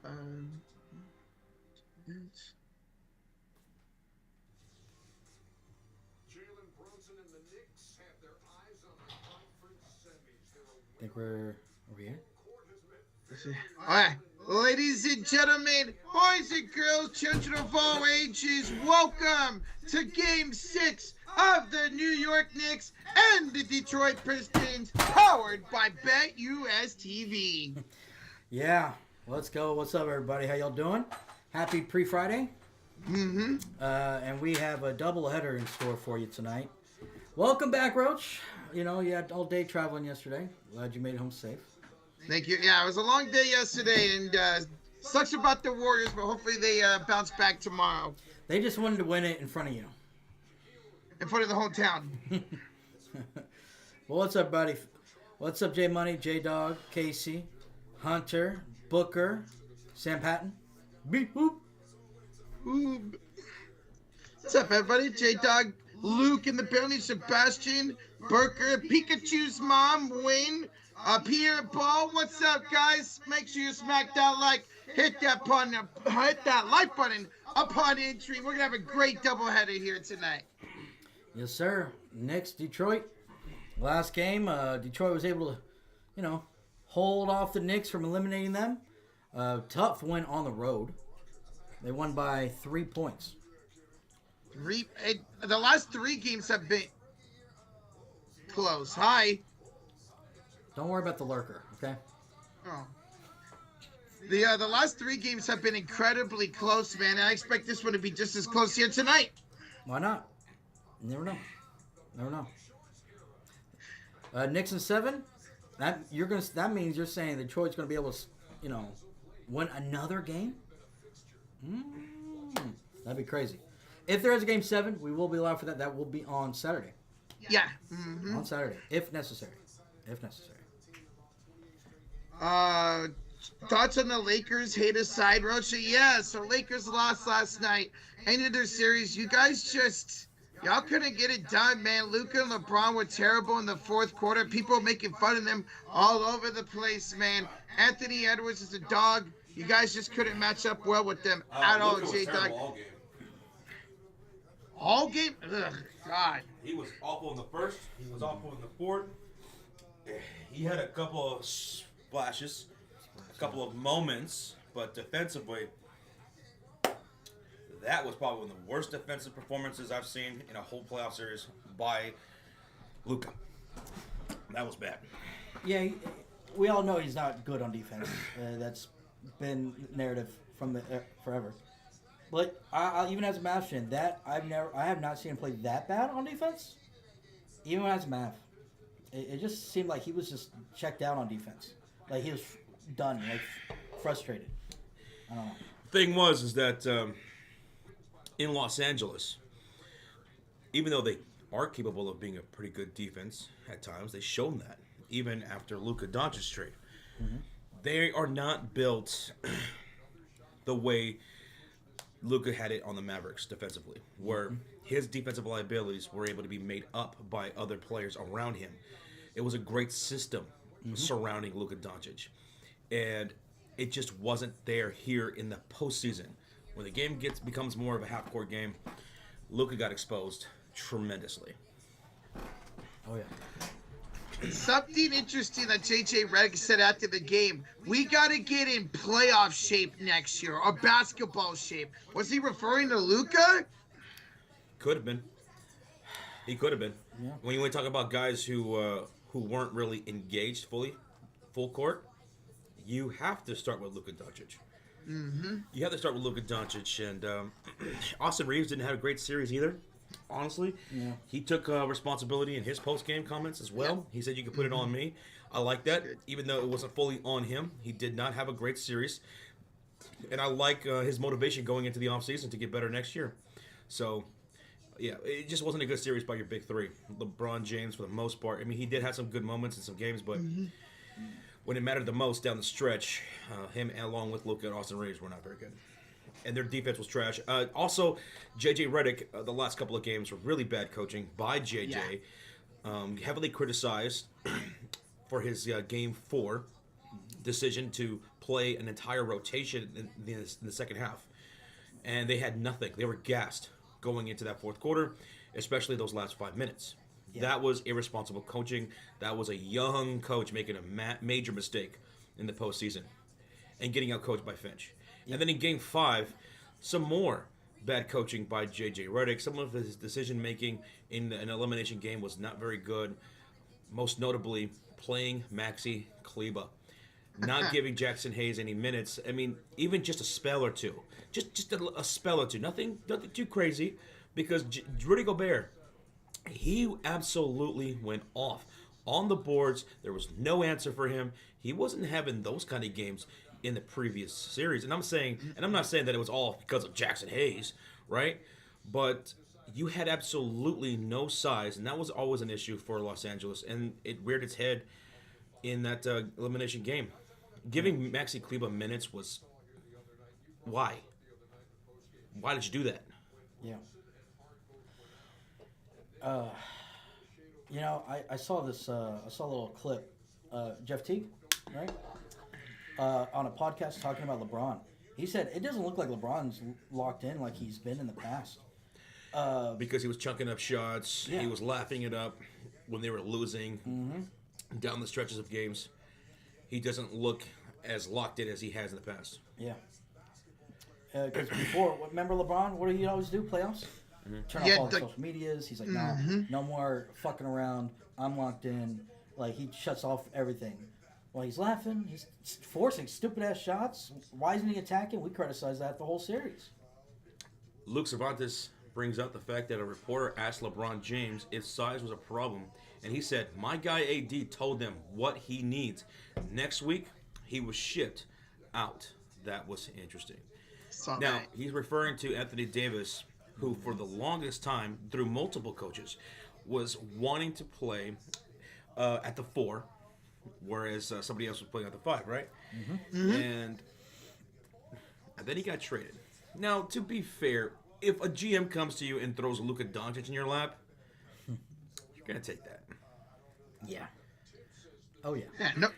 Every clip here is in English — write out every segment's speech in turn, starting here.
Um, Jalen Brunson and the Knicks have their eyes on the conference semis. They're a Think winner. we're over here. Home court has met let's see. very All right, little in the ladies and gentlemen, boys and girls, children of all ages, welcome to Game 6 of the New York Knicks and the Detroit Pistons, powered by BetUS TV. Yeah, let's go. What's up, everybody? How y'all doing? Happy pre-Friday. Mm-hmm. And we have a double header in store for you tonight. Welcome back, Roach. You know, you had all day traveling yesterday. Glad you made it home safe. Thank you. Yeah, it was a long day yesterday, and sucks about the Warriors, but hopefully they bounce back tomorrow They just wanted to win it in front of you. in front of the whole town. Well, what's up, buddy? What's up, J Money, J Dog, Casey, Hunter, Booker, Sam Patton? Beep boop. Ooh. What's up, everybody? J-Dog, Luke in the building, Sebastian, Burker, Pikachu's mom, Wayne, Pierre, Paul. What's up, guys? Make sure you smack that like, hit that like button upon entry. We're gonna have a great doubleheader here tonight. Yes, sir. Knicks, Detroit. Last game, Detroit was able to, hold off the Knicks from eliminating them. Tough win on the road. They won by 3 points. The last 3 games have been close. Hi. Don't worry about the lurker, okay? Oh. The last 3 games have been incredibly close, man. I expect this one to be just as close here tonight. Why not? You never know. Never know. Knicks in 7. That means you're saying Detroit's gonna be able to, win another game. That'd be crazy. If there is a game 7, we will be allowed for that. That will be on Saturday. Yeah. Mm-hmm. On Saturday, if necessary. If necessary. Thoughts on the Lakers hate aside, Rocha? Yeah, so Lakers lost last night. Ended their series. You guys y'all couldn't get it done, man. Luka and LeBron were terrible in the fourth quarter. People making fun of them all over the place, man. Anthony Edwards is a dog. You guys just couldn't match up well with them at all, J-Dog. All game? Ugh, God. He was awful in the first. He was awful in the fourth. He had a couple of splashes, a couple of moments, but defensively, that was probably one of the worst defensive performances I've seen in a whole playoff series by Luka. That was bad. Yeah, we all know he's not good on defense. That's been narrative from forever. But I even as a Mavs fan, I have not seen him play that bad on defense. Even as a Mav, it just seemed like he was just checked out on defense. Like he was done, like frustrated. I don't know. Thing is that in Los Angeles, even though they are capable of being a pretty good defense at times, they've shown that even after Luka Doncic trade. Mm-hmm. They are not built the way Luka had it on the Mavericks defensively, where his defensive liabilities were able to be made up by other players around him. It was a great system surrounding Luka Doncic, and it just wasn't there here in the postseason. When the game becomes more of a half-court game, Luka got exposed tremendously. Oh yeah. Something interesting that JJ Redick said after the game. We got to get in playoff shape next year, or basketball shape. Was he referring to Luka? Could have been. He could have been. Yeah. When you want to talk about guys who weren't really engaged full court, you have to start with Luka Doncic. Mm-hmm. You have to start with Luka Doncic, and Austin Reeves didn't have a great series either. Honestly, Yeah. he took responsibility in his post-game comments as well. He said, "You can put it on me." I like that, even though it wasn't fully on him. He did not have a great series, and I like his motivation going into the offseason to get better next year. So, yeah, it just wasn't a good series by your big three. LeBron James, for the most part. I mean, he did have some good moments in some games, but when it mattered the most down the stretch, him along with Luka and Austin Reeves were not very good. And their defense was trash. Also, J.J. Redick, the last couple of games were really bad coaching by J.J. Heavily criticized for his Game 4 decision to play an entire rotation in the second half. And they had nothing. They were gassed going into that fourth quarter, especially those last 5 minutes. Yeah. That was irresponsible coaching. That was a young coach making a major mistake in the postseason and getting out coached by Finch. And then in Game 5, some more bad coaching by J.J. Redick. Some of his decision-making in an elimination game was not very good. Most notably, playing Maxi Kleber. Not giving Jackson Hayes any minutes. I mean, even just a spell or two. Just a spell or two. Nothing too crazy. Because Rudy Gobert, he absolutely went off. On the boards, there was no answer for him. He wasn't having those kind of games in the previous series. And I'm not saying that it was all because of Jackson Hayes, right? But you had absolutely no size, and that was always an issue for Los Angeles. And it reared its head in that elimination game. Giving Maxi Kleber minutes was... Why? Why did you do that? Yeah. I saw this. I saw a little clip. Jeff Teague, right? On a podcast talking about LeBron. He said it doesn't look like LeBron's locked in like he's been in the past. Because he was chunking up shots. Yeah. He was laughing it up when they were losing down the stretches of games. He doesn't look as locked in as he has in the past. Yeah. Because before, remember LeBron? What did he always do? Playoffs? Turn Yeah, off all the social medias. He's like, no more fucking around. I'm locked in. Like, he shuts off everything. Well, he's laughing. He's forcing stupid-ass shots. Why isn't he attacking? We criticize that the whole series. Luke Cervantes brings up the fact that a reporter asked LeBron James if size was a problem, and he said, my guy AD told them what he needs. Next week, he was shipped out. That was interesting. Now, he's referring to Anthony Davis, who for the longest time, through multiple coaches, was wanting to play at the 4, whereas somebody else was playing at the 5, right? And then he got traded. Now, to be fair, if a GM comes to you and throws Luka Doncic in your lap, you're going to take that. Yeah. Oh, yeah. Yeah,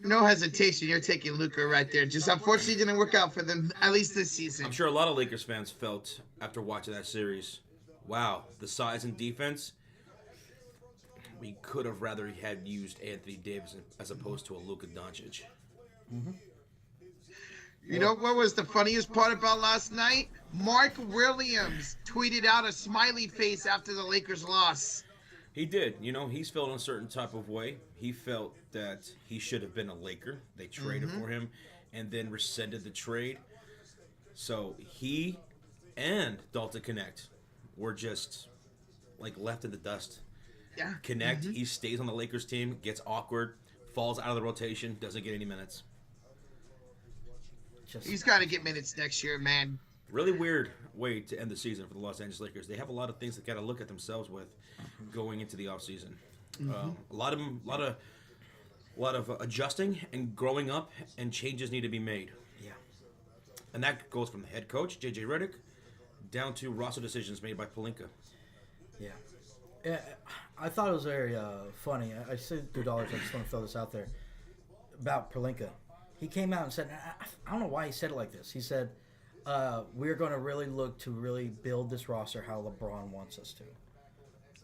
no hesitation. You're taking Luka right there. Just unfortunately didn't work out for them, at least this season. I'm sure a lot of Lakers fans felt after watching that series, wow, the size and defense, we could have rather had used Anthony Davis as opposed to a Luka Doncic. You know what was the funniest part about last night? Mark Williams tweeted out a smiley face after the Lakers loss. He did. You know, he's felt a certain type of way. He felt that he should have been a Laker. They traded for him and then rescinded the trade. So he and Dalton Connect were just like left in the dust. Yeah. Connect, he stays on the Lakers team, gets awkward, falls out of the rotation, doesn't get any minutes. He's got to get minutes next year, man. Really weird way to end the season for the Los Angeles Lakers. They have a lot of things they got to look at themselves with going into the offseason. A lot of adjusting and growing up, and changes need to be made. Yeah. And that goes from the head coach, J.J. Redick, down to roster decisions made by Pelinka. Yeah. I thought it was very funny. I said $2. I just want to throw this out there about Pelinka. He came out and said, I don't know why he said it like this. He said, we're going to really look to really build this roster how LeBron wants us to.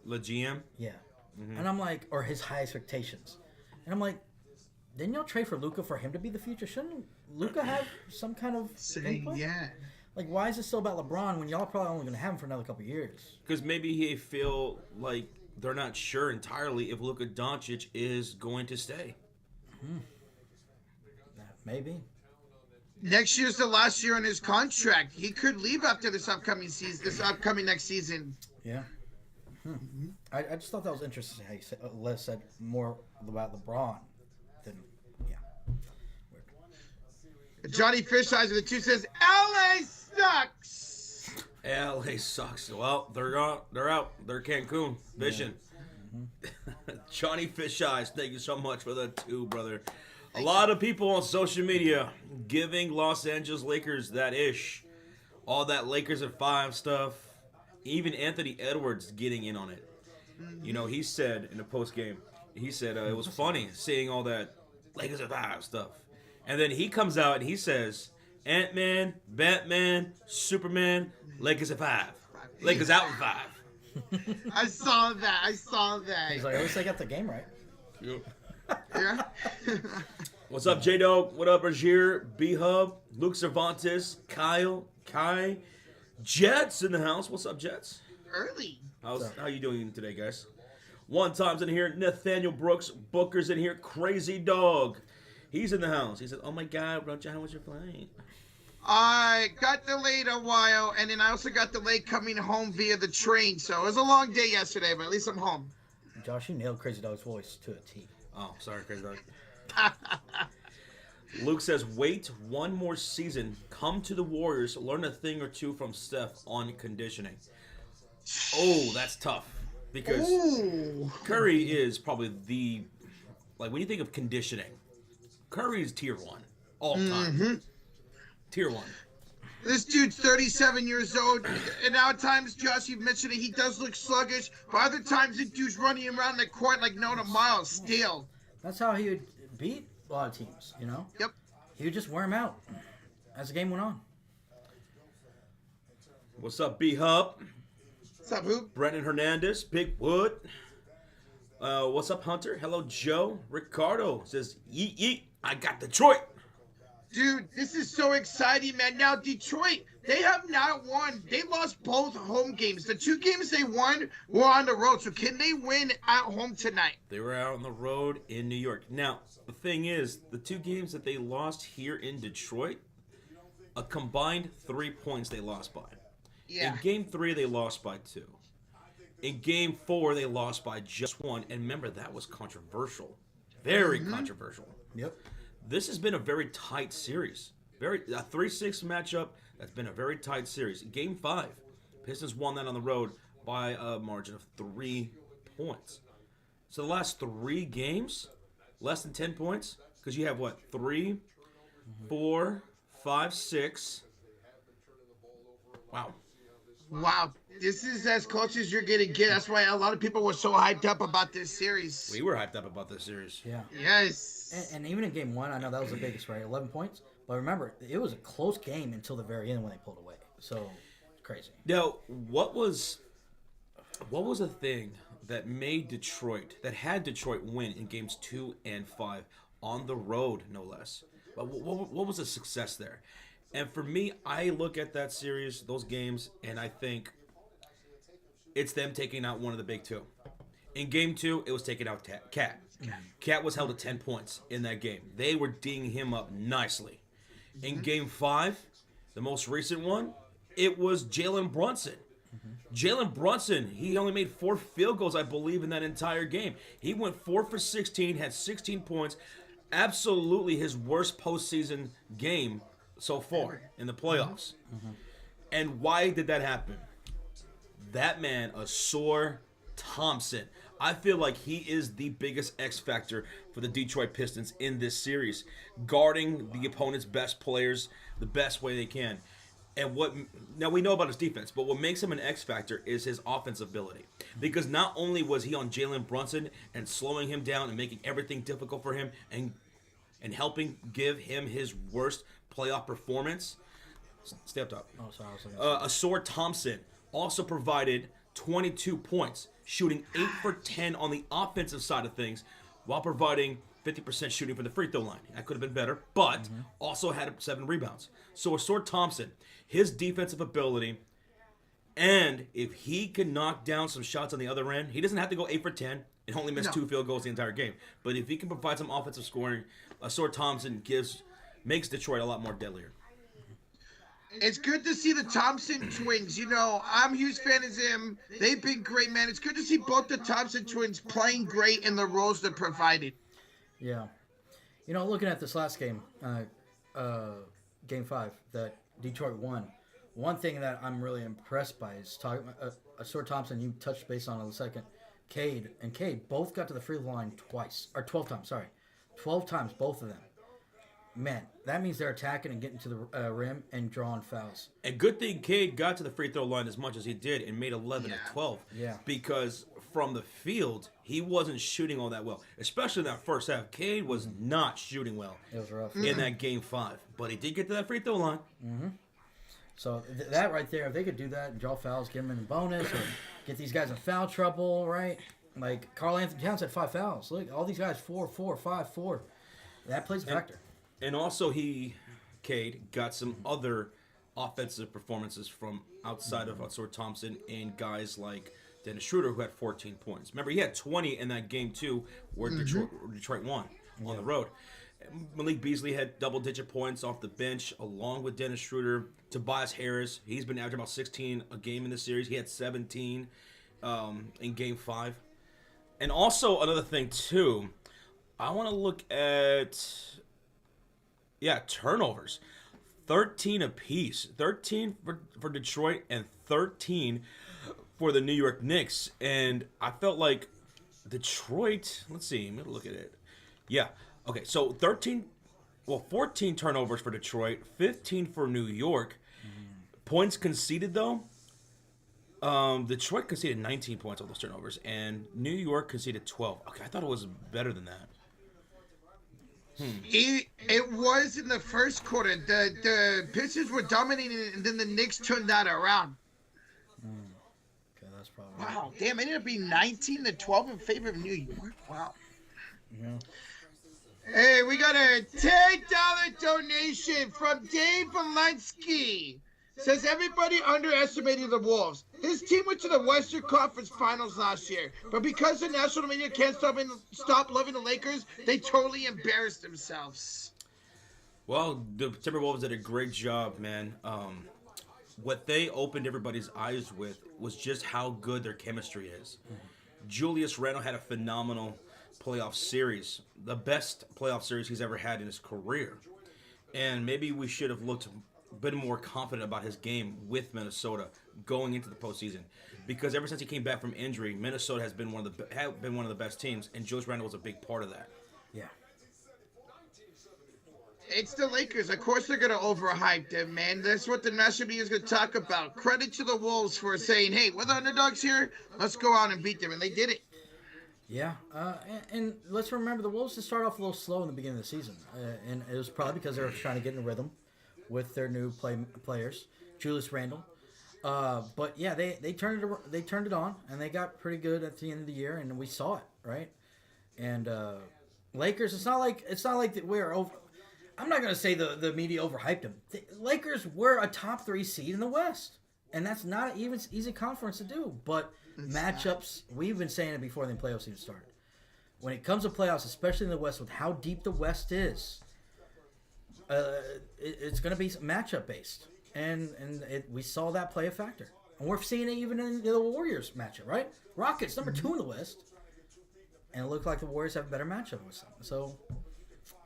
Le GM? Yeah. And I'm like, or his high expectations. And I'm like, didn't y'all trade for Luka for him to be the future? Shouldn't Luka have some kind of input? Yeah. Like, why is it still about LeBron when y'all are probably only going to have him for another couple of years? Because maybe he feel like they're not sure entirely if Luka Doncic is going to stay. Maybe. Next year's the last year on his contract. He could leave after this upcoming season, next season. Yeah. I just thought that was interesting how you said, Les said more about LeBron than, yeah. Weird. Johnny Fisheyes with the 2 says, LA sucks. LA sucks. Well, they're out. They're Cancun fishing. Johnny Fish Eyes, thank you so much for the 2, brother. A lot of people on social media giving Los Angeles Lakers that ish. All that Lakers at 5 stuff. Even Anthony Edwards getting in on it. You know, he said in the post game, he said it was funny seeing all that Lakers at 5 stuff. And then he comes out and he says, Ant-Man, Batman, Superman, Lakers at 5. Lakers out in 5. I saw that. He's like, at least I got the game right. Yeah. What's up, J-Dog? What up, Rozier, B-Hub, Luke Cervantes, Kyle, Kai, Jets in the house. What's up, Jets? Early. How you doing today, guys? One time's in here. Nathaniel Brooks, Booker's in here. Crazy Dog. He's in the house. He said, oh my God, Roger, how was your flight? I got delayed a while, and then I also got delayed coming home via the train. So it was a long day yesterday, but at least I'm home. Josh, you nailed Crazy Dog's voice to a T. Oh, sorry, Crazy Dog. Luke says, wait one more season. Come to the Warriors. Learn a thing or two from Steph on conditioning. Oh, that's tough. Because Ooh. Curry is probably when you think of conditioning, Curry is tier 1 all time. Mm-hmm. Tier 1. This dude's 37 years old, and now at times, Josh, you've mentioned it, he does look sluggish, but other times the dude's running around the court like no tomorrow still. That's how he would beat a lot of teams, you know? Yep. He would just wear them out as the game went on. What's up, B-Hub? What's up, Hoop? Brendan Hernandez, Big Wood. What's up, Hunter? Hello, Joe. Ricardo says, yeet, yeet. I got Detroit. Dude, this is so exciting, man. Now, Detroit, they have not won. They lost both home games. The 2 games they won were on the road. So can they win at home tonight? They were out on the road in New York. Now, the thing is, the 2 games that they lost here in Detroit, a combined 3 points they lost by. Yeah. In Game 3, they lost by 2. In Game 4, they lost by just 1. And remember, that was controversial. Very controversial. Yep. This has been a very tight series. A 3-6 matchup that's been a very tight series. Game 5, Pistons won that on the road by a margin of 3 points. So the last 3 games, less than 10 points, because you have what? 3, 4, 5, 6. Wow. Wow. This is as close as you're going to get. That's why a lot of people were so hyped up about this series. We were hyped up about this series. Yeah. Yes. And even in game 1, I know that was the biggest, right? 11 points. But remember, it was a close game until the very end when they pulled away. So, crazy. Now, what was the thing that made Detroit, that had Detroit win in games 2 and 5 on the road, no less? But what was the success there? And for me, I look at that series, those games, and I think it's them taking out one of the big 2. In game 2, it was taking out Cat. Cat was held to 10 points in that game. They were dinging him up nicely. In game 5, the most recent one, it was Jalen Brunson. Jalen Brunson, he only made 4 field goals, I believe, in that entire game. He went 4 for 16, had 16 points. Absolutely his worst postseason game so far in the playoffs. And why did that happen? That man, Asor Thompson. I feel like he is the biggest X factor for the Detroit Pistons in this series, guarding the opponent's best players the best way they can. And now we know about his defense, but what makes him an X factor is his offensive ability. Because not only was he on Jalen Brunson and slowing him down and making everything difficult for him and helping give him his worst playoff performance. Stepped up. Oh, sorry. I was Asor Thompson also provided 22 points, shooting 8 for 10 on the offensive side of things, while providing 50% shooting from the free throw line. That could have been better, but also had 7 rebounds. So Asor Thompson, his defensive ability, and if he can knock down some shots on the other end, he doesn't have to go 8 for 10 and only miss 2 field goals the entire game. But if he can provide some offensive scoring, Asor Thompson makes Detroit a lot more deadlier. It's good to see the Thompson twins. You know, I'm a huge fan of them. They've been great, man. It's good to see both the Thompson twins playing great in the roles they're provided. Yeah. You know, looking at this last game, game 5, that Detroit won, one thing that I'm really impressed by is Asor Thompson, you touched base on in a second, Cade both got to the free throw line 12 times, 12 times, both of them. Man, that means they're attacking and getting to the rim and drawing fouls. And good thing Cade got to the free throw line as much as he did and made 11 of 12. Yeah. Because from the field, he wasn't shooting all that well, especially in that first half. Cade was not shooting well It was rough. in that game 5, but he did get to that free throw line. So that right there, if they could do that and draw fouls, get them in a bonus, or get these guys in foul trouble, right? Like Karl-Anthony Towns had 5 fouls. Look, all these guys 4, 4, 5, 4. That plays a factor. And also, Cade, got some other offensive performances from outside of Ausar Thompson and guys like Dennis Schroeder, who had 14 points. Remember, he had 20 in that game, too, where Detroit won on the road. Malik Beasley had double-digit points off the bench, along with Dennis Schroeder. Tobias Harris, he's been averaging about 16 a game in the series. He had 17 in Game 5. And also, another thing, too, I want to look at, turnovers. 13 apiece. 13 for Detroit and 13 for the New York Knicks. And I felt like Detroit, let's see, let me look at it. Yeah, okay, so 14 turnovers for Detroit, 15 for New York. Points conceded, though. Detroit conceded 19 points on those turnovers, and New York conceded 12. Okay, I thought it was better than that. It was in the first quarter. The Pistons were dominating, and then the Knicks turned that around. Okay, that's probably Wow, damn, it ended up being 19-12 in favor of New York. Wow. Yeah. Hey, we got a $10 donation from Dave Valensky. Says everybody underestimated the Wolves. His team went to the Western Conference Finals last year, but because the national media can't stop loving the Lakers, they totally embarrassed themselves. Well, the Timberwolves did a great job, man. What they opened everybody's eyes with was just how good their chemistry is. Julius Randle had a phenomenal playoff series, the best playoff series he's ever had in his career. And maybe we should have looked a bit more confident about his game with Minnesota going into the postseason, because ever since he came back from injury, Minnesota has been one of the best teams, and Julius Randle was a big part of that. Yeah. It's the Lakers. Of course they're going to overhype them, man. That's what the national media is going to talk about. Credit to the Wolves for saying, hey, we're the underdogs here. Let's go out and beat them. And they did it. Yeah, and let's remember the Wolves started off a little slow in the beginning of the season, and it was probably because they were trying to get in a rhythm with their new players, Julius Randle. But yeah, they turned it on, and they got pretty good at the end of the year, and we saw it, right? And Lakers, it's not like we're over. I'm not gonna say the media overhyped them. The Lakers were a top 3 seed in the West, and that's not an even easy conference to do. But matchups, we've been saying it before the playoffs even started. When it comes to playoffs, especially in the West, with how deep the West is, it's going to be matchup based, and we saw that play a factor, and we're seeing it even in the Warriors matchup, right? Rockets number 2 in the West, and it looked like the Warriors have a better matchup with them. So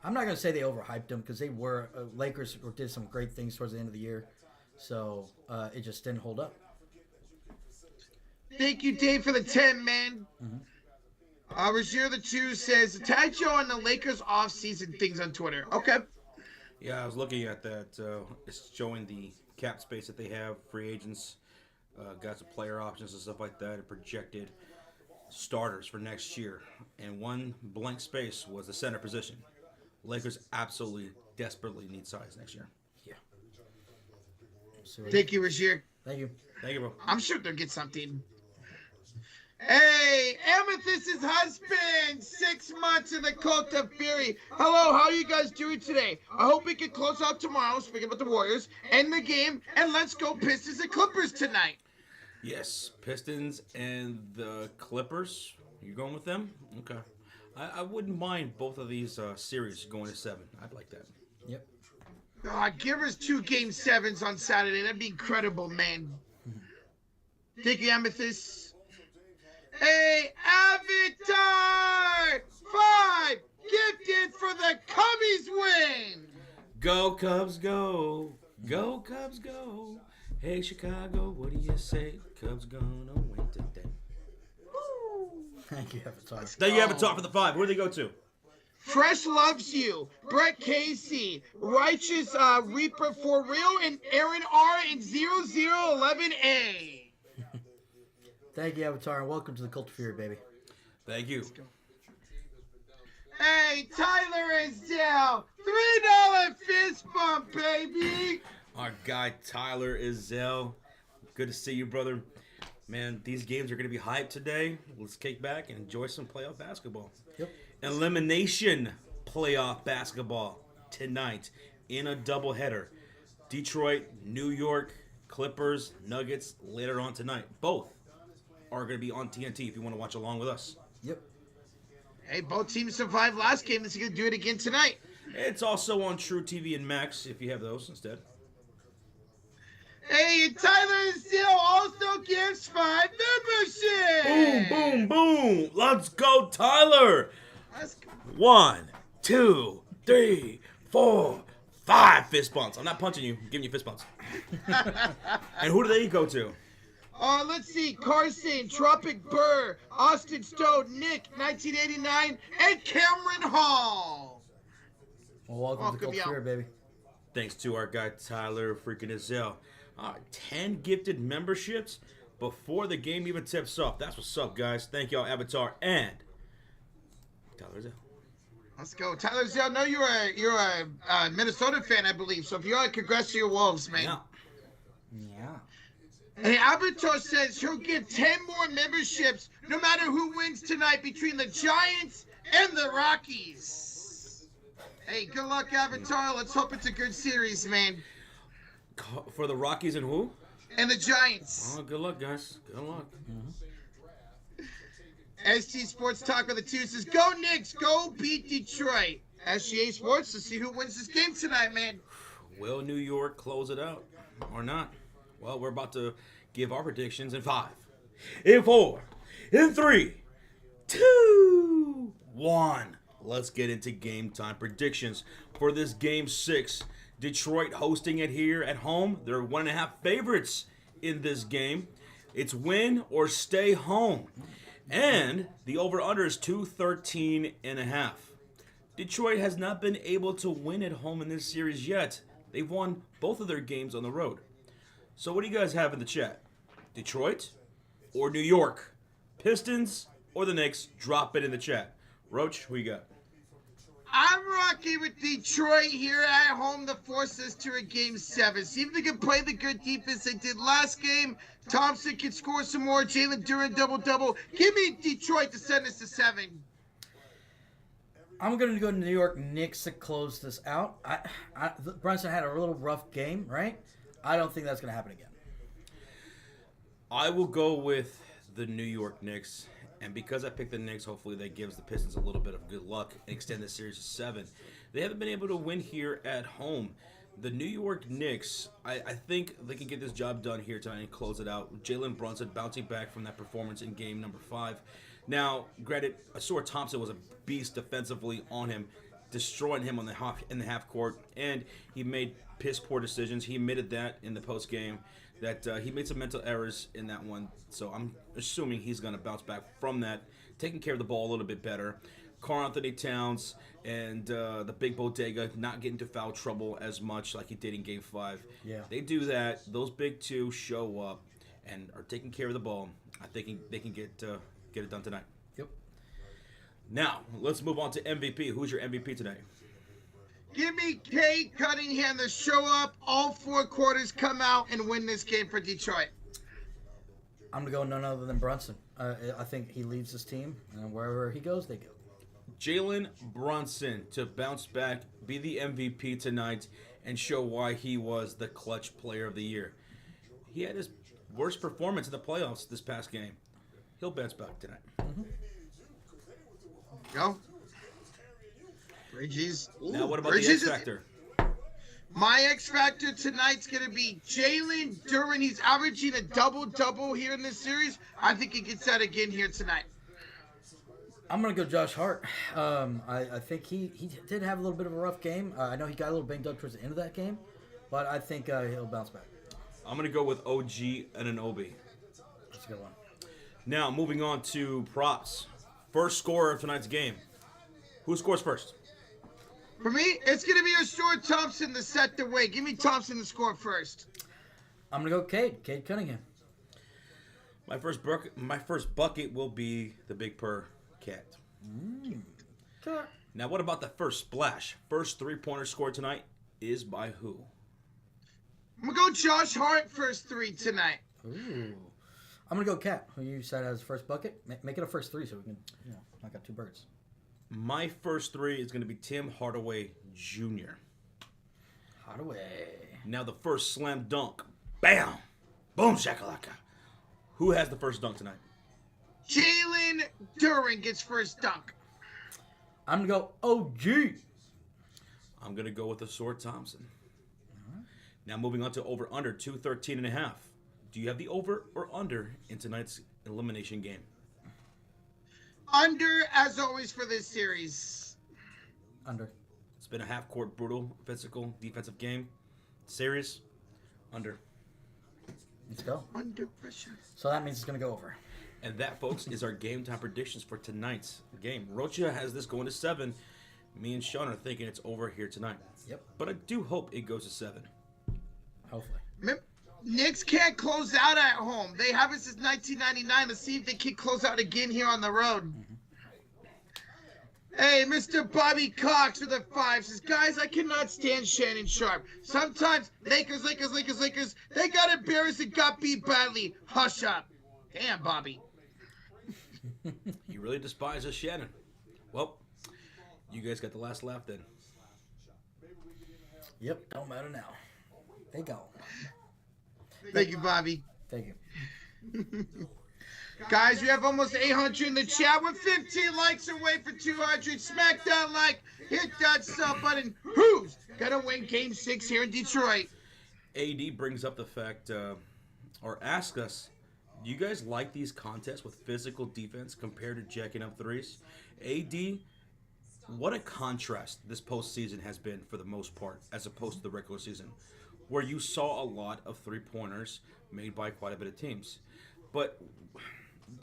I'm not going to say they overhyped them, because they were Lakers did some great things towards the end of the year, so it just didn't hold up. Thank you, Dave, for the 10, man. Rozier the 2 says, tag Joe on the Lakers off-season things on Twitter. Okay. Yeah, I was looking at that. It's showing the cap space that they have, free agents, guys with player options and stuff like that, and projected starters for next year. And one blank space was the center position. Lakers absolutely, desperately need size next year. Yeah. Thank you, Rozier. Thank you. Thank you, bro. I'm sure they'll get something. Hey, Amethyst's husband, 6 months in the cult of fury. Hello, how are you guys doing today? I hope we can close out tomorrow, speaking about the Warriors, end the game, and let's go Pistons and Clippers tonight. Yes, Pistons and the Clippers. You going with them? Okay. I wouldn't mind both of these series going to 7. I'd like that. Yep. Give us 2 Game 7s on Saturday. That'd be incredible, man. Thank you, Amethyst. Hey, Avatar 5 gifted for the Cubbies win. Go Cubs, go. Go Cubs, go. Hey, Chicago, what do you say? Cubs gonna win today. Thank you, Avatar. Thank you, Avatar, for the 5. Where do they go to? Fresh loves you. Brett Casey, Righteous Reaper for real, and Aaron R. and 0011A. Thank you, Avatar, and welcome to the Cult of Fury, baby. Thank you. Hey, Tyler Izell, $3 fist bump, baby. Our guy Tyler Izell. Good to see you, brother. Man, these games are going to be hyped today. Let's kick back and enjoy some playoff basketball. Yep. Elimination playoff basketball tonight in a doubleheader. Detroit, New York, Clippers, Nuggets later on tonight. Both are going to be on TNT if you want to watch along with us. Yep. Hey, both teams survived last game. This is going to do it again tonight. It's also on True TV and Max if you have those instead. Hey, Tyler Izell also gives 5 memberships. Boom, boom, boom. Let's go, Tyler. Let's go. 1, 2, 3, 4, 5 fist bumps. I'm not punching you. I'm giving you fist bumps. And who do they go to? Let's see. Carson, Tropic Burr, Austin Stone, Nick, 1989, and Cameron Hall. Well, welcome to the Cult of Fury, baby. Thanks to our guy Tyler freaking Izell. 10 gifted memberships before the game even tips off. That's what's up, guys. Thank y'all, Avatar and Tyler Izell. Let's go. Tyler Izell, I know you're a Minnesota fan, I believe. So if you are, congrats to your Wolves, man. Yeah. Yeah. Hey, Avatar says he'll get 10 more memberships no matter who wins tonight between the Giants and the Rockies. Hey, good luck, Avatar. Let's hope it's a good series, man. For the Rockies and who? And the Giants. Oh, good luck, guys. Good luck. SG Sports Talk with the two says, go Knicks, go beat Detroit. SGA Sports to see who wins this game tonight, man. Will New York close it out or not? Well, we're about to give our predictions in 5, in 4, in 3, 2, 1. Let's get into game time predictions for this game 6. Detroit hosting it here at home. They're 1.5 favorites in this game. It's win or stay home. And the over-under is 213.5. Detroit has not been able to win at home in this series yet. They've won both of their games on the road. So what do you guys have in the chat? Detroit or New York? Pistons or the Knicks? Drop it in the chat. Roach, who you got? I'm rocking with Detroit here at home to force us to a game 7. See if they can play the good defense they did last game. Thompson can score some more. Jalen Duren double-double. Give me Detroit to send us to 7. I'm going to go to New York Knicks to close this out. Brunson had a little rough game, right? I don't think that's going to happen again. I will go with the New York Knicks. And because I picked the Knicks, hopefully that gives the Pistons a little bit of good luck and extend the series to 7. They haven't been able to win here at home. The New York Knicks, I think they can get this job done here tonight and close it out. Jalen Brunson bouncing back from that performance in game number 5. Now, granted, I saw Thompson was a beast defensively on him, destroying him on in the half court, and he made piss poor decisions. He admitted that in the post game, that he made some mental errors in that one. So I'm assuming he's going to bounce back from that, taking care of the ball a little bit better. Karl-Anthony Towns and the big bodega not getting into foul trouble as much like he did in Game 5. Yeah. They do that. Those big two show up and are taking care of the ball. I think they can get it done tonight. Yep. Now, let's move on to MVP. Who's your MVP tonight? Give me Kate Cunningham to show up, all 4 quarters, come out, and win this game for Detroit. I'm going to go none other than Brunson. I think he leads this team, and wherever he goes, they go. Jalen Brunson to bounce back, be the MVP tonight, and show why he was the clutch player of the year. He had his worst performance in the playoffs this past game. He'll bounce back tonight. Mm-hmm. Go. Bridges. Now, what about the X Factor? My X Factor tonight's going to be Jalen Duren. He's averaging a double-double here in this series. I think he gets that again here tonight. I'm going to go Josh Hart. I think he did have a little bit of a rough game. I know he got a little banged up towards the end of that game, but I think he'll bounce back. I'm going to go with OG and Anunoby. That's a good one. Now, moving on to props. First scorer of tonight's game. Who scores first? For me, it's going to be Ashore Thompson to set the way. Give me Thompson to score first. I'm going to go Cade Cunningham. My first bucket will be the Big Purr Cat. Now, what about the first splash? First three-pointer scored tonight is by who? I'm going to go Josh Hart first three tonight. Ooh. I'm going to go Cat, who you said has first bucket. Make it a first three so we can, knock out two birds. My first three is going to be Tim Hardaway Jr. Hardaway. Now, the first slam dunk. Bam! Boom, shakalaka. Who has the first dunk tonight? Jalen Duren gets first dunk. I'm going to go OG. I'm going to go with the Sword Thompson. Now, moving on to over-under, 213.5. Do you have the over or under in tonight's elimination game? Under, as always, for this series. Under. It's been a half-court, brutal, physical, defensive game. Series, under. Let's go. Under pressure. So that means it's going to go over. And that, folks, is our game time predictions for tonight's game. Rocha has this going to 7. Me and Sean are thinking it's over here tonight. Yep. But I do hope it goes to 7. Hopefully. Knicks can't close out at home. They haven't since 1999. Let's see if they can close out again here on the road. Hey, Mr. Bobby Cox with the 5 says, guys, I cannot stand Shannon Sharp. Sometimes Lakers, they got embarrassed and got beat badly. Hush up. Damn, Bobby. He really despises Shannon. Well, you guys got the last laugh then. Yep, don't matter now. They go. Thank you, Bobby. Thank you. Guys, we have almost 800 in the chat. We're 15 likes away for 200. Smack that like, hit that sub button. Who's gonna win Game 6 here in Detroit? AD brings up the fact, or asks us, do you guys like these contests with physical defense compared to jacking up threes? AD, what a contrast this postseason has been for the most part, as opposed to the regular season, where you saw a lot of three-pointers made by quite a bit of teams. But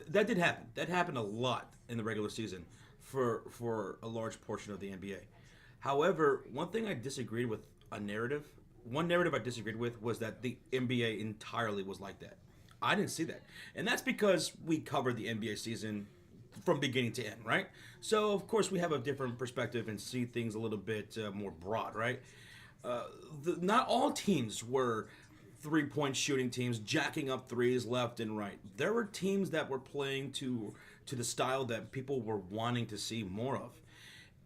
that did happen. That happened a lot in the regular season for a large portion of the NBA. However, one thing I disagreed with, one narrative I disagreed with was that the NBA entirely was like that. I didn't see that. And that's because we covered the NBA season from beginning to end, right? So, of course, we have a different perspective and see things a little bit more broad, right? Not all teams were three-point shooting teams, jacking up threes left and right. There were teams that were playing to the style that people were wanting to see more of.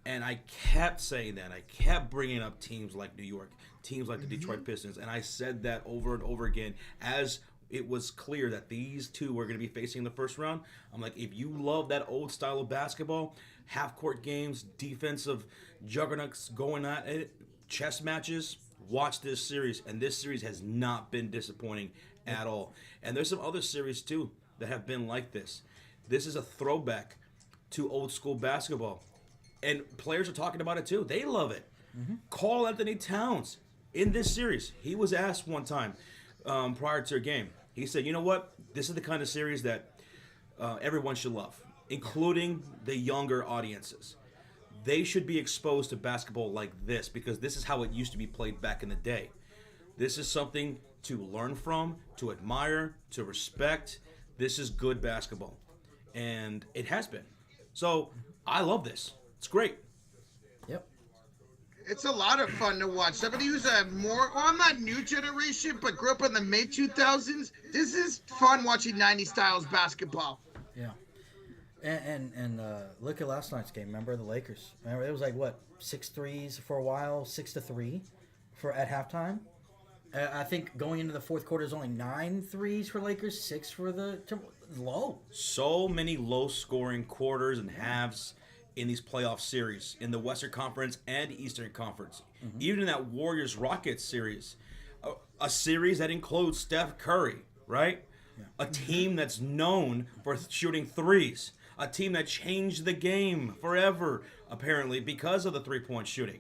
And I kept saying that. I kept bringing up teams like New York, teams like the Detroit Pistons, and I said that over and over again as it was clear that these two were going to be facing in the first round. I'm like, if you love that old style of basketball, half-court games, defensive juggernauts going at it, chess matches, watch this series. And this series has not been disappointing at all. And there's some other series, too, that have been like this. This is a throwback to old-school basketball. And players are talking about it, too. They love it. Karl-Anthony Towns, in this series, he was asked one time prior to a game. He said, you know what? This is the kind of series that everyone should love, including the younger audiences. They should be exposed to basketball like this because this is how it used to be played back in the day. This is something to learn from, to admire, to respect. This is good basketball. And it has been. So I love this. It's great. Yep. It's a lot of fun to watch. Somebody who's I'm not new generation, but grew up in the mid-2000s. This is fun watching 90s styles basketball. Yeah. And look at last night's game. Remember the Lakers? Remember it was like what 6 threes for a while, 6-3 at halftime. I think going into the fourth quarter is only 9 threes for Lakers, 6 for the low. So many low-scoring quarters and halves in these playoff series in the Western Conference and Eastern Conference. Even in that Warriors-Rockets series, a series that includes Steph Curry, right? Yeah. A team that's known for shooting threes. A team that changed the game forever, apparently, because of the three-point shooting.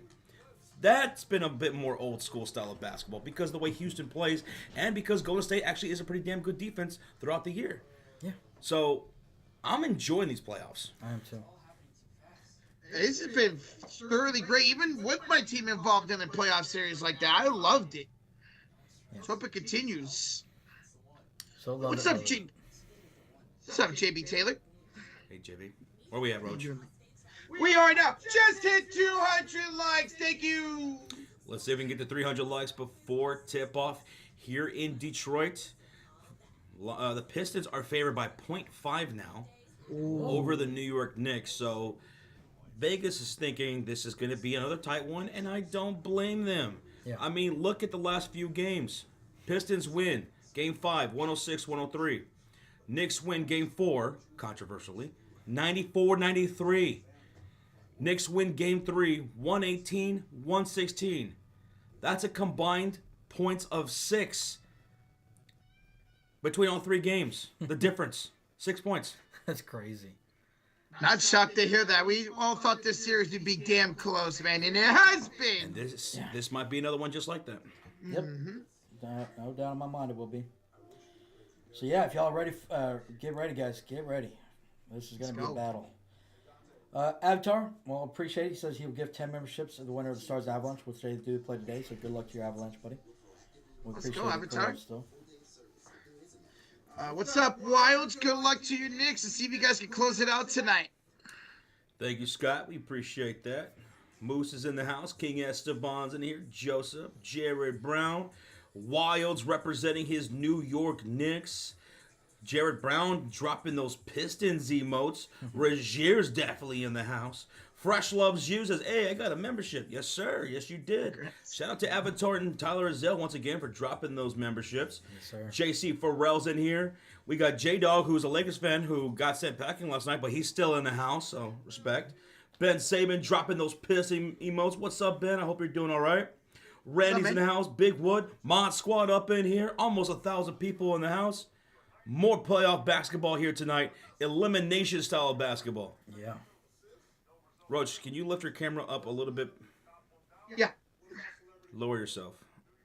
That's been a bit more old-school style of basketball because of the way Houston plays and because Golden State actually is a pretty damn good defense throughout the year. Yeah. So, I'm enjoying these playoffs. I am too. This has been thoroughly great, even with my team involved in a playoff series like that. I loved it. Yeah. So hope it continues. So What's up, G? What's up, JB Taylor? Hey, JB. Where we at, Roach? We are now just hit 200 likes. Thank you. Let's see if we can get to 300 likes before tip-off here in Detroit. The Pistons are favored by 0.5 now over the New York Knicks. So Vegas is thinking this is going to be another tight one, and I don't blame them. Yeah. I mean, look at the last few games. Pistons win Game 5, 106-103. Knicks win Game 4, controversially, 94-93. Knicks win Game 3, 118-116. That's a combined points of 6 between all 3 games. The difference, 6 points. That's crazy. Not shocked to hear that. We all thought this series would be damn close, man, and it has And been. this might be another one just like that. Yep. No doubt in my mind it will be. So yeah, if y'all are ready, get ready, guys. Get ready. This is going to be a go. battle. Avatar, well, appreciate it. He says he'll give 10 memberships to the winner of the Stars Avalanche, which they do play today. So good luck to your Avalanche, buddy. We Let's go, appreciate the Avatar. call still. What's up, Wilds? Good luck to your Knicks, and see if you guys can close it out tonight. Thank you, Scott. We appreciate that. Moose is in the house. King Esteban's in here. Joseph, Jared Brown. Wilds representing his New York Knicks. Jared Brown dropping those Pistons emotes. Regier's definitely in the house. Fresh Loves You says, hey, I got a membership. Yes, sir. Yes, you did. Shout out to Avatar and Tyler Azell once again for dropping those memberships. Yes, sir. JC Farrell's in here. We got J-Dog, who's a Lakers fan who got sent packing last night, but he's still in the house, so respect. Ben Saban dropping those piss emotes. What's up, Ben? I hope you're doing all right. Randy's in the house. Big Wood. Mod Squad up in here. Almost 1,000 people in the house. More playoff basketball here tonight. Elimination style of basketball. Yeah. Roach, can you lift your camera up a little bit? Yeah. Lower yourself.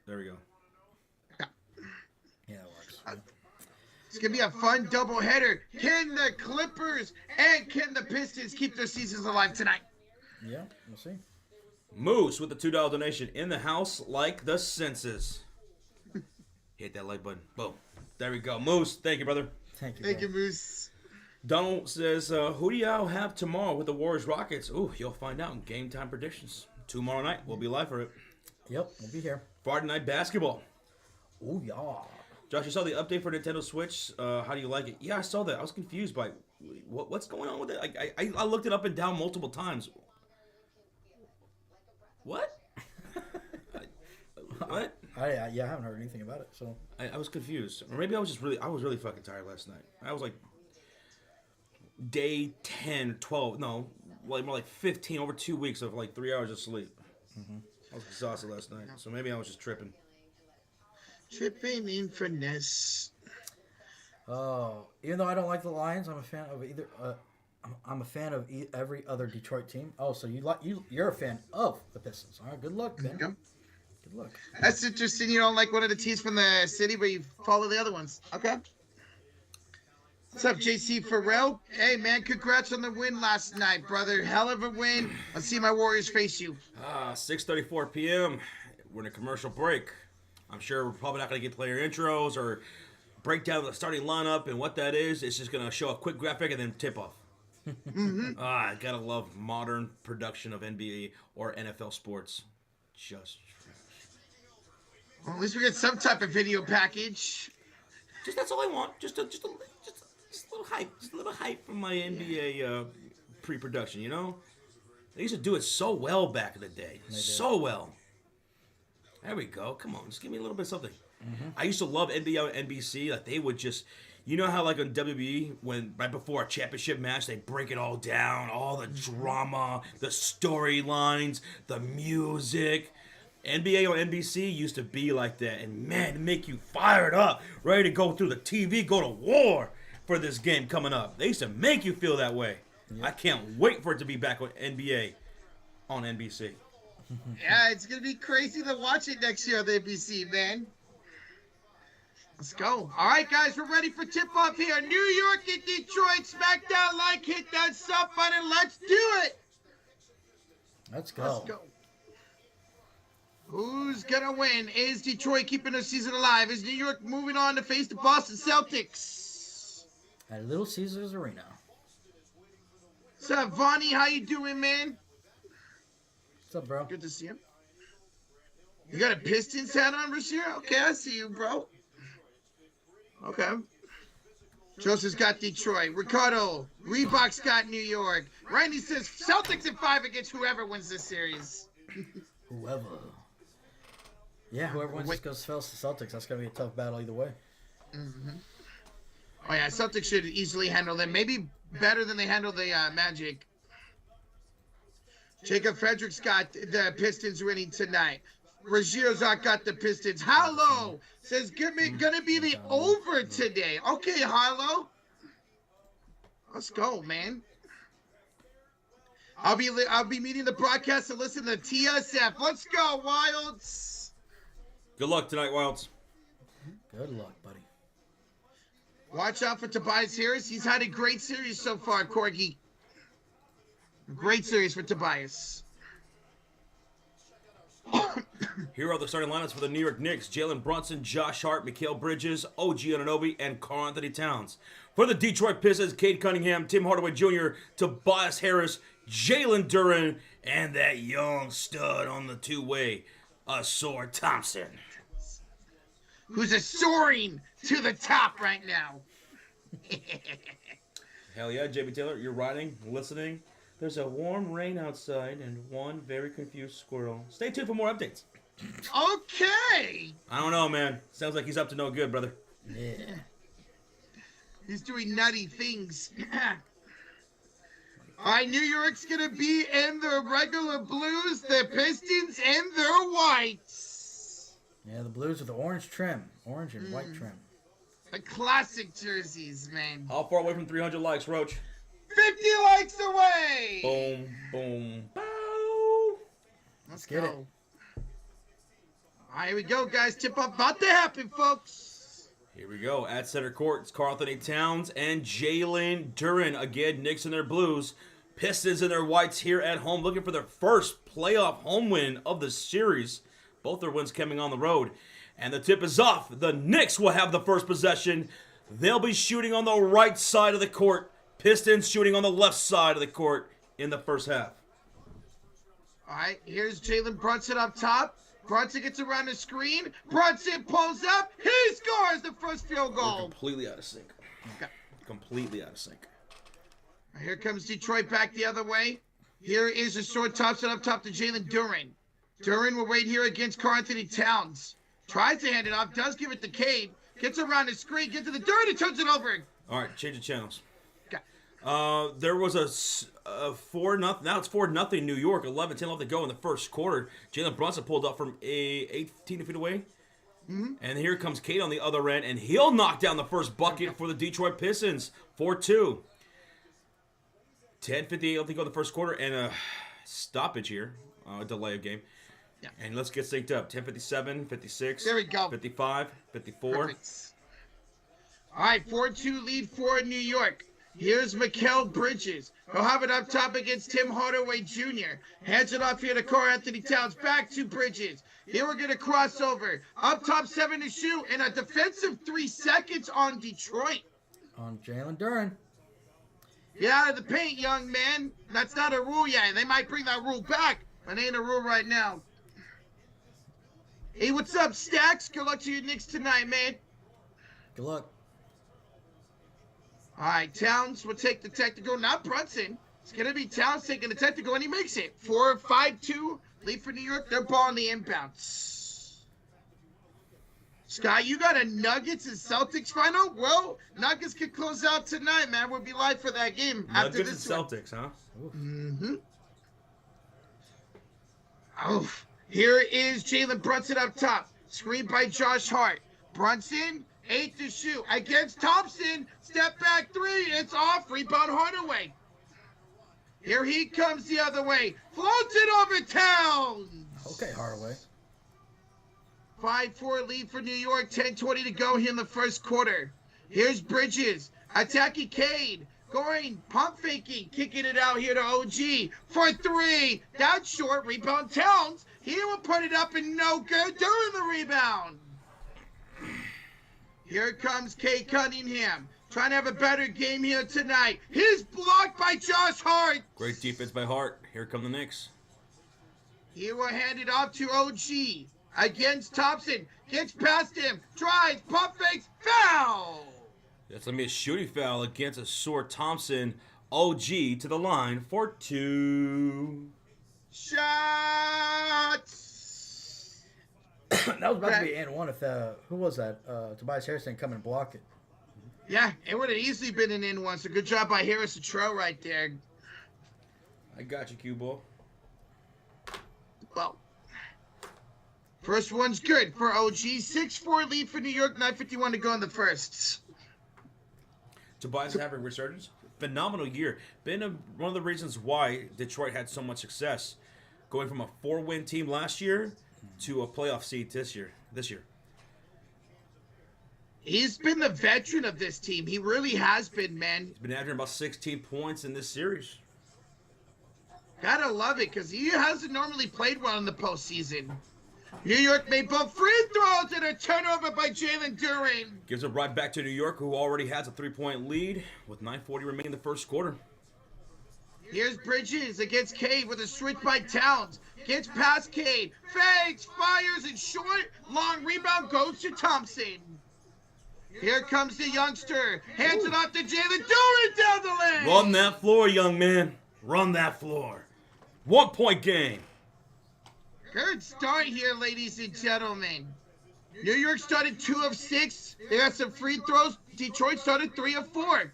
There we go. Yeah, it works. It's going to be a fun doubleheader. Can the Clippers and can the Pistons keep their seasons alive tonight? Yeah, we'll see. Moose with the $2 donation in the house like the census. Hit that like button. Boom. There we go. Moose, thank you, brother. Thank you. Thank bro. you, Moose. Donald says, who do y'all have tomorrow with the Warriors Rockets? Ooh, you'll find out in game time predictions. Tomorrow night, we'll be live for it. Yep, we'll be here. Friday night basketball. Oh, yeah. Josh, you saw the update for Nintendo Switch. How do you like it? Yeah, I saw that. I was confused by what's going on with it. I looked it up and down multiple times. What? What? I haven't heard anything about it, so. I was confused. Or maybe I was really fucking tired last night. I was like day 10, 12, no, like more like 15, over 2 weeks of like 3 hours of sleep. I was exhausted last night, so maybe I was just tripping. Tripping in finesse. Oh, even though I don't like the Lions, I'm a fan of either. I'm a fan of every other Detroit team. Oh, so you're a fan of the Pistons. All right, good luck, Ben. Yep. Good luck. That's interesting. You don't like one of the teams from the city, but you follow the other ones. Okay. What's up, JC Farrell? Hey, man, congrats on the win last night, brother. Hell of a win. Let's see my Warriors face you. 6:34 p.m. We're in a commercial break. I'm sure we're probably not going to get player intros or break down the starting lineup and what that is. It's just going to show a quick graphic and then tip off. I gotta love modern production of NBA or NFL sports. Just trash. Well, at least we get some type of video package. Just that's all I want. Just a little hype. Just a little hype from my NBA pre-production. You know, they used to do it so well back in the day. So well. There we go. Come on, just give me a little bit of something. I used to love NBA on NBC. Like they would just. You know how, like, on WWE, when right before a championship match, they break it all down, all the drama, the storylines, the music. NBA on NBC used to be like that, and man, to make you fired up, ready to go through the TV, go to war for this game coming up. They used to make you feel that way. Yep. I can't wait for it to be back on NBA on NBC. Yeah, it's gonna be crazy to watch it next year on the NBC, man. Let's go. All right, guys, we're ready for tip-off here. New York and Detroit. Smack that like, hit that sub button. Let's do it. Let's go. Let's go. Who's going to win? Is Detroit keeping their season alive? Is New York moving on to face the Boston Celtics? At Little Caesars Arena. What's up, Vonnie? How you doing, man? What's up, bro? Good to see you. You got a Pistons hat on, Rashir? Okay, I see you, bro. Okay. Joseph's got Detroit. Ricardo, Reebok's got New York. Randy says Celtics in 5 against whoever wins this series. Whoever. Yeah, whoever wins this goes to Celtics. That's going to be a tough battle either way. Mm-hmm. Oh, yeah, Celtics should easily handle them. Maybe better than they handle the Magic. Jacob Frederick's got the Pistons winning tonight. Rajirozak got the Pistons. Harlow says gonna be the over today. Okay, Harlow. Let's go, man. I'll be meeting the broadcast to listen to TSF. Let's go, Wilds. Good luck tonight, Wilds. Good luck, buddy. Watch out for Tobias Harris. He's had a great series so far, Corgi. Great series for Tobias. Here are the starting lineups for the New York Knicks: Jalen Brunson, Josh Hart, Mikal Bridges, OG Anunoby, and Karl-Anthony Towns. For the Detroit Pistons, Cade Cunningham, Tim Hardaway Jr., Tobias Harris, Jalen Duren, and that young stud on the two-way, Asor Thompson. Who's soaring to the top right now. Hell yeah, JB Taylor, you're riding, listening. There's a warm rain outside and one very confused squirrel. Stay tuned for more updates. Okay. I don't know, man. Sounds like he's up to no good, brother. Yeah. He's doing nutty things. All right, New York's going to be in the regular blues, the Pistons in their whites. Yeah, the Blues with the orange trim. Orange and white trim. The classic jerseys, man. How far away from 300 likes, Roach? 50 likes away. Boom, boom, bow. Let's get go. it. All right, here we go, guys. Tip-off about to happen, folks. Here we go. At center court, it's Karl-Anthony Towns and Jalen Duren. Again, Knicks in their blues. Pistons in their whites here at home, looking for their first playoff home win of the series. Both their wins coming on the road. And the tip is off. The Knicks will have the first possession. They'll be shooting on the right side of the court. Pistons shooting on the left side of the court in the first half. All right, here's Jalen Brunson up top. Brunson gets around the screen. Brunson pulls up. He scores the first field We're goal. completely out of sync. Okay. Completely out of sync. Here comes Detroit back the other way. Here is a short Thompson up top to Jalen Duren. Duren will wait here against Karl-Anthony Towns. Tries to hand it off, does give it to Cade. Gets around the screen, gets to the Duren and turns it over. All right, change the channels. Okay. There was a 4-0. Now it's 4-0 New York. 11-10 left to go in the first quarter. Jalen Brunson pulled up from 18 feet away. Mm-hmm. And here comes Cade on the other end, and he'll knock down the first bucket for the Detroit Pistons. 4-2. 10:58 left to go in the first quarter, and a stoppage here. Delay of game. Yeah. And let's get synced up. 10:57, 56. There we go. 55, 54. Perfect. All right, 4-2 lead for New York. Here's Mikal Bridges. He'll have it up top against Tim Hardaway Jr. Hands it off here to Karl-Anthony Towns. Back to Bridges. Here we're going to cross over. Up top, 7 to shoot. And a defensive 3 seconds on Detroit. On Jalen Duren. Get out of the paint, young man. That's not a rule yet. They might bring that rule back, but it ain't a rule right now. Hey, what's up, Stacks? Good luck to your Knicks tonight, man. Good luck. All right, Towns will take the technical. Not Brunson. It's going to be Towns taking the technical, and he makes it. 4-5-2. Lead for New York. They're balling the inbounds. Scott, you got a Nuggets and Celtics final? Well, Nuggets could close out tonight, man. We'll be live for that game after Nuggets this and one. Celtics, huh? Mm-hmm. Oh, here is Jalen Brunson up top. Screened by Josh Hart. Brunson, 8 to shoot. Against Thompson. Step back 3. It's off. Rebound Hardaway. Here he comes the other way. Floats it over Towns. Okay, Hardaway. 5-4 lead for New York. 10:20 to go here in the first quarter. Here's Bridges. Attacking Cade. Going, pump faking. Kicking it out here to OG for 3. That's short. Rebound Towns. He will put it up and no good during the rebound. Here comes Cade Cunningham. trying to have a better game here tonight. He's blocked by Josh Hart. Great defense by Hart. Here come the Knicks. He will hand it off to OG against Thompson. Gets past him, drives, pump fakes, foul. That's going to be a shooting foul against a sore Thompson. OG to the line for 2. Shots. That was about to be and one if who was that? Tobias Harris didn't come and block it. Yeah, it would have easily been an in one. So good job by Harris and Tro right there. I got you, Q-Ball. Well, first one's good for OG. 6-4 lead for New York. 9:51 to go in the first. Tobias having resurgence. Phenomenal year. Been one of the reasons why Detroit had so much success. Going from a 4-win team last year to a playoff seed this year. He's been the veteran of this team. He really has been, man. He's been averaging about 16 points in this series. Gotta love it, because he hasn't normally played well in the postseason. New York made both free throws and a turnover by Jalen Duren. Gives it right back to New York, who already has a 3-point lead with 9:40 remaining in the first quarter. Here's Bridges against Cade with a switch by Towns. Gets past Cade, fakes, fires, and short. Long rebound goes to Thompson. Here comes the youngster. Hands it off to Jalen Duren down the lane. Run that floor, young man. Run that floor. 1-point game. Good start here, ladies and gentlemen. New York started 2 of 6. They got some free throws. Detroit started 3 of 4.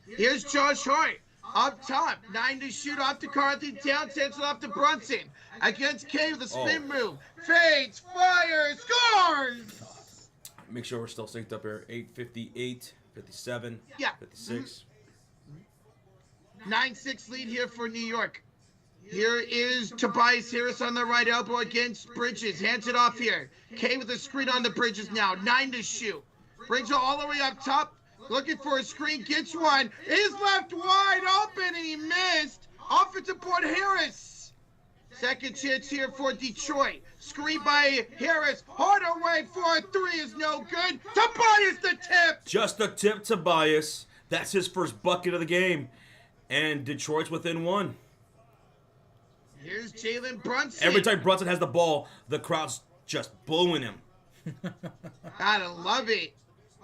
Here's Josh Hart up top. 9 to shoot off to Karl-Anthony. Down, sends it off to Brunson. Against K with a spin move. Fades, fires, scores! Make sure we're still synced up here. 8:58, 57, Yeah. 56. 9-6 lead here for New York. Here is Tobias Harris on the right elbow against Bridges. Hands it off here. K with a screen on the Bridges now. 9 to shoot. Brings it all the way up top. Looking for a screen. Gets one. He's left wide open and he missed. Offensive board Harris. Second chance here for Detroit. Screen by Harris. Hard away for a 3 is no good. Tobias the tip. Just a tip, Tobias. That's his first bucket of the game. And Detroit's within 1. Here's Jalen Brunson. Every time Brunson has the ball, the crowd's just booing him. Gotta love it.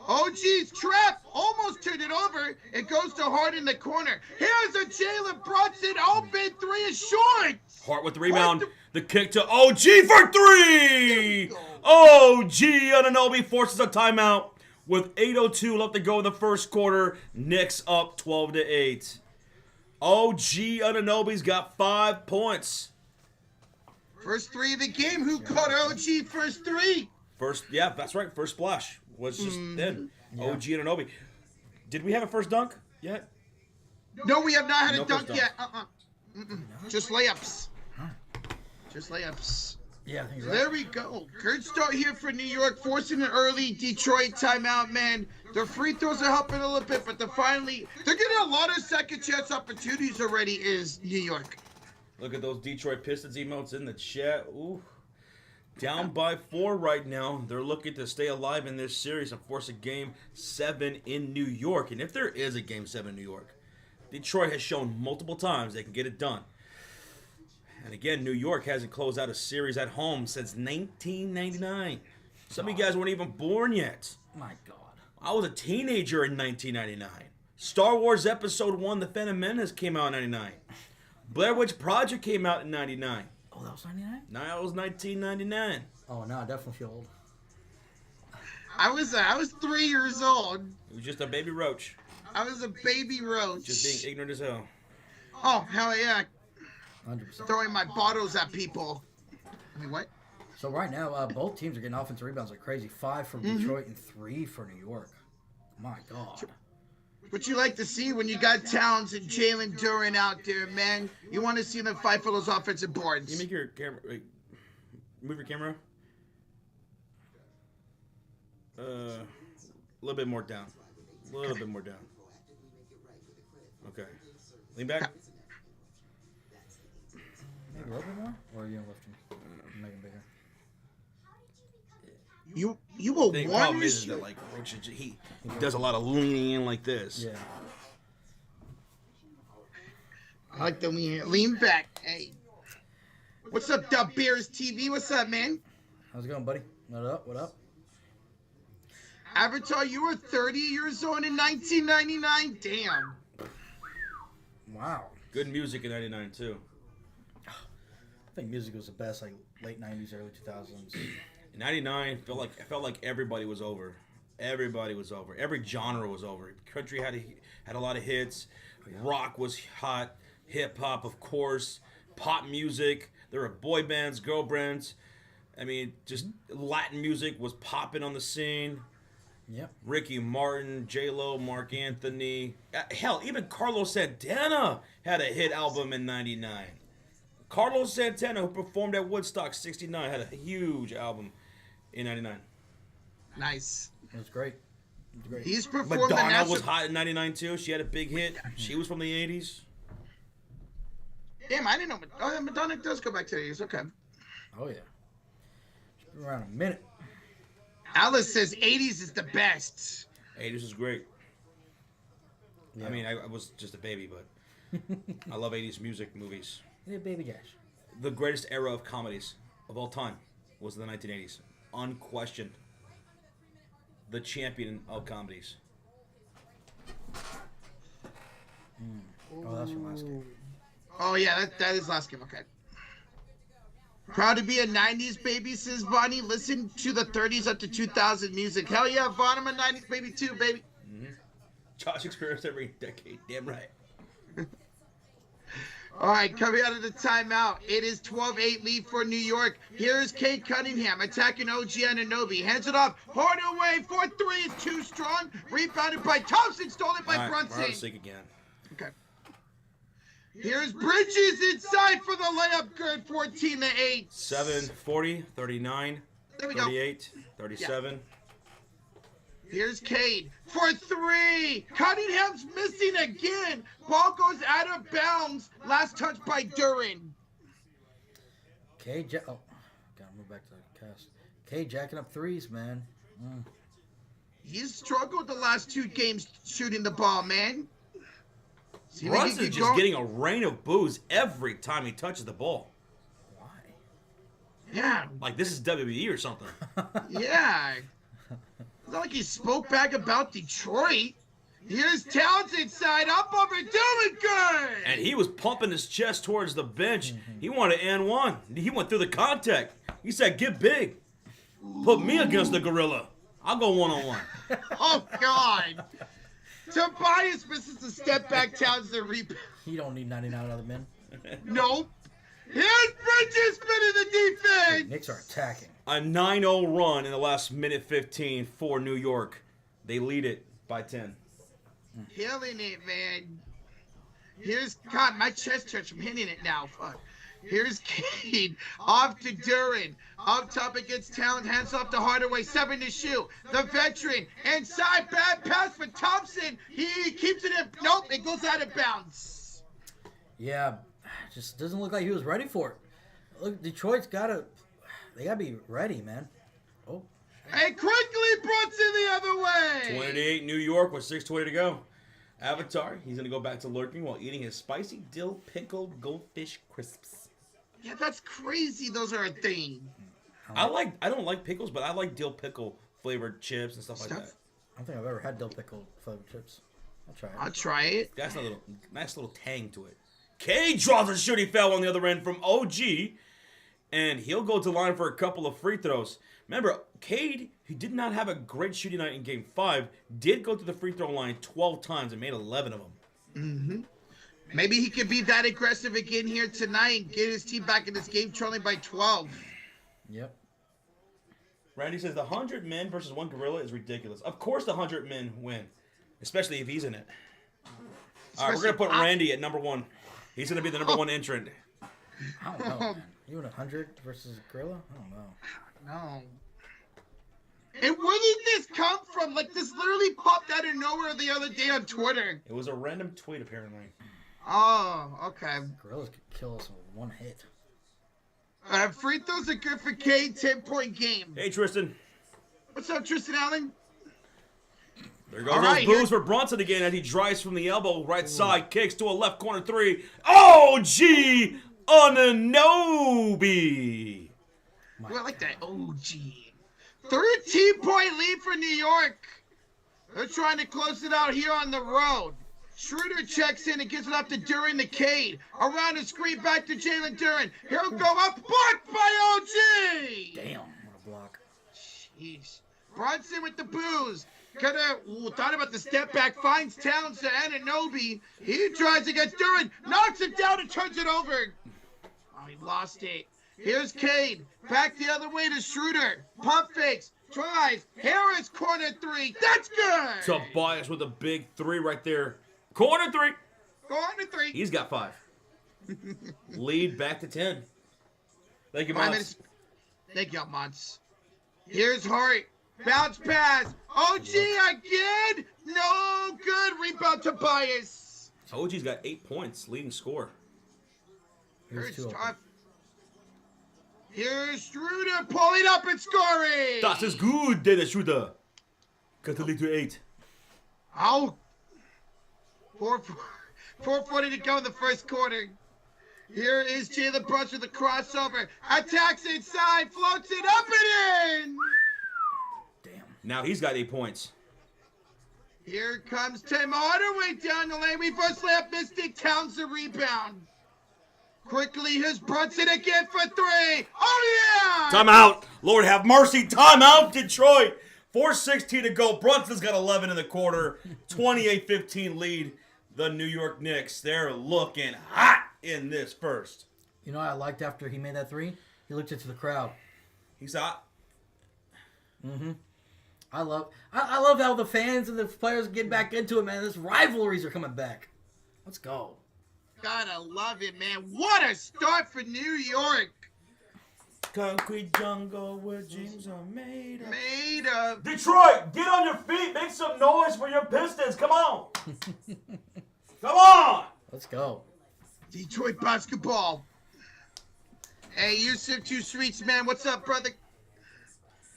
OG's trap almost turned it over. It goes to Hart in the corner. Here's a Jalen Brunson open 3 is short. Hart with the rebound. The kick to OG for 3. OG Anunoby forces a timeout with 8:02 left to go in the first quarter. Knicks up 12-8. OG Anunoby's got 5 points. First 3 of the game. Who caught OG first 3? Yeah, that's right. First splash was just then. OG Anunoby. Did we have a first dunk yet? No, we have not had No a dunk first yet. Just layups. Just layups. Yeah, I think So you're right. there we go. Good start here for New York, forcing an early Detroit timeout, man. Their free throws are helping a little bit, but they're getting a lot of second chance opportunities already is New York. Look at those Detroit Pistons emotes in the chat. Ooh. Down by 4 right now. They're looking to stay alive in this series and force a Game 7 in New York. And if there is a Game 7 in New York, Detroit has shown multiple times they can get it done. And again, New York hasn't closed out a series at home since 1999. Some of you guys weren't even born yet. My God. I was a teenager in 1999. Star Wars Episode 1, The Phantom Menace came out in 99. Blair Witch Project came out in 99. Oh, that was 99? Now it was 1999. Oh, no, I definitely feel old. I was 3 years old. It was just a baby roach. I was a baby roach. Just being ignorant as hell. Oh, hell yeah. 100%. Throwing my bottles at people. I mean, what? So right now, both teams are getting offensive rebounds like crazy. 5 from Detroit and 3 for New York. My God. What you like to see when you got Towns and Jalen Duren out there, man. You want to see them fight for those offensive boards. You make your camera. Wait, move your camera. A little bit more down. A little bit more down. Okay. Lean back. Maybe a little bit more? Or are you going to lift him? Make him bigger. You will The one problem is restrict. that like Roach, he does a lot of leaning in like this. Yeah. I like the lean back. Hey, what's up, Dub Bears TV? What's up, man? How's it going, buddy? What up? What up? Avatar, you were 30 years old in 1999. Damn. Wow. Good music in '99 too. I think music was the best, like late '90s, early 2000s. In '99, felt like everybody was over. Everybody was over. Every genre was over. Country had a lot of hits. Rock was hot. Hip hop, of course. Pop music. There were boy bands, girl bands. I mean, just Latin music was popping on the scene. Yep. Ricky Martin, J-Lo, Mark Anthony. Hell, even Carlos Santana had a hit album in '99. Carlos Santana, who performed at Woodstock '69, had a huge album in '99. Nice. It was great. It was great. He's performed the Madonna national. was hot in '99 too. She had a big hit. She was from the '80s. Damn, I didn't know. Oh, Madonna does go back to the 80s. Okay. Oh, yeah. It's been around a minute. Alice says 80s is the best. '80s was great. Yeah. I mean, I was just a baby, but I love '80s music, movies. Yeah, Baby Dash. The greatest era of comedies of all time was the 1980s. Unquestioned. The champion of comedies. Oh, that's your last game. Oh, yeah, that is last game. Okay. Proud to be a 90s baby, says Bonnie. Listen to the 30s up to 2000 music. Hell yeah, Vaughn, I'm a 90s baby too, baby. Josh experienced every decade. Damn right. All right, coming out of the timeout, it is 12-8 lead for New York. Here's Kate Cunningham attacking OG Anunoby. Hands it off. Hard away. 4-3 is too strong. Rebounded by Thompson. Stolen by All right, Brunson. we're out of sync again. Okay. Here's Bridges inside for the layup. Good. 14-8. 7:40, 39, There we go. 38, 37. Here's Cade for three. Cunningham's missing again. Ball goes out of bounds. Last touch by Duran. Oh, gotta move back to the cast. K jacking up threes, man. He's struggled the last two games shooting the ball, man. See if he can Brunson's get just going. getting a rain of boos every time he touches the ball. Why? Yeah, Like this is WWE or something. yeah. It's not like he spoke back about Detroit. Here's Towns inside, up over, doing good. And he was pumping his chest towards the bench. He wanted and one. He went through the contact. He said, "Get big. Put me against the gorilla. I'll go one-on-one." Oh, God. Tobias misses a step back. Towns the rebound. You don't need 99 other men. Nope. Here's Bridges spinning the defense. Knicks are attacking. A 9-0 run in the last minute 15 for New York. They lead it by 10. Killing it, man. Here's God, my chest hurts from hitting it now. Fuck. Here's Cade off to Duran. Up top against Talent. Hands off to Hardaway. 7 to shoot. The veteran. Inside. Bad pass for Thompson. He keeps it in. Nope. It goes out of bounds. Yeah, just doesn't look like he was ready for it. Look, Detroit's they gotta be ready, man. Oh, And quickly Brunson the other way. 28 New York with 6:20 to go. Avatar, he's going to go back to lurking while eating his spicy dill pickled goldfish crisps. Yeah, that's crazy. Those are a thing. I don't like pickles, but I like dill pickle flavored chips and stuff like that. I don't think I've ever had dill pickle flavored chips. I'll try it. I'll try it. That's a nice little tang to it. Cade draws a shooting foul on the other end from OG, and he'll go to line for a couple of free throws. Remember, Cade, who did not have a great shooting night in Game 5, did go to the free throw line 12 times and made 11 of them. Mm-hmm. Maybe he could be that aggressive again here tonight and get his team back in this game trailing by 12. Yep. Randy says the 100 men versus one gorilla is ridiculous. Of course the 100 men win, especially if he's in it. All right, we're going to put Randy at number 1. He's going to be the number 1 entrant. I don't know, man. You want 100 versus Gorilla? I don't know. No. And where did this come from? Like, this literally popped out of nowhere the other day on Twitter. It was a random tweet, apparently. Oh, okay. Gorillas could kill us with one hit. Free throws are good for Cade, 10-point game. Hey, Tristan. What's up, Tristan Allen? There goes All those right, boos for Brunson again as he drives from the elbow, right side, kicks to a left corner three. OG Anunoby. Ooh, I like that. OG. 13-point lead for New York. They're trying to close it out here on the road. Schroeder checks in and gives it up to Duran the Cade. Around the screen, back to Jalen Duran. He'll go up, blocked by OG. Damn, what a block. Jeez. Brunson with the booze. Thought about the step back, finds Towns to Anunoby. He tries against Duran, knocks it down and turns it over. Oh, he lost it. Here's Cade. Back the other way to Schroeder. Pump fakes. Tries. Harris corner three. That's good. Tobias with a big three right there. Corner three. Corner three. He's got 5. Lead back to 10. Thank you, 5 Mons. minutes. Thank you, Mons. Here's Hart. Bounce pass. OG again. No good. Rebound Tobias. OG's got 8 points, leading score. Here's Here's two. tough. Here's Schroeder pulling up and scoring. Das ist gut, Dennis Schroeder. Cut the lead to 8. Out. 4:40 to go in the first quarter. Here is Jalen Brunson with the crossover. Attacks inside, floats it up and in. Damn. Now he's got 8 points. Here comes Tim Hardaway down the lane. Reverse layup, Mystic Towns the rebound. Quickly, here's Brunson again for 3. Oh, yeah! Timeout. Lord have mercy. Timeout, Detroit. 4:16 to go. Brunson's got 11 in the quarter. 28-15 lead. The New York Knicks. They're looking hot in this first. You know what I liked after he made that three? He looked into the crowd. He's hot. I love how the fans and the players get back into it, man. This rivalries are coming back. Let's go. Gotta love it, man. What a start for New York. Concrete jungle where dreams are made of. Made of. Detroit, get on your feet. Make some noise for your Pistons. Come on. Come on. Let's go. Detroit basketball. Hey, Yusuf Two Streets, man. What's up, brother?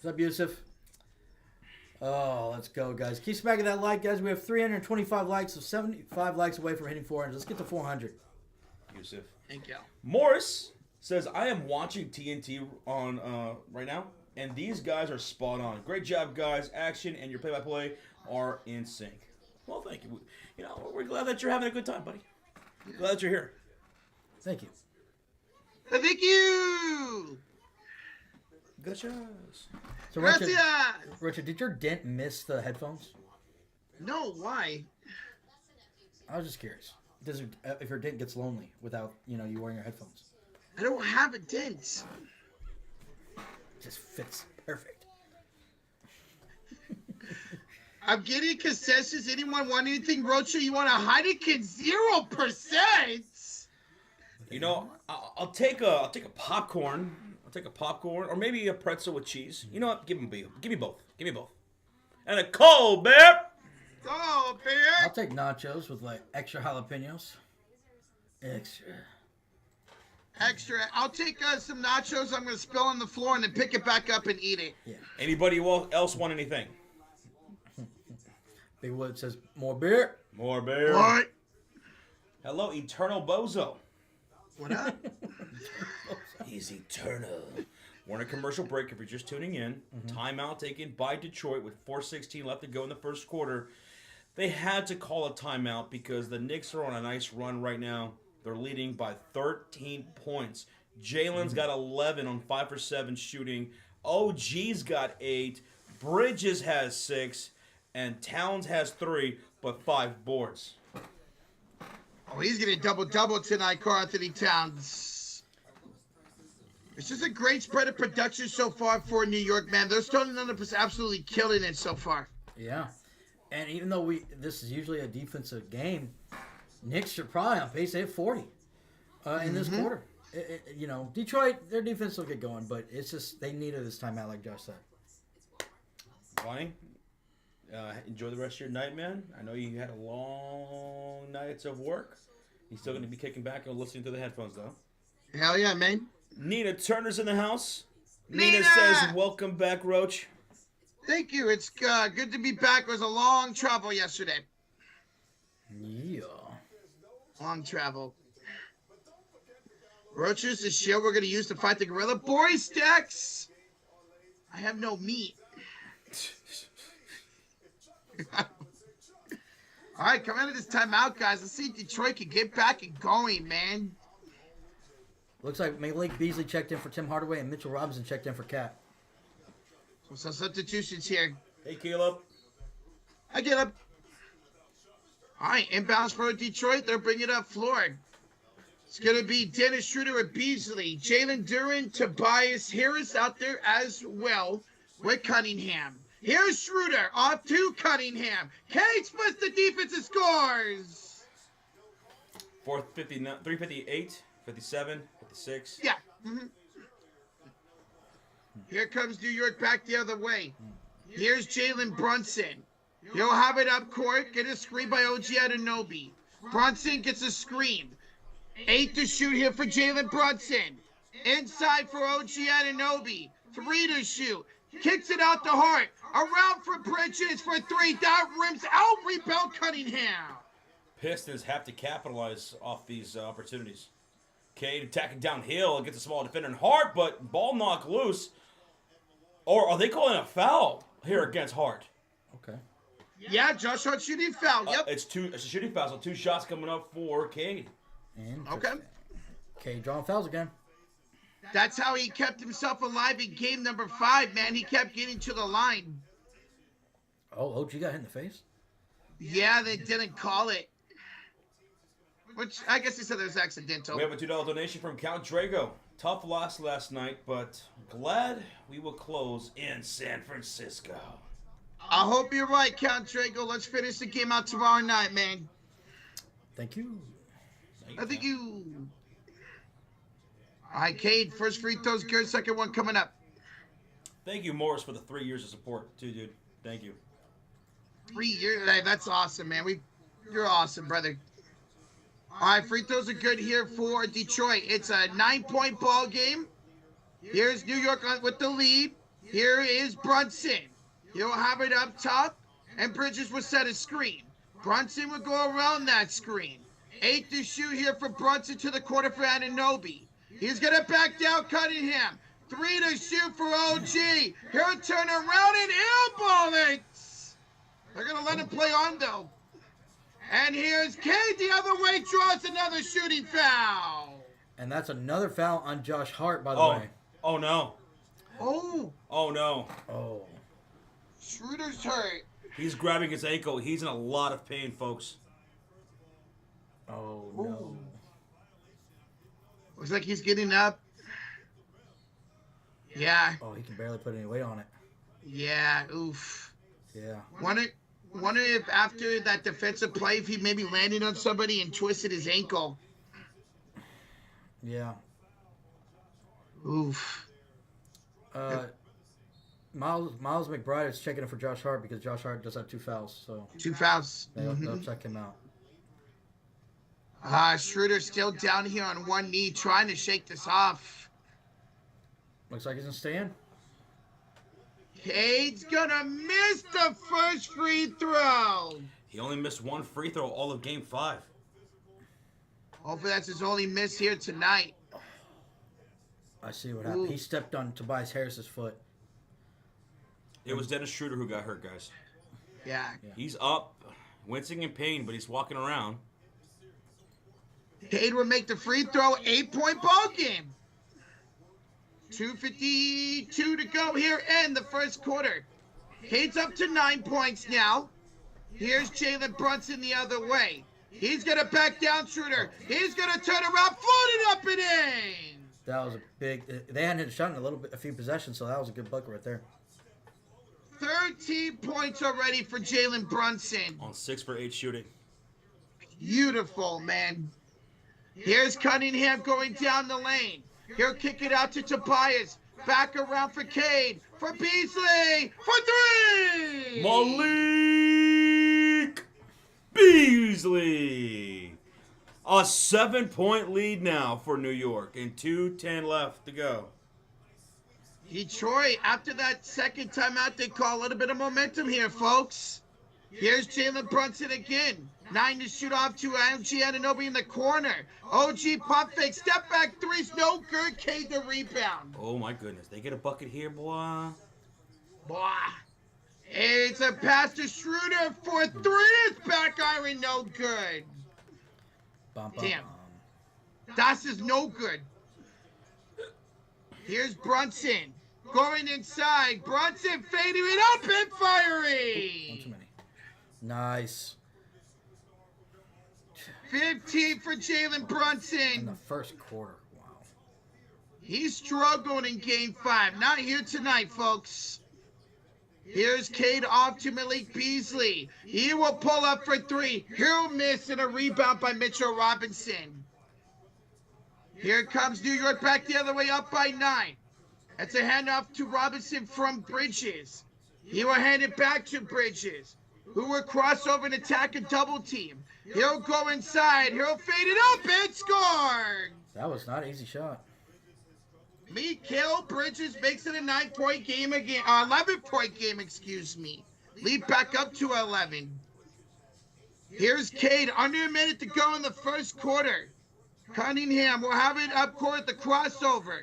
What's up, Yusuf? Oh, let's go, guys. Keep smacking that like, guys. We have 325 likes, so 75 likes away from hitting 400. Let's get to 400. Yusuf. Thank you. Morris says, I am watching TNT on right now, and these guys are spot on. Great job, guys. Action and your play-by-play are in sync. Well, thank you. You know, we're glad that you're having a good time, buddy. Glad that you're here. Thank you. Thank you. Gracias. So, Gracias. Richard, did your dent miss the headphones? No, why? I was just curious. Does it, if your dent gets lonely without you wearing your headphones? I don't have a dent. It just fits perfect. I'm getting consensus. Anyone want anything, Rocha? You want a Heineken 0%? You know, I'll take a popcorn. I'll take a popcorn or maybe a pretzel with cheese. You know what? Give me both. Give me both. And a cold beer. Go, beer. I'll take nachos with like extra jalapenos. Extra. I'll take some nachos I'm going to spill on the floor and then pick it back up and eat it. Yeah. Anybody else want anything? Big Wood says more beer. More beer. What? Hello, Eternal Bozo. What up? He's eternal. We're in a commercial break if you're just tuning in. Timeout taken by Detroit with 4:16 left to go in the first quarter. They had to call a timeout because the Knicks are on a nice run right now. They're leading by 13 points. Jalen's got 11 on 5 for 7 shooting. OG's got 8. Bridges has 6. And Towns has 3, but 5 boards. Oh, he's going to double-double tonight, Karl-Anthony Towns. It's just a great spread of production so far for New York, man. They're starting to absolutely killing it so far. Yeah. And even though this is usually a defensive game, Knicks are probably on pace to hit 40 in this quarter. Detroit, their defense will get going, but it's just they needed this timeout, like Josh said. Bonnie, enjoy the rest of your night, man. I know you had a long nights of work. You're still going to be kicking back and listening to the headphones, though. Hell yeah, man. Nina Turner's in the house. Nina says, welcome back, Roach. Thank you. It's good to be back. It was a long travel yesterday. Yeah. Long travel. Roaches, the shield we're going to use to fight the gorilla. Boris stacks. I have no meat. All right, come out of this timeout, guys. Let's see if Detroit can get back and going, man. Looks like Malik Beasley checked in for Tim Hardaway and Mitchell Robinson checked in for Cat. So some substitutions here. Hey, Caleb. I get up. All right, inbounds for Detroit. They're bringing it up floor. It's going to be Dennis Schroeder and Beasley. Jalen Duren, Tobias Harris out there as well with Cunningham. Here's Schroeder off to Cunningham. Cade splits the defense and scores. 459, 358, 57, 56. Yeah. Here comes New York back the other way. Here's Jalen Brunson. He'll have it up court. Get a screen by OG Anunoby. Brunson gets a screen. 8 to shoot here for Jalen Brunson. Inside for OG Anunoby. 3 to shoot. Kicks it out to Hart. Around for Bridges for 3. That rims out. Rebound Cunningham. Pistons have to capitalize off these opportunities. Cade attacking downhill against a small defender in Hart, but ball knocked loose. Or are they calling a foul here against Hart? Okay. Yeah, Josh Hart shooting foul. Yep. It's a shooting foul, so 2 shots coming up for Cade. Okay. Okay, drawing fouls again. That's how he kept himself alive in game number 5, man. He kept getting to the line. Oh, OG got hit in the face? Yeah, they didn't call it. Which, I guess they said it was accidental. We have a $2 donation from Count Drago. Tough loss last night, but glad we will close in San Francisco. I hope you're right, Count Drago. Let's finish the game out tomorrow night, man. Thank you. I think you... All right, Cade, first free throw's good. Second one coming up. Thank you, Morris, for the 3 years of support, too, dude. Thank you. 3 years? Hey, that's awesome, man. You're awesome, brother. All right, free throws are good here for Detroit. It's a 9-point ball game. Here's New York with the lead. Here is Brunson. He'll have it up top, and Bridges will set a screen. Brunson will go around that screen. 8 to shoot here for Brunson to the corner for Anunoby. He's going to back down Cunningham. 3 to shoot for OG. He'll turn around and airball it. They're going to let him play on, though. And here's Cade the other way, draws another shooting foul. And that's another foul on Josh Hart, by the way. Oh, no. Oh. Oh, no. Oh. Schroeder's hurt. He's grabbing his ankle. He's in a lot of pain, folks. Oh, no. Ooh. Looks like he's getting up. Yeah. Oh, he can barely put any weight on it. Yeah. Oof. Yeah. Wonder if after that defensive play, if he maybe landed on somebody and twisted his ankle. Yeah. Oof. Miles McBride is checking in for Josh Hart because Josh Hart does have 2 fouls, so 2 fouls. they'll check him out. Schroeder still down here on one knee, trying to shake this off. Looks like he's gonna stay in. Cade's gonna miss the first free throw. He only missed 1 free throw all of Game 5. Hopefully that's his only miss here tonight. I see what happened. Ooh. He stepped on Tobias Harris's foot. It was Dennis Schroeder who got hurt, guys. Yeah. He's up, wincing in pain, but he's walking around. Cade will make the free throw. 8-point ball game. 2:52 to go here in the first quarter. Cade's up to 9 points now. Here's Jalen Brunson the other way. He's going to back down Schroeder. He's going to turn around, float it up and in. That was a big. They hadn't hit a shot in a few possessions, so that was a good bucket right there. 13 points already for Jalen Brunson. On 6 for 8 shooting. Beautiful, man. Here's Cunningham going down the lane. He'll kick it out to Tobias. Back around for Cade. For Beasley. For 3. Malik Beasley. A 7-point lead now for New York and 2:10 left to go. Detroit, after that second timeout, they call a little bit of momentum here, folks. Here's Jalen Brunson again. 9 to shoot off to MG Anunoby in the corner. OG pump fake. Step back three's no good. K the rebound. Oh my goodness. They get a bucket here, boy. Boy. It's a pass to Schroeder for three. It's back iron. No good. Bum, Damn. Das is no good. Here's Brunson. Going inside. Brunson fading it up and One firing. too many. Nice. 15 for Jalen In Brunson. the first quarter. Wow. He struggled in game 5. Not here tonight, folks. Here's Cade off to Malik Beasley. He will pull up for 3. He'll miss and a rebound by Mitchell Robinson. Here comes New York back the other way up by 9. That's a handoff to Robinson from Bridges. He will hand it back to Bridges, who will cross over and attack a double team. He'll go inside. He'll fade it up and score. That was not an easy shot. Mikal Bridges makes it a 9-point game again. 11-point game, excuse me. Lead back up to 11. Here's Cade. Under a minute to go in the first quarter. Cunningham will have it up court, the crossover.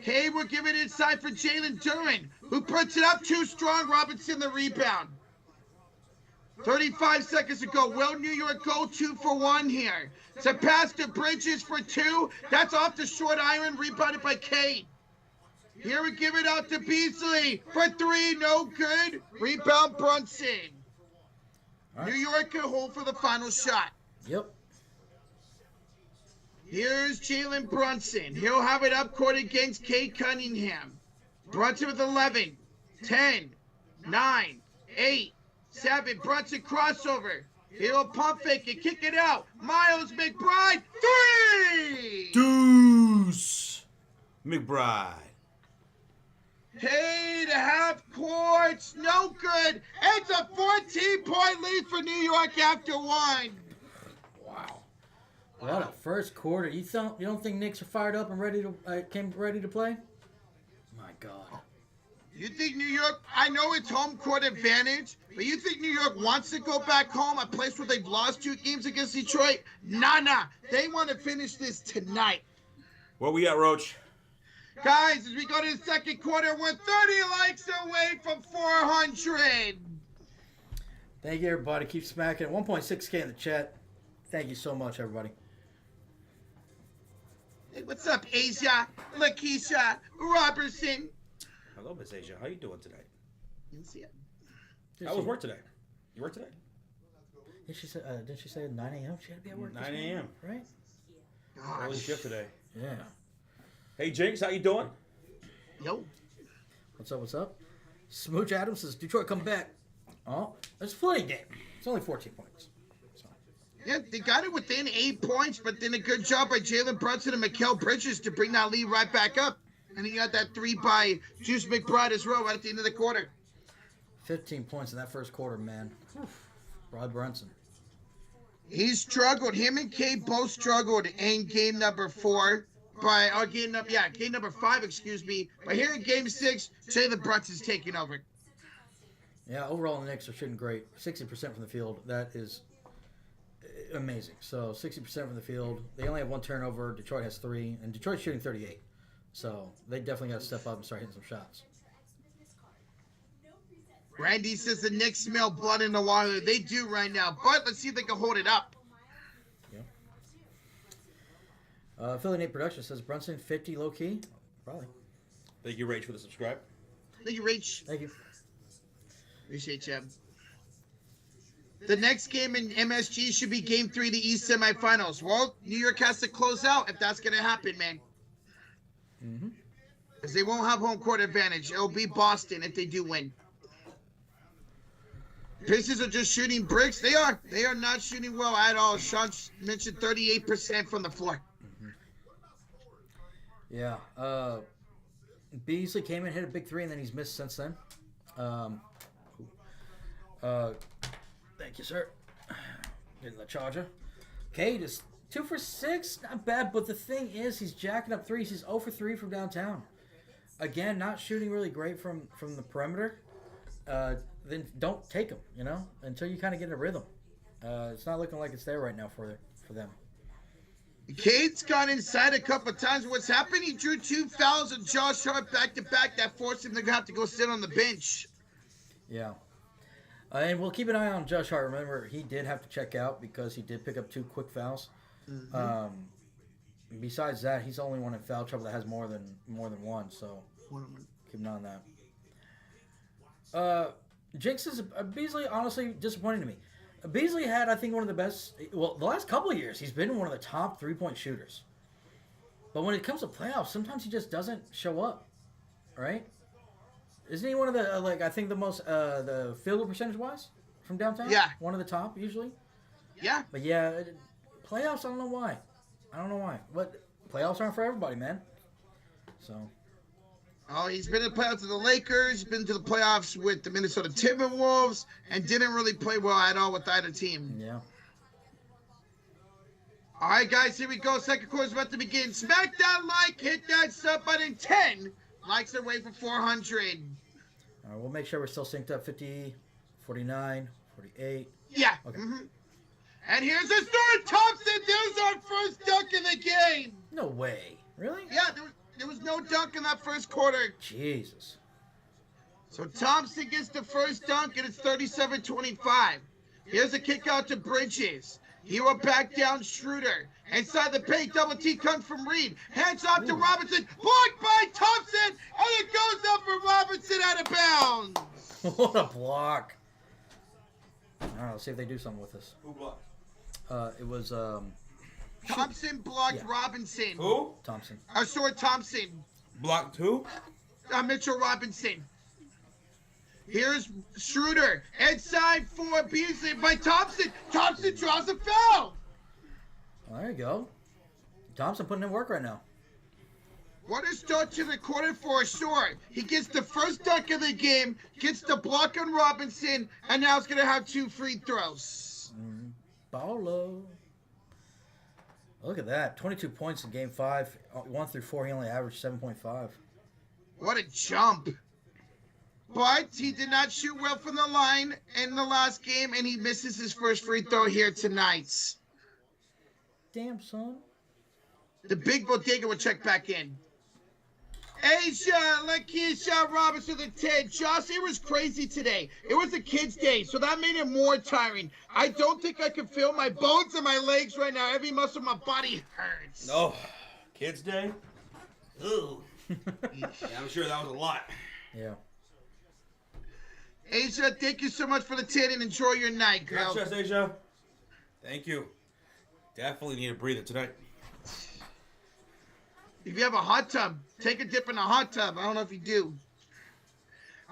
Cade will give it inside for Jalen Duren, who puts it up too strong. Robinson the rebound. 35 seconds to go. Will New York go 2 for 1 here? It's a pass to Bridges for 2. That's off the short iron, rebounded by Cade. Here we give it out to Beasley for 3. No good. Rebound Brunson. All right. New York can hold for the final shot. Yep. Here's Jalen Brunson. He'll have it up court against Cade Cunningham. Brunson with 11, 10, 9, 8, 7. Brunson crossover. He'll pump fake it, kick it out. Miles McBride, 3! Deuce. McBride. Cade half courts, no good. It's a 14-point lead for New York after 1. Wow. What a first quarter. You don't think Knicks are fired up and ready to play? My God. You think New York, I know it's home court advantage, but you think New York wants to go back home, a place where they've lost 2 games against Detroit? Nah. They want to finish this tonight. Where we at, Roach? Guys, as we go to the second quarter, we're 30 likes away from 400. Thank you, everybody. Keep smacking. 1.6K in the chat. Thank you so much, everybody. Hey, what's up, Asia, Lakeisha, Robertson? Hello, Miss Asia. How you doing today? Didn't see it. How was work today? You work today? Didn't she say 9 a.m.? She had to be at work. 9 this morning, a.m. Right? Early Gosh. shift today. Yeah. Hey, Jinx, how you doing? Yo. What's up? Smooch Adams says, Detroit come back. Oh, it's a flooding game. It's only 14 points. So. Yeah, they got it within 8 points, but then a good job by Jalen Brunson and Mikal Bridges to bring that lead right back up. And he got that 3 by Juice McBride as well right at the end of the quarter. 15 points in that first quarter, man. Rod Brunson. He struggled. Him and Cade both struggled in game number 4. Game number 5, excuse me. But here in game 6, Jalen Brunson's taking over. Yeah, overall the Knicks are shooting great. 60% from the field. That is amazing. So 60% from the field. They only have 1 turnover. Detroit has 3. And Detroit's shooting 38. So they definitely got to step up and start hitting some shots. Randy says the Knicks smell blood in the water. They do right now. But let's see if they can hold it up. Philly Nate Production says Brunson 50 low key. Probably. Thank you, Rach, for the subscribe. Thank you, Rach. Thank you. Appreciate you. The next game in MSG should be game 3 of the East semifinals. Well, New York has to close out if that's going to happen, man. Mm-hmm. Because they won't have home court advantage. It'll be Boston if they do win. Pistons are just shooting bricks. They are. They are not shooting well at all. Sean mentioned 38% from the floor. Yeah. Beasley came in, hit a big 3, and then he's missed since then. Thank you, sir. Getting the charger. Cade is 2 for 6. Not bad, but the thing is, he's jacking up threes. He's 0 for 3 from downtown. again, not shooting really great from the perimeter. Then don't take them, until you kind of get in a rhythm. It's not looking like it's there right now for them. Cade's gone inside a couple of times. What's happened? He drew 2 fouls on Josh Hart back-to-back. That forced him to have to go sit on the bench. Yeah. And we'll keep an eye on Josh Hart. Remember, he did have to check out because he did pick up 2 quick fouls. Mm-hmm. Besides that, he's the only one in foul trouble that has more than one. So keep an eye on that. Jinx is Beasley. Honestly, disappointing to me. Beasley had, I think, one of the best. Well, the last couple of years, he's been one of the top 3-point shooters. But when it comes to playoffs, sometimes he just doesn't show up. Right? Isn't he one of the I think the most the field goal percentage wise from downtown? Yeah. One of the top usually. Yeah. But yeah, playoffs. I don't know why. But playoffs aren't for everybody, man. So. Oh, he's been in the playoffs with the Lakers. He's been to the playoffs with the Minnesota Timberwolves, and didn't really play well at all with either team. Yeah. All right, guys, here we go. Second quarter's about to begin. Smack that like, hit that sub button. 10 likes are way for 400. All right, we'll make sure we're still synced up. 50, 49, 48. Yeah. Okay. Mm-hmm. And here's a start. Thompson, there's our first dunk in the game. No way. Really? Yeah, there was no dunk in that first quarter. Jesus. So Thompson gets the first dunk, and it's 37-25. Here's a kick out to Bridges. He will back down Schroeder. Inside the paint, double T comes from Reed. Hands off to Robinson. Blocked by Thompson, and it goes up for Robinson out of bounds. What a block. All right, let's see if they do something with this. Who blocked? It was Thompson blocked Robinson. Who? Thompson. Thompson. Blocked who? Mitchell Robinson. Here's Schroeder. Inside for Beasley by Thompson. Thompson draws a foul. Well, there you go. Thompson putting in work right now. What a start to the quarter for Short. He gets the first dunk of the game, gets the block on Robinson, and now he's going to have 2 free throws. Paulo. Look at that. 22 points in Game 5. 1 through 4, he only averaged 7.5. What a jump. But he did not shoot well from the line in the last game, and he misses his first free throw here tonight. Damn, son. The big bodega will check back in. Asia, Lakeisha Robinson, the 10. Josh, it was crazy today. It was a kid's day, so that made it more tiring. I don't think I can feel my bones and my legs right now. Every muscle in my body hurts. Oh, kids' day? Ooh. Yeah, I'm sure that was a lot. Yeah. Asia, thank you so much for the 10 and enjoy your night, girl. Gracias, Asia. Thank you. Definitely need a breather tonight. If you have a hot tub, take a dip in a hot tub. I don't know if you do.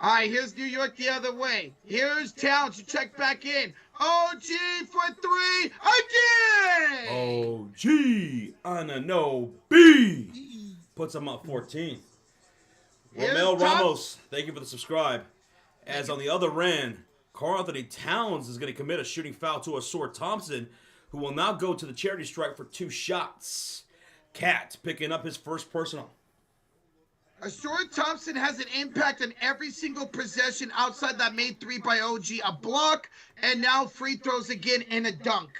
All right, here's New York the other way. Here's Towns to check back in. OG for 3 again! OG on a no B. Puts him up 14. Romel Ramos, thank you for the subscribe. As on the other end, Karl-Anthony Towns is going to commit a shooting foul to Asor Thompson, who will now go to the charity stripe for 2 shots. Cat picking up his first personal. Asor Thompson has an impact on every single possession outside that made 3 by OG. A block, and now free throws again and a dunk.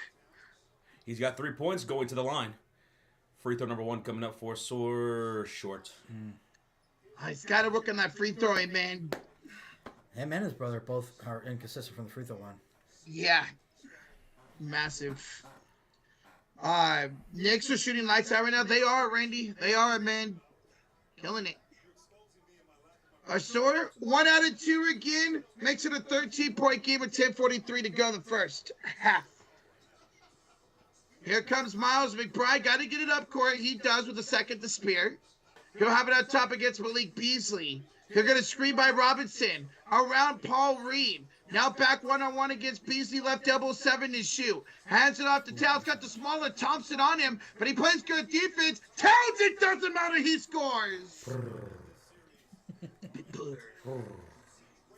He's got 3 points going to the line. Free throw number 1 coming up for Asor Short. He's got to work on that free throwing, man. Him and his brother both are inconsistent from the free throw line. Yeah. Massive. Knicks are shooting lights out right now. They are, Randy. They are, man. Killing it. Asor, 1 out of 2 again. Makes it a 13-point game with 10:43 to go in the first half. Here comes Miles McBride. Got to get it up court. He does with the second to spare. He'll have it on top against Malik Beasley. They're going to screen by Robinson. Around Paul Reed. Now back one-on-one against Beasley. Left elbow 7 to shoot. Hands it off to Towns. Got the smaller Thompson on him. But he plays good defense. Towns, it doesn't matter. He scores.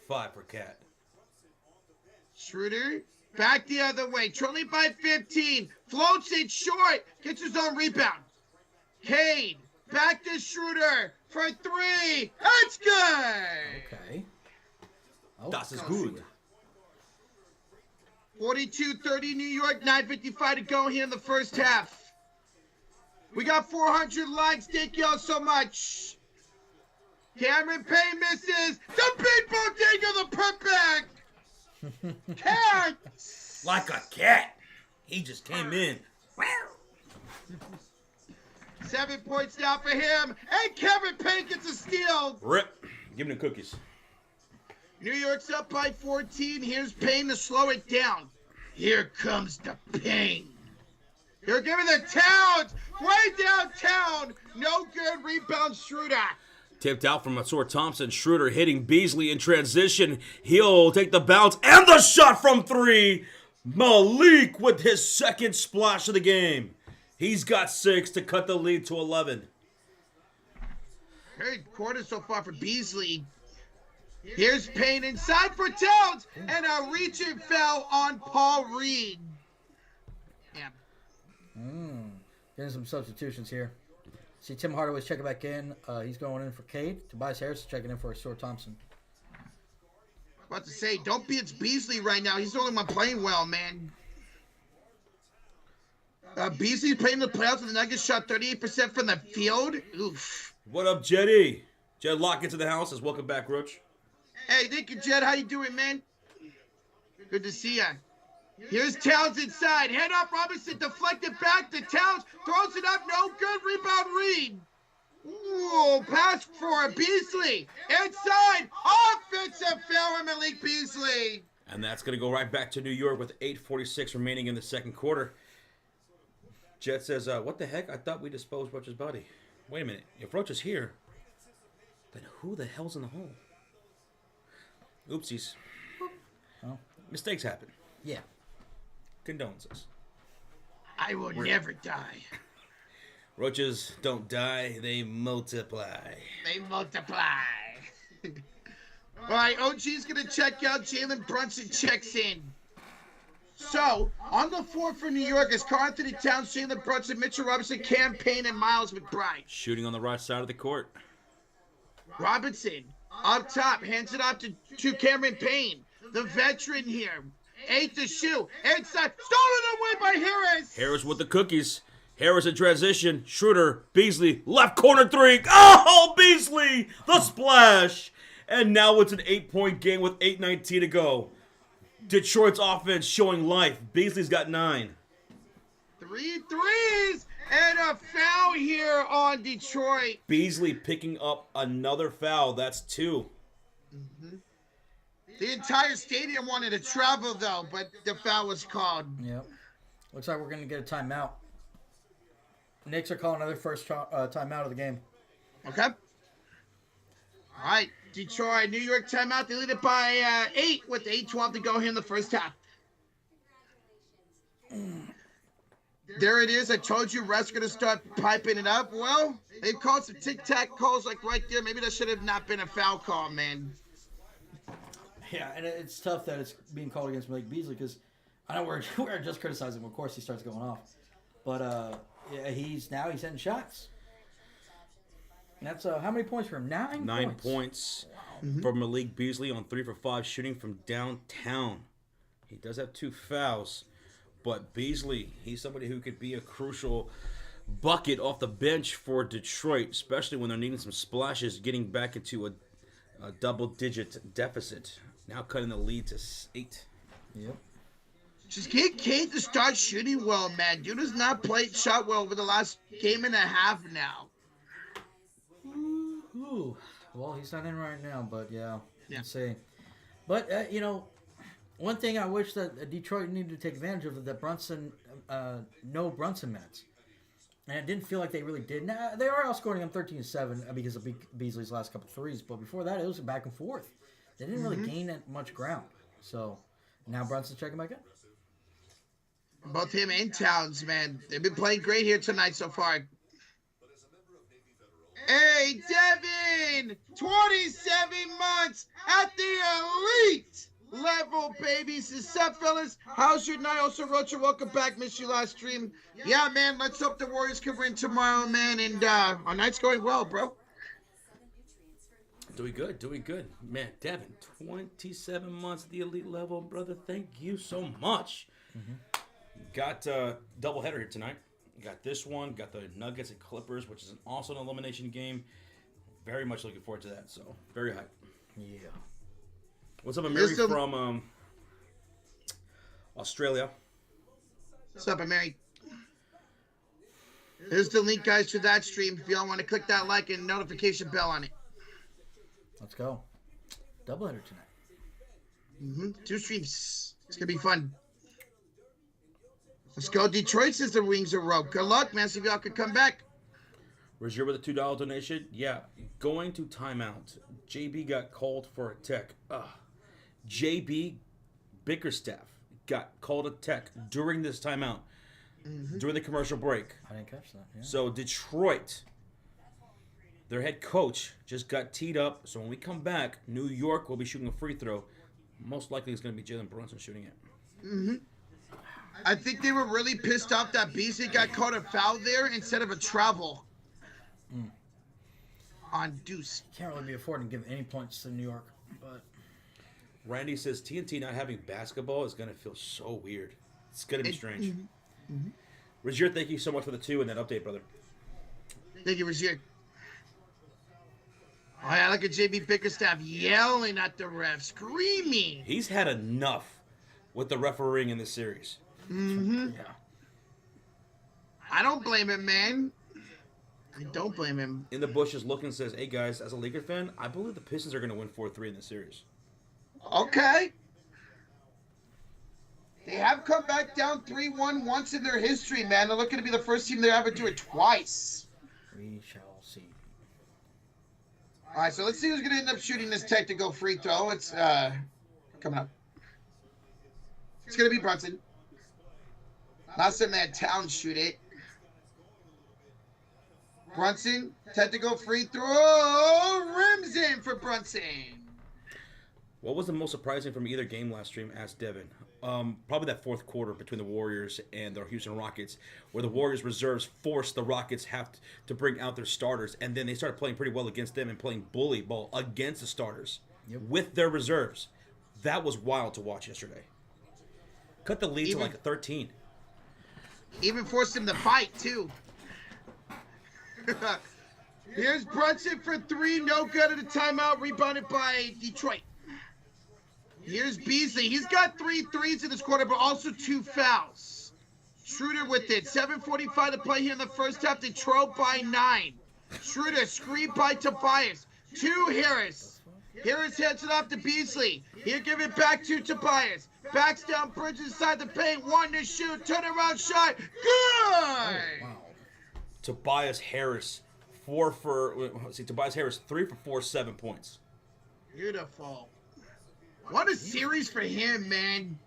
5 for Cat. Schroeder. Back the other way. Trailing by 15. Floats it short. Gets his own rebound. Cade. Back to Schroeder for three. That's good. Okay. Oh, Das ist gut. 42-30 New York, 9:55 to go here in the first half. We got 400 likes. Thank y'all so much. Cameron Payne misses. The big bodega, the putback. Cat. Like a cat. He just came in. 7 points now for him. And Cameron Payne gets a steal. Rip. Give him the cookies. New York's up by 14. Here's Payne to slow it down. Here comes the Payne. They're giving the Towns way downtown. No good. Rebound Schroeder. Tipped out from Asor Thompson. Schroeder hitting Beasley in transition. He'll take the bounce and the shot from three. Malik with his second splash of the game. He's got 6 to cut the lead to 11. Great quarter so far for Beasley. Here's Payne inside for Towns. And a reaching foul on Paul Reed. Yeah. Getting some substitutions here. See Tim Hardaway's checking back in. He's going in for Cade. Tobias Harris is checking in for Asor Thompson. About to say, don't be it's Beasley right now. He's the only one playing well, man. Beasley's playing the playoffs and the Nuggets shot 38% from the field. Oof. What up, Jetty? Jed Lock into the house. Welcome back, Roach. Hey, thank you, Jed. How you doing, man? Good to see ya. Here's Towns inside. Head up, Robinson. Deflected back to Towns. Throws it up. No good. Rebound, Reed. Ooh, pass for Beasley. Inside. Offensive foul on Malik Beasley. And that's going to go right back to New York with 8:46 remaining in the second quarter. Jet says, what the heck? I thought we disposed Roach's body. Wait a minute. If Roach is here, then who the hell's in the hole? Oopsies. Oh. Mistakes happen. Yeah. Condolences. I will never die. Roaches don't die, they multiply. They multiply. All right, OG's going to check out. Jalen Brunson checks in. So, on the floor for New York is Karl-Anthony Towns, Jalen Brunson, Mitchell Robinson, Cam Payne, and Miles McBride. Shooting on the right side of the court. Robinson, up top, hands it off to Cameron Payne, the veteran here. 8 to shoot. Inside, stolen away by Harris. Harris with the cookies. Harris in transition. Schroeder, Beasley, left corner three. Oh, Beasley, the splash. And now it's an 8-point game with 8:19 to go. Detroit's offense showing life. Beasley's got 9. 3 threes and a foul here on Detroit. Beasley picking up another foul. That's 2. The entire stadium wanted to travel, though, but the foul was called. Yep. Looks like we're going to get a timeout. Knicks are calling another first timeout of the game. Okay. All right, Detroit, New York timeout. They lead it by 8 with 8:12 to go here in the first half. There it is. I told you refs going to start piping it up. Well, they've called some tic-tac calls like right there. Maybe that should have not been a foul call, man. Yeah, and it's tough that it's being called against Malik Beasley because I know we're just criticizing him. Of course, he starts going off, but yeah, he's hitting shots. And that's how many points for him? 9 points for Malik Beasley on 3 for 5 shooting from downtown. He does have 2 fouls, but Beasley, he's somebody who could be a crucial bucket off the bench for Detroit, especially when they're needing some splashes, getting back into a double-digit deficit. Now cutting the lead to 8. Yep. Just get Kate to start shooting well, man. Dude has not shot well over the last game and a half now. Ooh. Well, he's not in right now, but yeah. Let's see. But, one thing I wish that Detroit needed to take advantage of is that Brunson, no Brunson minutes. And it didn't feel like they really did. Now, they are outscoring them 13-7 because of Beasley's last couple threes, but before that, it was a back and forth. They didn't really gain that much ground. So, now Brunson's checking back in. Both him and Towns, man. They've been playing great here tonight so far. Hey, Devin! 27 months at the elite level. level, baby. What's up, fellas? How's your night? Also, Rocha, welcome back. Missed you last stream. Yeah, man, let's hope the Warriors can win tomorrow, man. And our night's going well, bro. Doing good. Man, Devin, 27 months at the elite level, brother. Thank you so much. Got doubleheader here tonight. Got this one. Got the Nuggets and Clippers, which is also an elimination game. Very much looking forward to that. So, very hype. Yeah. What's up, Amiri from Australia? What's up, Mary? Here's the link, guys, to that stream. If y'all want to click that like and notification bell on it. Let's go. Doubleheader tonight. 2 streams. It's going to be fun. Let's go. Detroit says the Wings are rogue. Good luck, man. See if y'all can come back. Rozier with a $2 donation. Yeah, going to timeout. JB got called for a tech. JB Bickerstaff got called a tech during this timeout, during the commercial break. I didn't catch that. Yeah. So Detroit, their head coach, just got teed up. So when we come back, New York will be shooting a free throw. Most likely it's going to be Jalen Brunson shooting it. I think they were really pissed off that Beasley got called a foul there instead of a travel on Deuce. Can't really be affording to give any points to New York, but Randy says TNT not having basketball is going to feel so weird. It's going to be strange. Rozier, thank you so much for the 2 and that update, brother. Thank you, Rozier. Oh, yeah, look at JB Bickerstaff yelling at the ref, screaming. He's had enough with the refereeing in this series. yeah. I don't blame him, man. I don't blame him. In the bushes, looking says, "Hey guys, as a Lakers fan, I believe the Pistons are going to win 4-3 in this series." Okay. They have come back down 3-1 once in their history, man. They're looking to be the first team to ever do it twice. We shall see. All right, so let's see who's going to end up shooting this technical free throw. It's coming up. It's going to be Brunson. Last time they had Towns shoot it. Brunson, technical free throw, rims in for Brunson. What was the most surprising from either game last stream? Asked Devin. Probably that fourth quarter between the Warriors and the Houston Rockets, where the Warriors reserves forced the Rockets have to bring out their starters, and then they started playing pretty well against them and playing bully ball against the starters with their reserves. That was wild to watch yesterday. Cut the lead to like 13. Even forced him to fight, too. Here's Brunson for 3, no good at a timeout, rebounded by Detroit. Here's Beasley. He's got 3 threes in this quarter, but also 2 fouls. Schroeder with it. 7:45 to play here in the first half. Detroit by 9. Schroeder screened by Tobias. 2 Harris. Harris heads it off to Beasley. He'll give it back to Tobias. Backs down Bridges inside the paint. 1 to shoot. Turnaround shot. Good! Wow. Tobias Harris, 3 for 4, 7 points. Beautiful. What a series for him, man.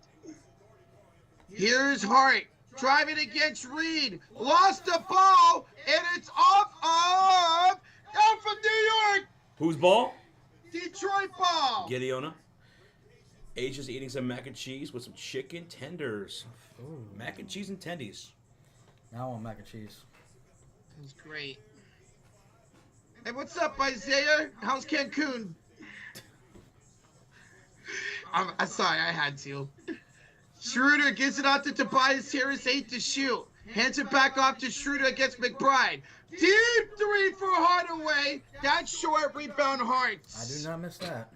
Here's Hart. Driving against Reed. Lost the ball, and it's off of... Out from New York! Whose ball? Detroit ball! Gideona. Asia's eating some mac and cheese with some chicken tenders. Ooh. Mac and cheese and tendies. Now I want mac and cheese. That's great. Hey, what's up, Isaiah? How's Cancun? I'm sorry, I had to. Schroeder gives it out to Tobias Harris, 8 to shoot. Hands it back off to Schroeder against McBride. Deep 3 for Hardaway. That's short, rebound Harts. I do not miss that.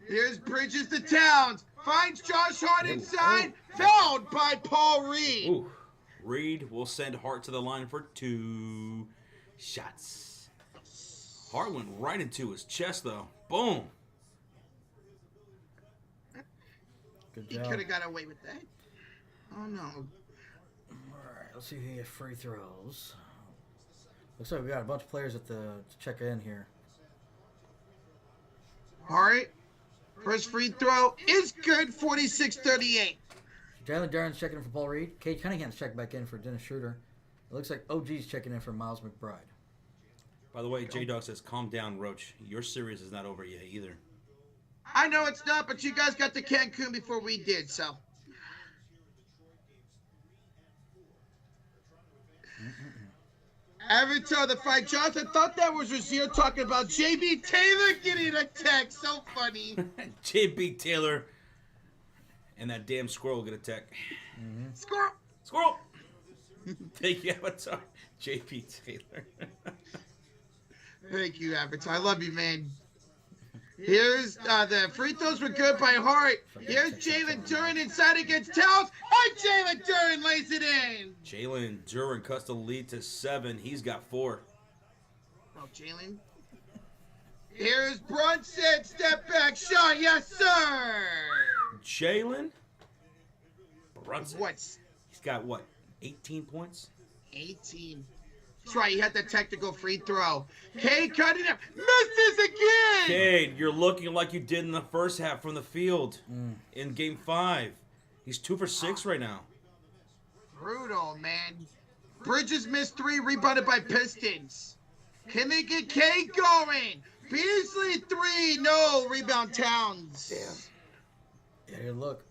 Here's Bridges to Towns. Finds Josh Hart inside. Fouled by Paul Reed. Ooh. Reed will send Hart to the line for 2 shots. Hart went right into his chest, though. Boom. Good He job. could have got away with that. Oh, no. Alright, let's see if he can get free throws. Looks like we got a bunch of players to check in here. Hart. First free throw is good, 46-38. Jalen Duren's checking in for Paul Reed. Kate Cunningham's checking back in for Dennis Schroeder. It looks like OG's checking in for Miles McBride. By the way, J-Dog says, calm down, Roach. Your series is not over yet either. I know it's not, but you guys got to Cancun before we did, so. Avatar the fight. Jonathan thought that was Rozier talking about JB Taylor getting attacked. So funny. JB Taylor and that damn squirrel get attacked. Squirrel. Squirrel! Thank you, Avatar. JB Taylor. Thank you, Avatar. I love you, man. Here's the free throws were good by Hart. Here's Jalen Duren inside against Towns. And Jalen Duren lays it in. Jalen Duren cuts the lead to 7. He's got 4. Oh, Jalen. Here's Brunson. Step back shot. Yes, sir. Jalen Brunson. What's He's got, what, 18 points? 18? That's right. He had the technical free throw. Cade cutting him. Misses again. Cade, you're looking like you did in the first half from the field in Game 5. He's 2 for 6 right now. Brutal, man. Bridges missed 3, rebounded by Pistons. Can they get Cade going? Beasley 3, no. Rebound Towns. Yeah, good look.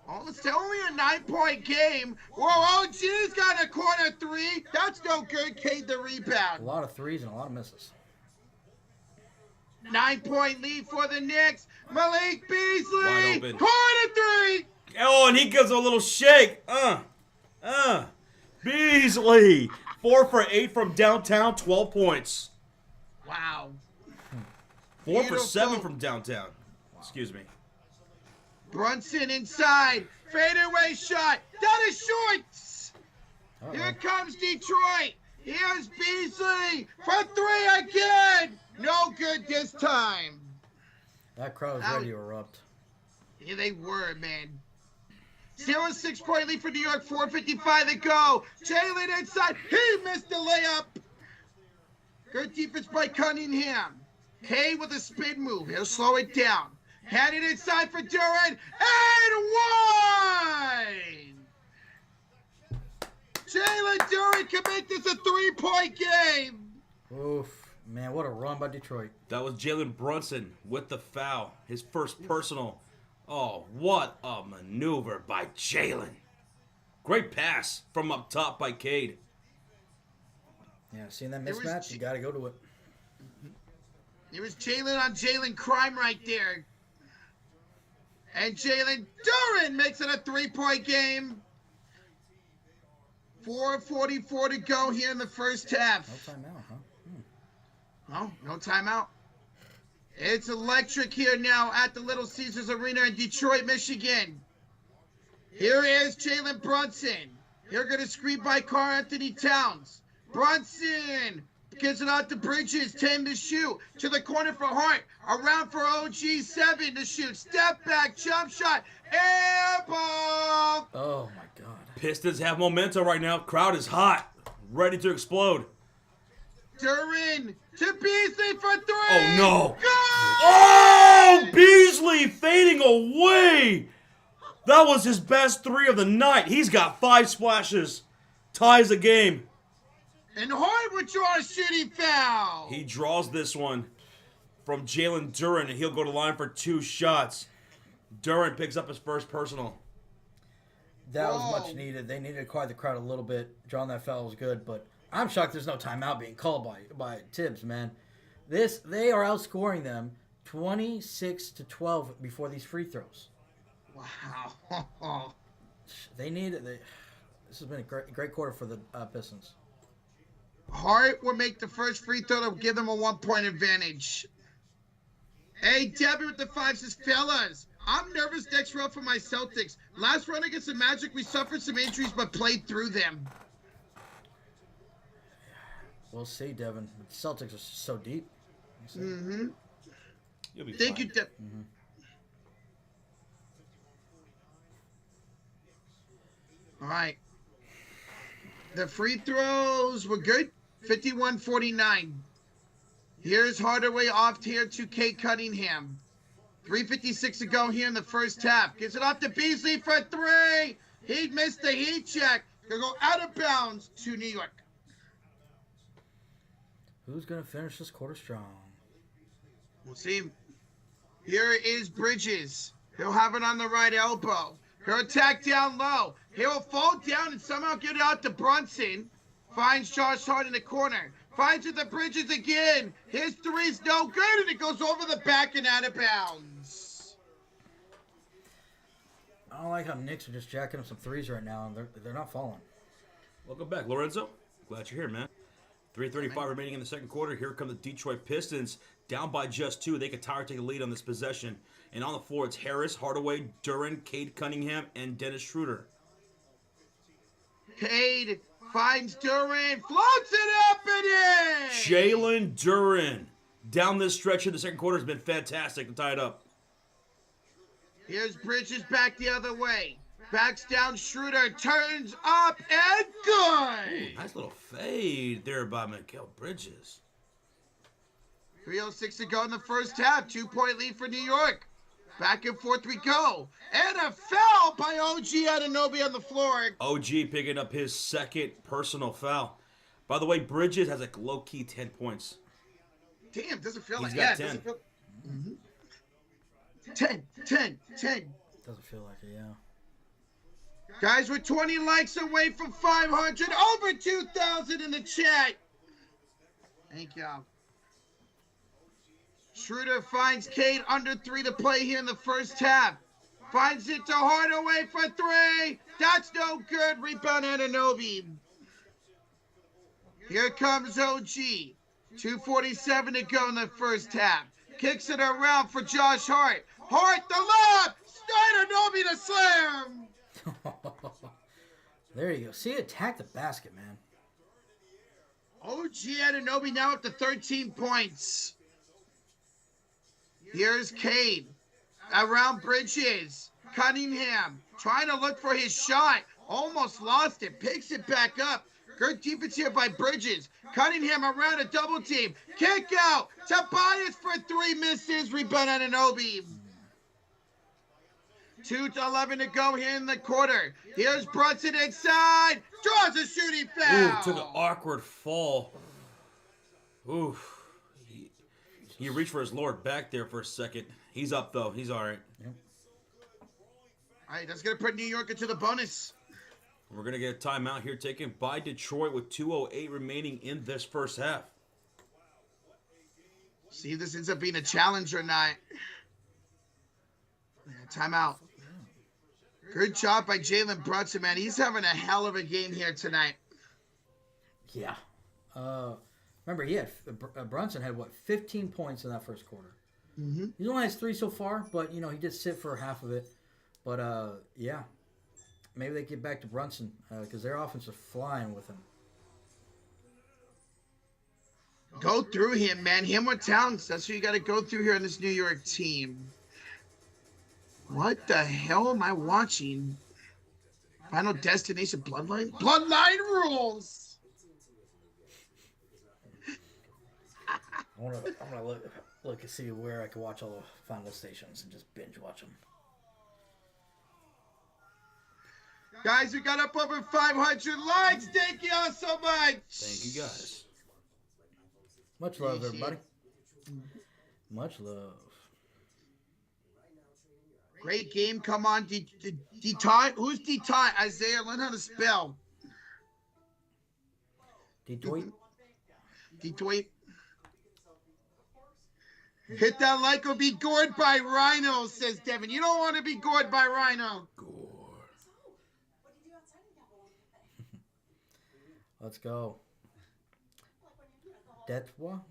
Oh, it's only a 9-point game. Whoa, OG's got a corner 3. That's no good. Cade the A rebound. lot of threes and a lot of misses. 9-point lead for the Knicks. Malik Beasley. Wide open. Corner 3. Oh, and he gives a little shake. Beasley. 4 for 8 from downtown, 12 points. Wow. 4 for Beautiful. 7 from downtown. Excuse me. Brunson inside. Fadeaway shot. Down his shorts. Here comes Detroit. Here's Beasley for 3 again. No good this time. That crowd was ready to erupt. Yeah, they were, man. 0-6-point lead for New York. 4:55 to go. Jalen inside. He missed the layup. Good defense by Cunningham. Hay with a spin move. He'll slow it down. Had it inside for Duren. And one! Jalen Duren can make this a 3-point game. Oof. Man, what a run by Detroit. That was Jalen Brunson with the foul. His first personal. Oh, what a maneuver by Jalen. Great pass from up top by Cade. Yeah, seeing that It was mismatch, you got to go to it. It was Jalen on Jalen crime right there. And Jalen Duren makes it a 3-point game. 4:44 to go here in the first half. No timeout, huh? Oh, no timeout. It's electric here now at the Little Caesars Arena in Detroit, Michigan. Here is Jalen Brunson. They're going to screen by Karl-Anthony Towns. Brunson gives it out to Bridges, 10 to shoot. To the corner for Hart. Around for OG, 7 to shoot. Step back, jump shot. Air ball. Oh, my God. Pistons have momentum right now. Crowd is hot. Ready to explode. Duren to Beasley for 3. Oh, no. Good! Oh, Beasley fading away. That was his best 3 of the night. He's got 5 splashes. Ties the game. And Hart would draw a shooting foul. He draws this one from Jalen Duren, and he'll go to line for 2 shots. Duren picks up his first personal. That was Whoa. much needed. They needed to quiet the crowd a little bit. Drawing that foul was good, but I'm shocked there's no timeout being called by Tibbs, man. They are outscoring them 26-12 before these free throws. Wow. They need it. This has been a great quarter for the Pistons. Hart will make the first free throw to give them a 1-point advantage. Hey, Debbie with the 5 says, fellas, I'm nervous next round for my Celtics. Last run against the Magic, we suffered some injuries but played through them. We'll see, Devin. The Celtics are so deep. Mm-hmm. You'll be Thank fine. you, Deb. All right. The free throws were good. 51-49. Here's Hardaway off here to Cade Cunningham. 3:56 to go here in the first half. Gives it off to Beasley for 3. He missed the heat check. Gonna go out of bounds to New York. Who's going to finish this quarter strong? We'll see. Here is Bridges. He'll have it on the right elbow. He'll attack down low. He'll fall down and somehow get it out to Brunson. Finds Josh Hart in the corner. Finds it to Bridges again. His three's no good, and it goes over the back and out of bounds. I don't like how Knicks are just jacking up some threes right now, and they're not falling. Welcome back, Lorenzo. Glad you're here, man. 3:35 remaining in the second quarter. Here come the Detroit Pistons, down by just 2. They could take a lead on this possession. And on the floor, it's Harris, Hardaway, Duran, Cade Cunningham, and Dennis Schroeder. Cade finds Duran, floats it up and in! Jalen Duran, down this stretch in the second quarter, has been fantastic to tie it up. Here's Bridges back the other way. Backs down Schroeder, turns up and good! Nice little fade there by Mikal Bridges. 3:06 to go in the first half. 2-point lead for New York. Back and forth we go. And a foul by OG Anunoby on the floor. OG picking up his second personal foul. By the way, Bridges has a low-key 10 points. Damn, doesn't feel He's like got that. 10. Feel... 10. Doesn't feel like it, yeah. Guys, we're 20 likes away from 500. Over 2,000 in the chat. Thank y'all. Schroeder finds Cade under 3 to play here in the first half. Finds it to Hardaway for 3. That's no good. Rebound Anunoby. Here comes OG. 2:47 to go in the first half. Kicks it around for Josh Hart. Hart the lob. Anunoby to slam. There you go. See, attack the basket, man. OG Anunoby now up to 13 points. Here's Cade. Around Bridges. Cunningham trying to look for his shot. Almost lost it. Picks it back up. Good defense here by Bridges. Cunningham around a double team. Kick out. Tobias for 3 misses. Rebound Anunoby. 2:11 to go here in the quarter. Here's Brunson inside. Draws a shooting foul. Ooh, took an awkward fall. Ooh. He reached for his lower back there for a second. He's up, though. He's all right. Yep. All right, that's going to put New York into the bonus. We're going to get a timeout here taken by Detroit with 2:08 remaining in this first half. See if this ends up being a challenge or not. Yeah, timeout. Good job by Jalen Brunson, man. He's having a hell of a game here tonight. Yeah. Remember, Brunson had, 15 points in that first quarter. Mm-hmm. He only has 3 so far, but, he did sit for half of it. But, yeah. Maybe they get back to Brunson because their offense is flying with him. Go through him, man. Him with talents. That's what you got to go through here on this New York team. What the hell am I watching? Final Destination Bloodline? Bloodline rules! I'm gonna look and see where I can watch all the final stations and just binge watch them. Guys, we got up over 500 likes. Thank you all so much. Thank you, guys. Much love, everybody. Much love. Great game. Come on, Detroit. Who's Detroit? Isaiah, learn how to spell. Detroit. Detroit. Hit that like or be gored by Rhino, says Devin. You don't want to be gored by Rhino. Gore. Let's go. Detwa?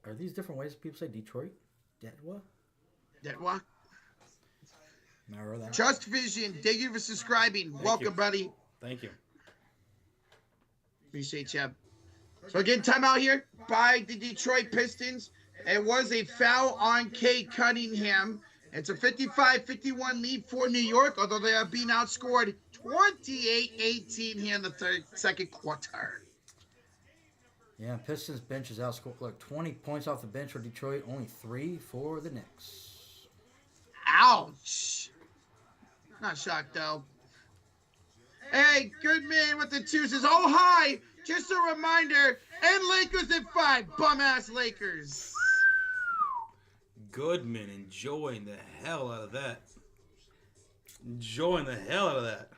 Are these different ways people say Detroit? Detwa? Detwa. Remember that? Just Vision. Thank you for subscribing. Welcome, you. buddy. Thank you. Appreciate you. So again, timeout here by the Detroit Pistons. It was a foul on Cade Cunningham. It's a 55-51 lead for New York, although they are being outscored 28-18 here in the second quarter. Yeah, Pistons bench is outscored. Look, 20 points off the bench for Detroit, only 3 for the Knicks. Ouch. Not shocked, though. Hey, good man with the 2 says, oh, hi. Just a reminder, and Lakers at 5. Bum-ass Lakers. Goodman enjoying the hell out of that. Enjoying the hell out of that.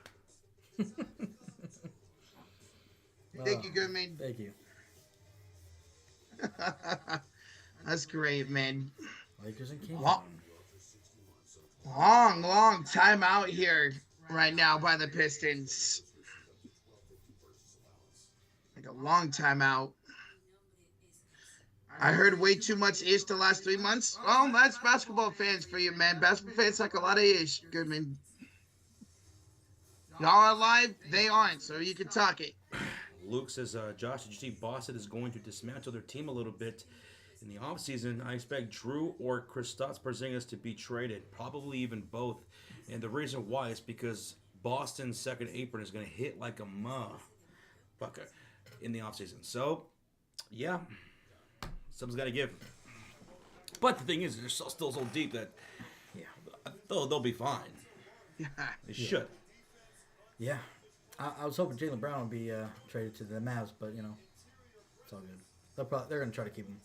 Thank you, Goodman. Thank you. That's great, man. Lakers and Kings. Long time out here right now by the Pistons. Like a long time out. I heard way too much ish the last 3 months. Well, that's basketball fans for you, man. Basketball fans like a lot of ish. Goodman. Y'all are alive, they aren't, so you can talk it. Luke says, Josh, did you see Boston is going to dismantle their team a little bit in the offseason? I expect Drew or Kristaps Porzingis to be traded, probably even both. And the reason why is because Boston's second apron is going to hit like a motherfucker in the offseason. So, yeah, something's got to give. But the thing is, they're still so deep that they'll be fine. Yeah. They should. Yeah. I was hoping Jaylen Brown would be traded to the Mavs, but, it's all good. They're going to try to keep him.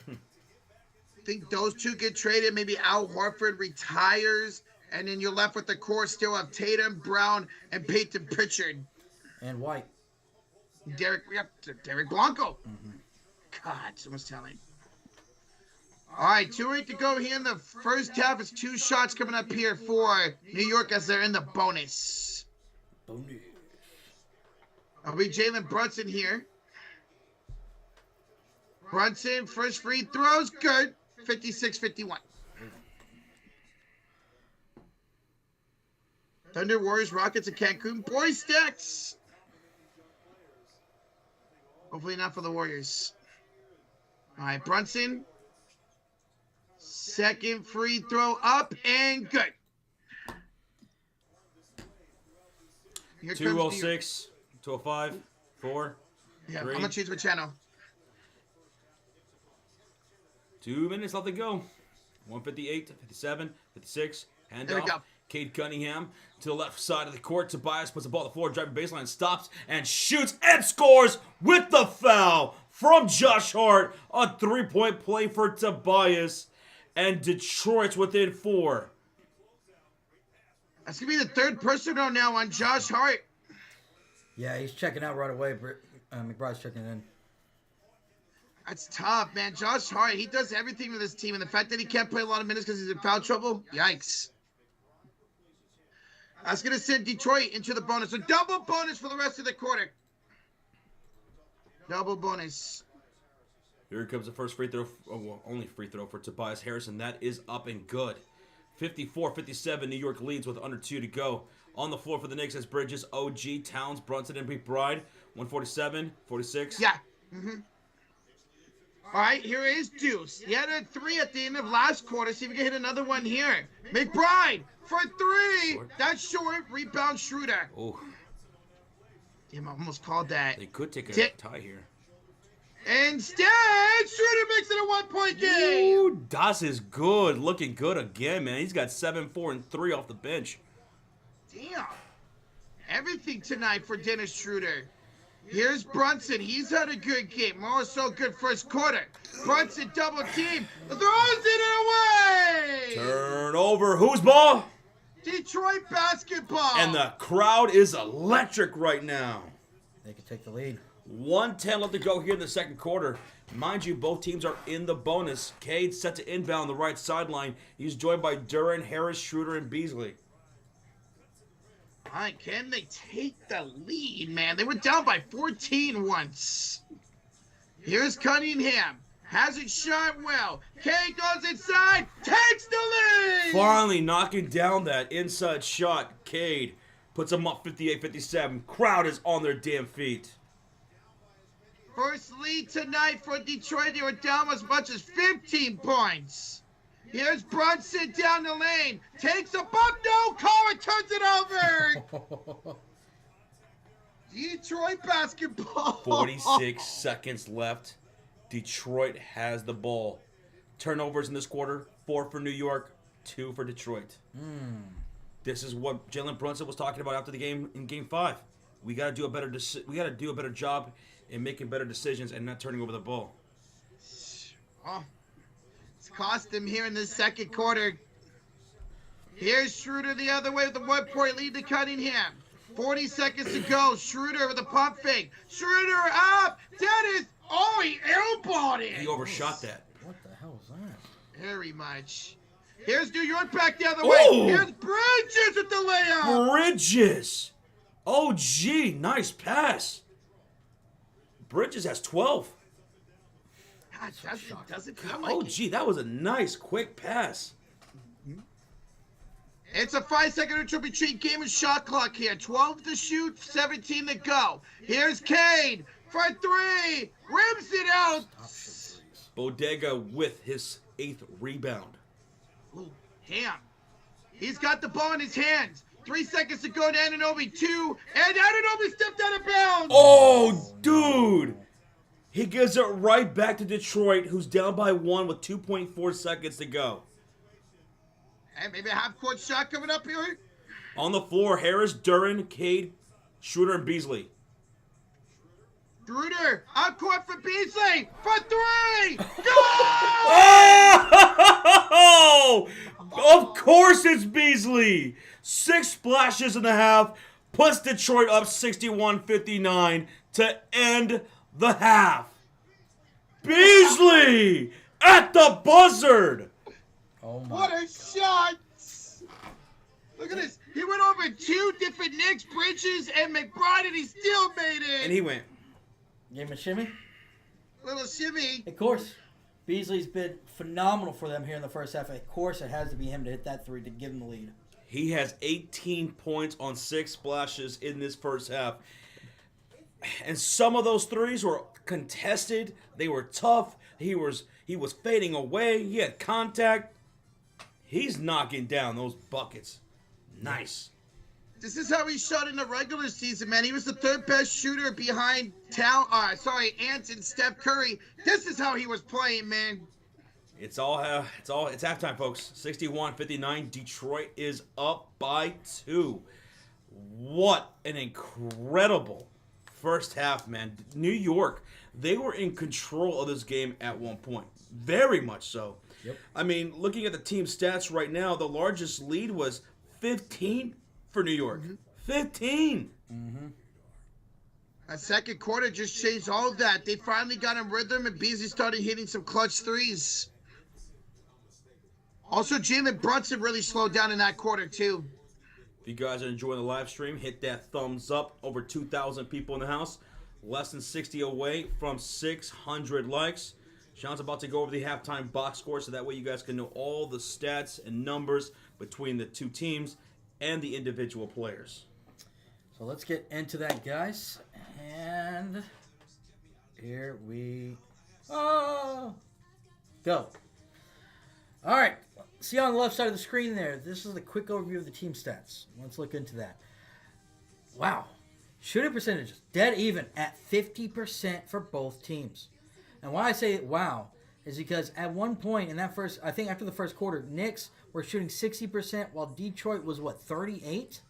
I think those two get traded. Maybe Al Horford retires, and then you're left with the core still of Tatum, Brown, and Peyton Pritchard. And White. Derek Blanco. Mm-hmm. God, someone's telling. All right, 2-8 to go here in the first half. It's 2 shots coming up here for New York as they're in the bonus. I'll be Jalen Brunson here. Brunson, first free throws, good. 56-51. Thunder, Warriors, Rockets, and Cancun. Boy stacks. Hopefully not for the Warriors. All right, Brunson. Second free throw up and good. Here 206, 205, 4, yeah, 3. I'm going to choose my channel. 2 minutes left to go. 158, 57, 56. There we Handoff. go. Cade Cunningham to the left side of the court. Tobias puts the ball on the floor, driving baseline, stops and shoots and scores with the foul from Josh Hart. A 3-point play for Tobias. And Detroit's within 4. That's going to be the third personal now on Josh Hart. Yeah, he's checking out right away. McBride's checking in. That's tough, man. Josh Hart, he does everything with this team. And the fact that he can't play a lot of minutes because he's in foul trouble, yikes. That's going to send Detroit into the bonus. A double bonus for the rest of the quarter. Double bonus. Here comes the first free throw, only free throw for Tobias Harris, and that is up and good. 54-57, New York leads with under 2 to go. On the floor for the Knicks as Bridges, OG, Towns, Brunson, and McBride. 147, 46. Yeah. All right, here is Deuce. He had a 3 at the end of last quarter. See if we can hit another one here. McBride for 3. Short. That's short. Rebound Schroeder. Oh, Damn, I almost called that. they could take a tie here. Instead, Schroeder makes it a 1-point game. Ooh, Das is good. Looking good again, man. He's got 7, 4, and 3 off the bench. Damn. Everything tonight for Dennis Schroeder. Here's Brunson. He's had a good game. More so good first quarter. Brunson double team. Throws it away. Turnover. Whose ball? Detroit basketball. And the crowd is electric right now. They could take the lead. 1:10 left to go here in the second quarter. Mind you, both teams are in the bonus. Cade set to inbound on the right sideline. He's joined by Duran, Harris, Schroeder, and Beasley. All right, can they take the lead, man? They were down by 14 once. Here's Cunningham. Hasn't shot well. Cade goes inside. Takes the lead. Finally knocking down that inside shot. Cade puts them up 58-57. Crowd is on their damn feet. First lead tonight for Detroit. They were down as much as 15 points. Here's Brunson down the lane. Takes a bump. No call. And turns it over. Detroit basketball. 46 seconds left. Detroit has the ball. Turnovers in this quarter. 4 for New York. 2 for Detroit. This is what Jalen Brunson was talking about after the game in Game 5. We got to do a better job in making better decisions and not turning over the ball. Oh, It's cost him here in the second quarter. Here's Schroeder the other way with a 1-point lead to Cunningham. 40 seconds to go. Schroeder with a pump fake. Schroeder up. Dennis. Oh, he elbowed it. He overshot that. What the hell was that? Very much. Here's New York back the other way. Ooh. Here's Bridges with the layup. Bridges. Oh, gee. Nice pass. Bridges has 12. God, doesn't feel like Oh, it. gee. That was a nice, quick pass. It's a 5-second neutral between game and shot clock here. 12 to shoot, 17 to go. Here's Cade for 3. Rims it out. Bodega with his 8th rebound. Ooh, damn. He's got the ball in his hands. 3 seconds to go to Anunoby. 2. And Anunoby stepped out of bounds. Oh, dude. He gives it right back to Detroit, who's down by 1 with 2.4 seconds to go. And maybe a half-court shot coming up here. On the floor, Harris, Duran, Cade, Schroeder, and Beasley. Schroeder, out court for Beasley for 3. Go! Oh! Of course it's Beasley. 6 splashes in the half, puts Detroit up 61-59 to end the half. Beasley at the buzzard. Oh my. What a shot! Look at this. He went over 2 different Knicks, Bridges, and McBride, and he still made it. And he went. Gave him a shimmy? Little shimmy. Of course. Beasley's been phenomenal for them here in the first half. Of course, it has to be him to hit that 3 to give him the lead. He has 18 points on 6 splashes in this first half. And some of those threes were contested. They were tough. He was fading away. He had contact. He's knocking down those buckets. Nice. This is how he shot in the regular season, man. He was the 3rd best shooter behind Ant and Steph Curry. This is how he was playing, man. It's halftime, folks. 61-59. Detroit is up by 2. What an incredible first half, man. New York, they were in control of this game at one point. Very much so. Yep. I mean, looking at the team stats right now, the largest lead was 15 for New York. 15. That second quarter just changed all of that. They finally got in rhythm, and Beasley started hitting some clutch threes. Also, Jalen Brunson really slowed down in that quarter, too. If you guys are enjoying the live stream, hit that thumbs up. Over 2,000 people in the house. Less than 60 away from 600 likes. Sean's about to go over the halftime box score, so that way you guys can know all the stats and numbers between the two teams and the individual players. So let's get into that, guys. And here we go. All right. See on the left side of the screen there, this is a quick overview of the team stats. Let's look into that. Wow. Shooting percentages, dead even at 50% for both teams. And why I say wow is because at one point in that first, I think after the first quarter, Knicks were shooting 60% while Detroit was, 38?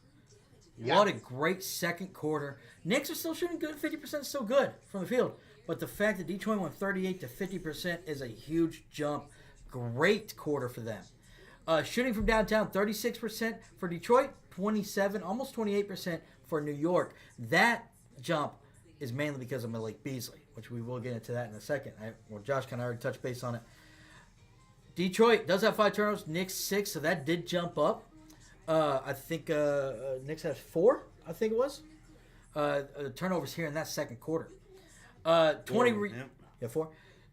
Yeah. What a great second quarter. Knicks are still shooting good. 50% is still good from the field. But the fact that Detroit went 38 to 50% is a huge jump. Great quarter for them. Shooting from downtown, 36% for Detroit, 27, almost 28% for New York. That jump is mainly because of Malik Beasley, which we will get into that in a second. Josh kind of already touched base on it. Detroit does have 5 turnovers, Knicks 6, so that did jump up. I think Knicks has 4, I think it was. Turnovers here in that second quarter. 4.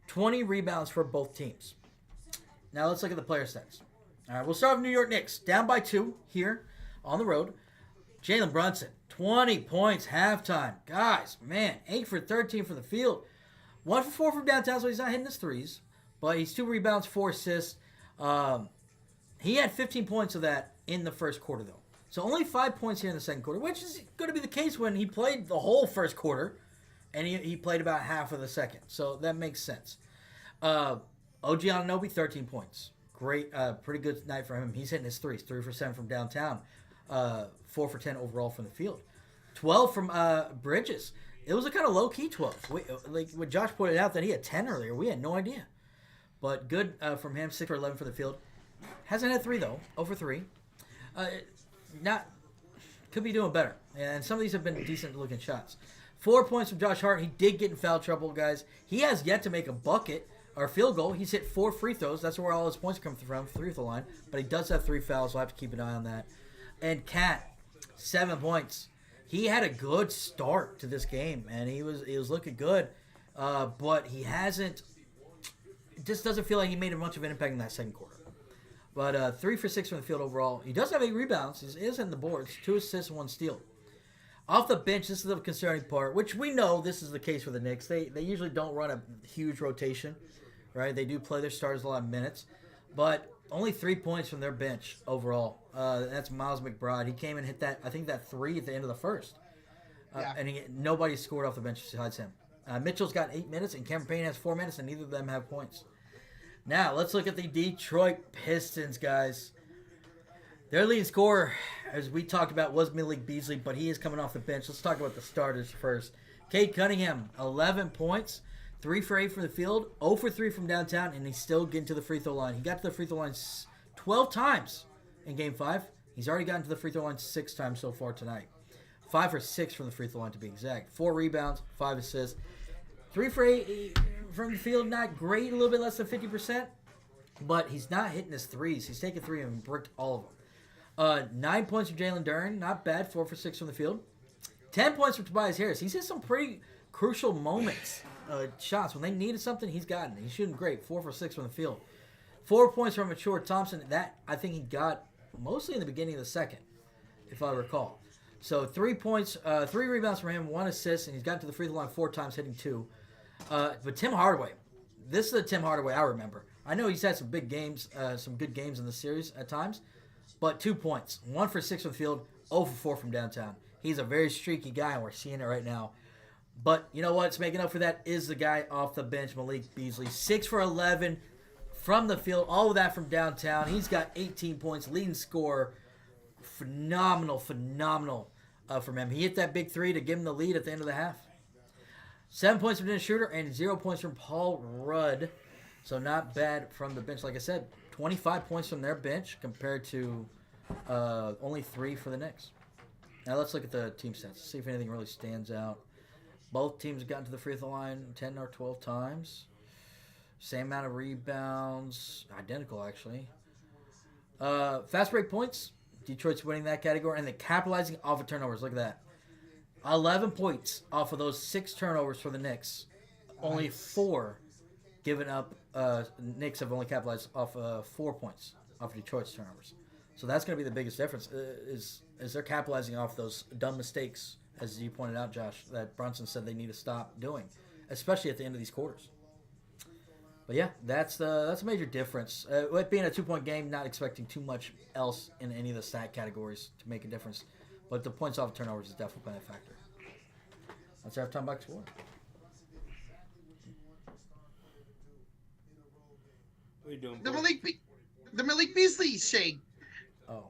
20 rebounds for both teams. Now let's look at the player stats. All right, we'll start with New York Knicks. Down by 2 here on the road. Jalen Brunson, 20 points halftime. Guys, man, 8 for 13 from the field. 1 for 4 from downtown, so he's not hitting his threes. But he's 2 rebounds, 4 assists. He had 15 points of that in the first quarter, though. So only 5 points here in the second quarter, which is going to be the case when he played the whole first quarter. And he played about half of the second. So that makes sense. OG Anunoby, 13 points. Great, pretty good night for him. He's hitting his threes, 3 for 7 from downtown, 4 for 10 overall from the field. 12 from Bridges. It was a kind of low-key 12. Like what Josh pointed out that he had 10 earlier. We had no idea. But good from him, 6 for 11 for the field. Hasn't had 3 though, 0 for 3. Not could be doing better, and some of these have been decent looking shots. 4 points from Josh Hart. He did get in foul trouble, guys. He has yet to make a bucket or field goal. He's hit 4 free throws. That's where all his points come from, 3 at the line. But he does have 3 fouls, so I have to keep an eye on that. And Cat, 7 points. He had a good start to this game, and he was looking good, but he hasn't. It just doesn't feel like he made much of an impact in that second quarter. But 3 for 6 from the field overall. He does have 8 rebounds. He is in the boards. 2 assists, 1 steal. Off the bench, this is the concerning part, which we know this is the case for the Knicks. They usually don't run a huge rotation, right? They do play their starters a lot of minutes. But only 3 points from their bench overall. That's Miles McBride. He came and hit that 3 at the end of the first. And nobody scored off the bench besides him. Mitchell's got 8 minutes, and Cameron Payne has 4 minutes, and neither of them have points. Now, let's look at the Detroit Pistons, guys. Their leading scorer, as we talked about, was Malik Beasley, but he is coming off the bench. Let's talk about the starters first. Cade Cunningham, 11 points, 3 for 8 from the field, 0 for 3 from downtown, and he's still getting to the free throw line. He got to the free throw line 12 times in Game 5. He's already gotten to the free throw line 6 times so far tonight. 5 for 6 from the free throw line, to be exact. 4 rebounds, 5 assists. 3 for 8 from the field, not great, a little bit less than 50%, but he's not hitting his threes. He's taken 3 and bricked all of them. 9 points from Jalen Duren, not bad, 4 for 6 from the field. 10 points from Tobias Harris. He's hit some pretty crucial moments, shots. When they needed something, he's gotten it. He's shooting great, 4 for 6 from the field. 4 points from Mature Thompson. That, I think he got mostly in the beginning of the second, if I recall. So 3 points, 3 rebounds from him, 1 assist, and he's gotten to the free throw line 4 times, hitting 2. But Tim Hardaway, this is the Tim Hardaway I remember. I know he's had some big games, some good games in the series at times, but 2 points, 1 for 6 from the field, 0 for 4 from downtown. He's a very streaky guy, and we're seeing it right now. But you know what's making up for that is the guy off the bench, Malik Beasley, 6 for 11 from the field, all of that from downtown. He's got 18 points, leading scorer, phenomenal from him. He hit that big 3 to give him the lead at the end of the half. 7 points from Dennis Schroeder and 0 points from Paul Rudd. So not bad from the bench. Like I said, 25 points from their bench compared to only 3 for the Knicks. Now let's look at the team stats. See if anything really stands out. Both teams have gotten to the free throw line 10 or 12 times. Same amount of rebounds. Identical, actually. Fast break points. Detroit's winning that category. And they're capitalizing off of turnovers. Look at that. 11 points off of those 6 turnovers for the Knicks. Only 4 given up. Knicks have only capitalized off 4 points off of Detroit's turnovers. So that's going to be the biggest difference, is they're capitalizing off those dumb mistakes, as you pointed out, Josh, that Brunson said they need to stop doing, especially at the end of these quarters. But yeah, that's a major difference. With being a 2-point game, not expecting too much else in any of the stat categories to make a difference. But the points off of turnovers is definitely been a factor. That's our halftime box score. What are you doing, The boy? Malik Beasley shake. Oh.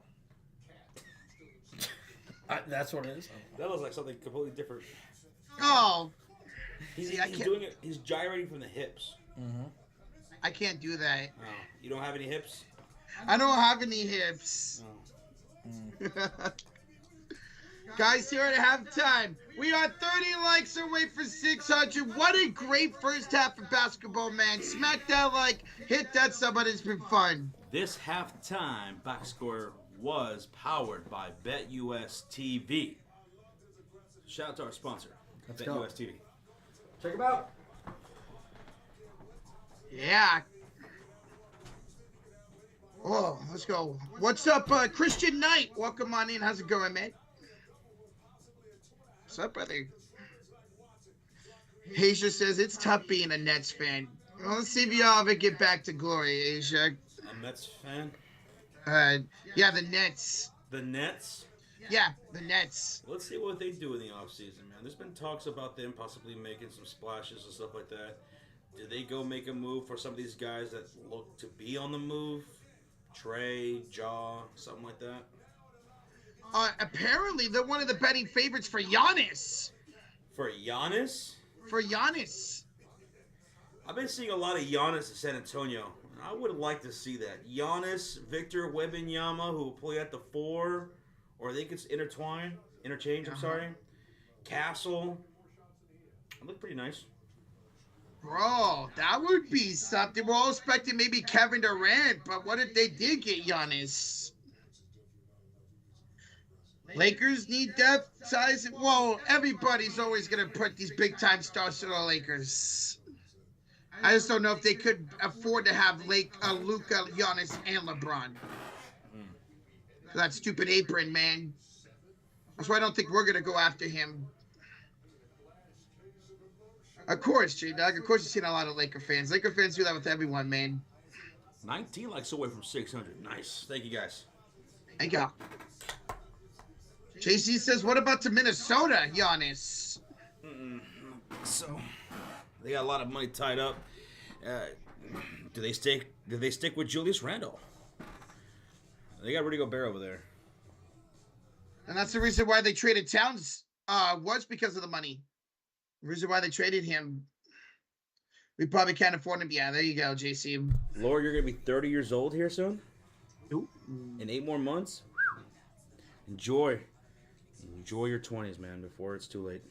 That's what it is? That looks like something completely different. Oh, He's See, I can't- doing it. He's gyrating from the hips. Mm-hmm. I can't do that. Oh, you don't have any hips? I don't have any hips. Oh. Guys, here at halftime, we are 30 likes away for 600. What a great first half of basketball, man. Smack that like, hit that sub, it's been fun. This halftime box score was powered by BetUS TV. Shout out to our sponsor, Let's go. BetUS TV. Check him out. Yeah. Oh, let's go. What's up, Christian Knight? Welcome on in. How's it going, man? What's up, brother? Asia says it's tough being a Nets fan. Well, let's see if y'all ever get back to glory, Asia. A Mets fan? Yeah, the Nets. The Nets? Yeah, the Nets. Let's see what they do in the offseason, man. There's been talks about them possibly making some splashes and stuff like that. Do they go make a move for some of these guys that look to be on the move? Trey, Jaw, something like that? Apparently, they're one of the betting favorites for Giannis. For Giannis? For Giannis. I've been seeing a lot of Giannis at San Antonio. I would like to see that. Giannis, Victor Wembanyama, who will play at the 4, or they could interchange, I'm sorry. Castle. It looked pretty nice. Bro, that would be something. We're all expecting maybe Kevin Durant, but what if they did get Giannis? Lakers need depth, size. Well, everybody's always going to put these big-time stars to the Lakers. I just don't know if they could afford to have Luka, Giannis, and LeBron. That stupid apron, man. That's why I don't think we're going to go after him. Of course, J-Dog. Of course you've seen a lot of Laker fans. Laker fans do that with everyone, man. 19 likes away from 600. Nice. Thank you, guys. Thank you. JC says, what about to Minnesota, Giannis? So, they got a lot of money tied up. Do they stick with Julius Randle? They got Rudy Gobert over there. And that's the reason why they traded Towns, was because of the money. The reason why they traded him. We probably can't afford him. Yeah, there you go, JC. Laura, you're going to be 30 years old here soon? Ooh. In 8 more months? Enjoy your 20s, man, before it's too late.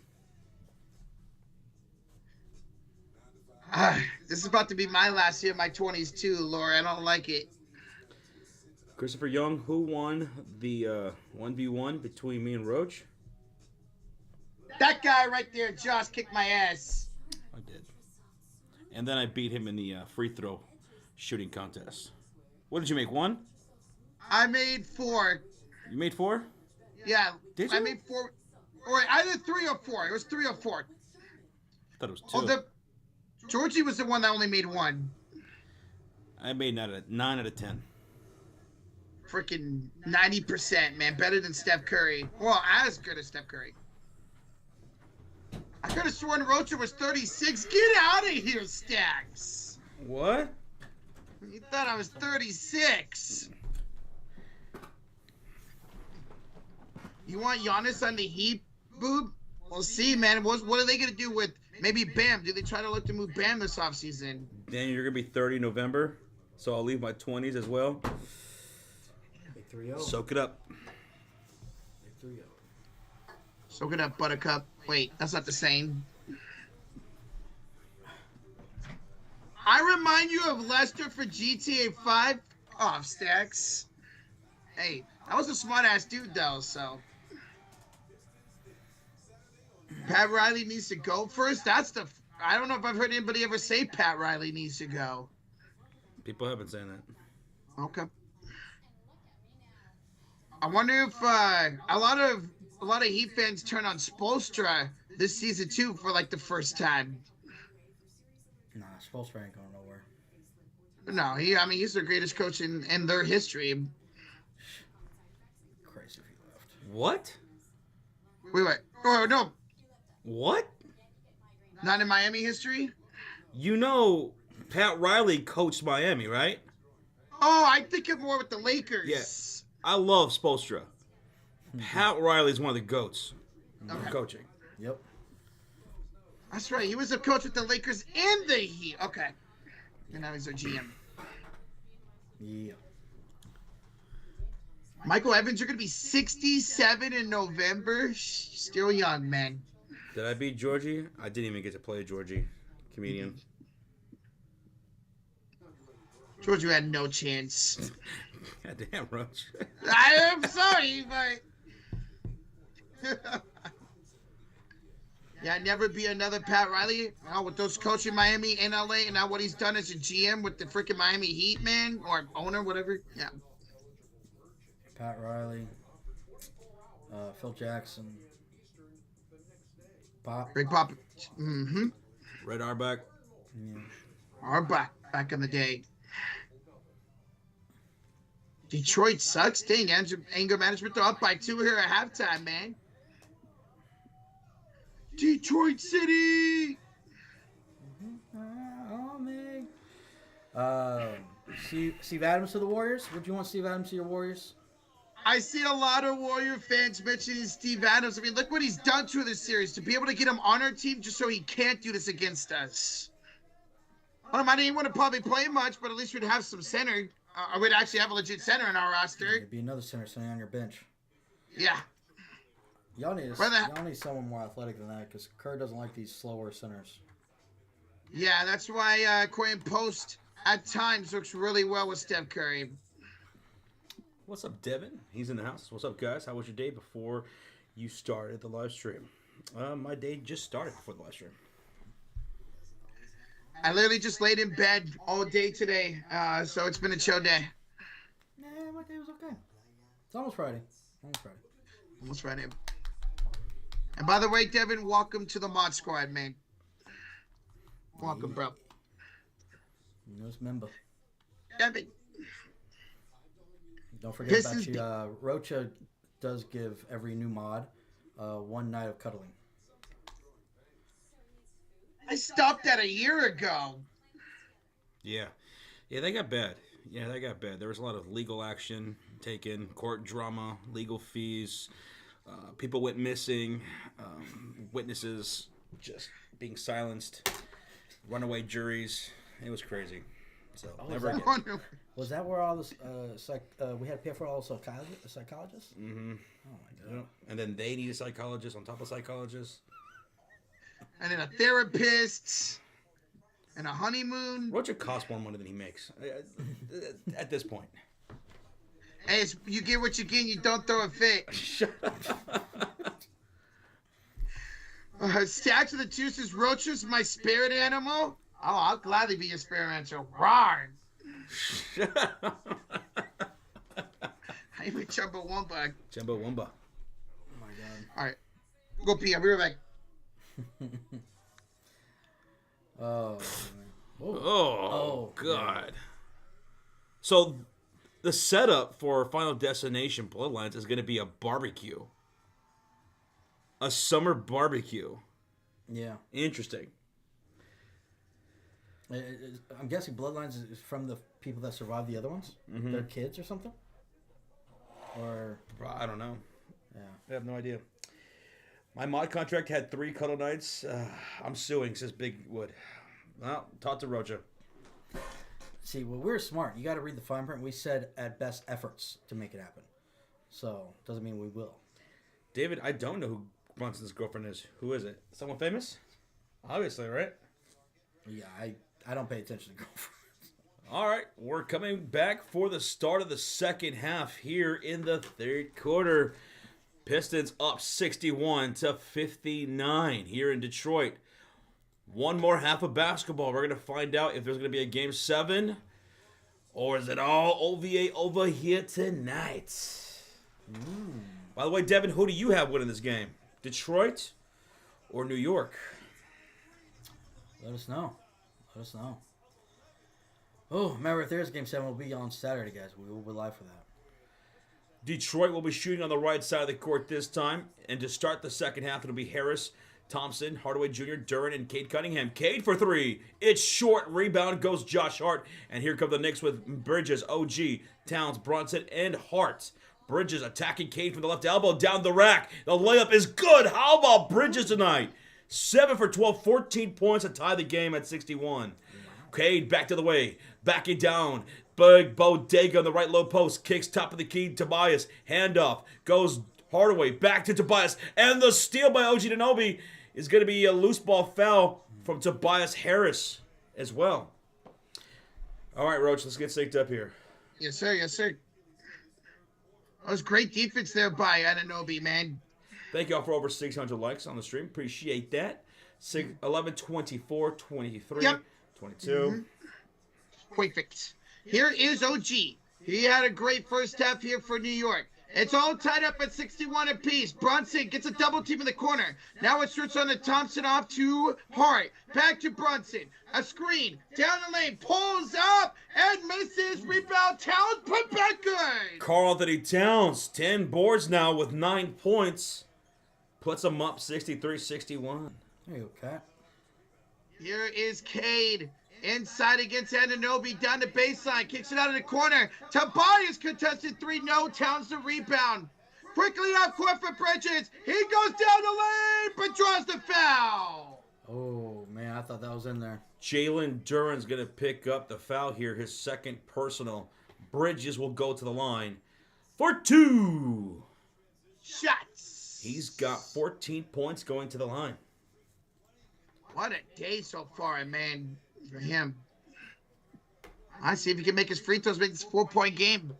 This is about to be my last year of my 20s too, Laura. I don't like it. Christopher Young, who won the 1v1 between me and Roach? That guy right there, Josh, kicked my ass. I did. And then I beat him in the free throw shooting contest. What did you make, 1? I made 4. You made 4? Yeah. Did I you? made 4. Or either 3 or 4. It was 3 or 4. I thought it was 2. Oh, Georgie was the one that only made 1. I made 9 out of 10. Freaking 90%, man. Better than Steph Curry. Well, as good as Steph Curry. I could have sworn Rocha was 36. Get out of here, Stacks. What? You thought I was 36. You want Giannis on the Heat, boob? We'll see, man. What are they going to do with maybe Bam? Do they try to look to move Bam this offseason? Daniel, you're going to be 30 in November, so I'll leave my 20s as well. 3-0. Soak it up. 3-0. Soak it up, Buttercup. Wait, that's not the same. I remind you of Lester for GTA 5. Oh, Stacks. Hey, that was a smart-ass dude, though, so. Pat Riley needs to go first. I don't know if I've heard anybody ever say Pat Riley needs to go. People have been saying that. Okay. I wonder if a lot of Heat fans turn on Spoelstra this season too for like the first time. Nah, Spoelstra ain't going nowhere. No, he's the greatest coach in their history. Crazy if he left. What? Wait. Oh no, What? not in Miami history. You know, Pat Riley coached Miami, right? Oh, I think of more with the Lakers. Yes. I love Spoelstra. Pat Riley's one of the GOATs for Okay. coaching. Yep. That's right. He was a coach with the Lakers and the Heat. Okay. And now he's their GM. Yeah. Michael Evans, you're gonna be 67 in November. Still young, man. Did I beat Georgie? I didn't even get to play Georgie, comedian. George, you had no chance. God damn, Roach. I am sorry, but yeah, never be another Pat Riley. Oh, with those coaching Miami and LA, and now what he's done as a GM with the freaking Miami Heat, man, or owner, whatever. Yeah. Pat Riley. Phil Jackson. Pop. Big Pop. Mm-hmm. Red Auerbach. Yeah. Our back in the day. Detroit sucks. Dang, anger management. They're up by 2 here at halftime, man. Detroit City. Steve Adams to the Warriors. Would you want Steve Adams to your Warriors? I see a lot of Warrior fans mentioning Steve Adams. I mean, look what he's done to this series. To be able to get him on our team just so he can't do this against us. I didn't want to probably play much, but at least we'd have some center. We'd actually have a legit center in our roster. There'd be another center sitting on your bench. Yeah. Y'all need someone more athletic than that because Kerr doesn't like these slower centers. Yeah, that's why Quinn Post at times works really well with Steph Curry. What's up, Devin? He's in the house. What's up, guys? How was your day before you started the live stream? My day just started before the live stream. I literally just laid in bed all day today, so it's been a chill day. Nah, my day was okay. It's almost Friday. Almost Friday. And by the way, Devin, welcome to the Mod Squad, man. Welcome, bro. Newest member. Devin. Don't forget about you. Rocha does give every new mod 1 night of cuddling. I stopped that a year ago. Yeah, they got bad. There was a lot of legal action taken, court drama, legal fees. People went missing. Witnesses just being silenced. Runaway juries. It was crazy. So never again. Was that where all this we had to pay for all the psychologists? Mm-hmm. Oh my god! And then they need a psychologist on top of psychologists. And then a therapist. And a honeymoon. Roger costs more money than he makes at this point. Hey, you get what you get. You don't throw a fit. Shut up. Stacks of the Juices. Roach's my spirit animal. Oh, I'll gladly be your spirit animal. Rawr. I'm a Chumbawamba. Chumbawamba. Oh my god! All right, go pee. I'll be right back. Oh, man. Oh, God. So the setup for Final Destination Bloodlines is going to be a barbecue. A summer barbecue. Yeah. Interesting. I'm guessing Bloodlines is from the people that survived the other ones? Mm-hmm. Their kids or something? Or... I don't know. Yeah. I have no idea. My mod contract had 3 cuddle nights. I'm suing, says Big Wood. Well, talk to Roger. See, well, we're smart. You got to read the fine print. We said at best efforts to make it happen. So, doesn't mean we will. David, I don't know who Brunson's girlfriend is. Who is it? Someone famous? Obviously, right? Yeah, I don't pay attention to girlfriends. All right, we're coming back for the start of the second half here in the third quarter. Pistons up 61-59 here in Detroit. One more half of basketball. We're going to find out if there's going to be a game 7 or is it all OVA over here tonight. By the way, Devin, who do you have winning this game? Detroit or New York? Let us know. Oh, remember, if there's game 7, we'll be on Saturday, guys. We will be live for that. Detroit will be shooting on the right side of the court this time. And to start the second half, it'll be Harris, Thompson, Hardaway Jr., Duran, and Cade Cunningham. Cade for 3. It's short. Rebound goes Josh Hart. And here come the Knicks with Bridges, OG, Towns, Brunson, and Hart. Bridges attacking Cade from the left elbow down the rack. The layup is good. How about Bridges tonight? 7 for 12, 14 points to tie the game at 61. Cade back to the way. Backing down. Big Bodega on the right low post. Kicks top of the key. Tobias. Handoff. Goes Hardaway. Back to Tobias. And the steal by OG Anunoby is going to be a loose ball foul from Tobias Harris as well. All right, Roach, let's get synced up here. Yes, sir. That was great defense there by Anunoby, man. Thank y'all for over 600 likes on the stream. Appreciate that. 11, 24, 23, Yep. 22. Mm-hmm. Perfect. Here is OG. He had a great first half here for New York. It's all tied up at 61 apiece. Brunson gets a double team in the corner. Now it switches on to Thompson off to Hart. Back to Brunson. A screen. Down the lane. Pulls up and misses. Rebound. Towns put back good. Karl-Anthony Towns, 10 boards now with 9 points. Puts them up 63-61. There you go, Cat. Here is Cade. Inside against Anunoby, down the baseline, kicks it out of the corner. Tobias contested 3, no. Towns the rebound. Quickly out court for Bridges. He goes down the lane, but draws the foul. Oh, man. I thought that was in there. Jalen Duren's going to pick up the foul here, his second personal. Bridges will go to the line for 2. Shots. He's got 14 points going to the line. What a day so far, man, for him. I see if he can make his free throws, make this 4-point game.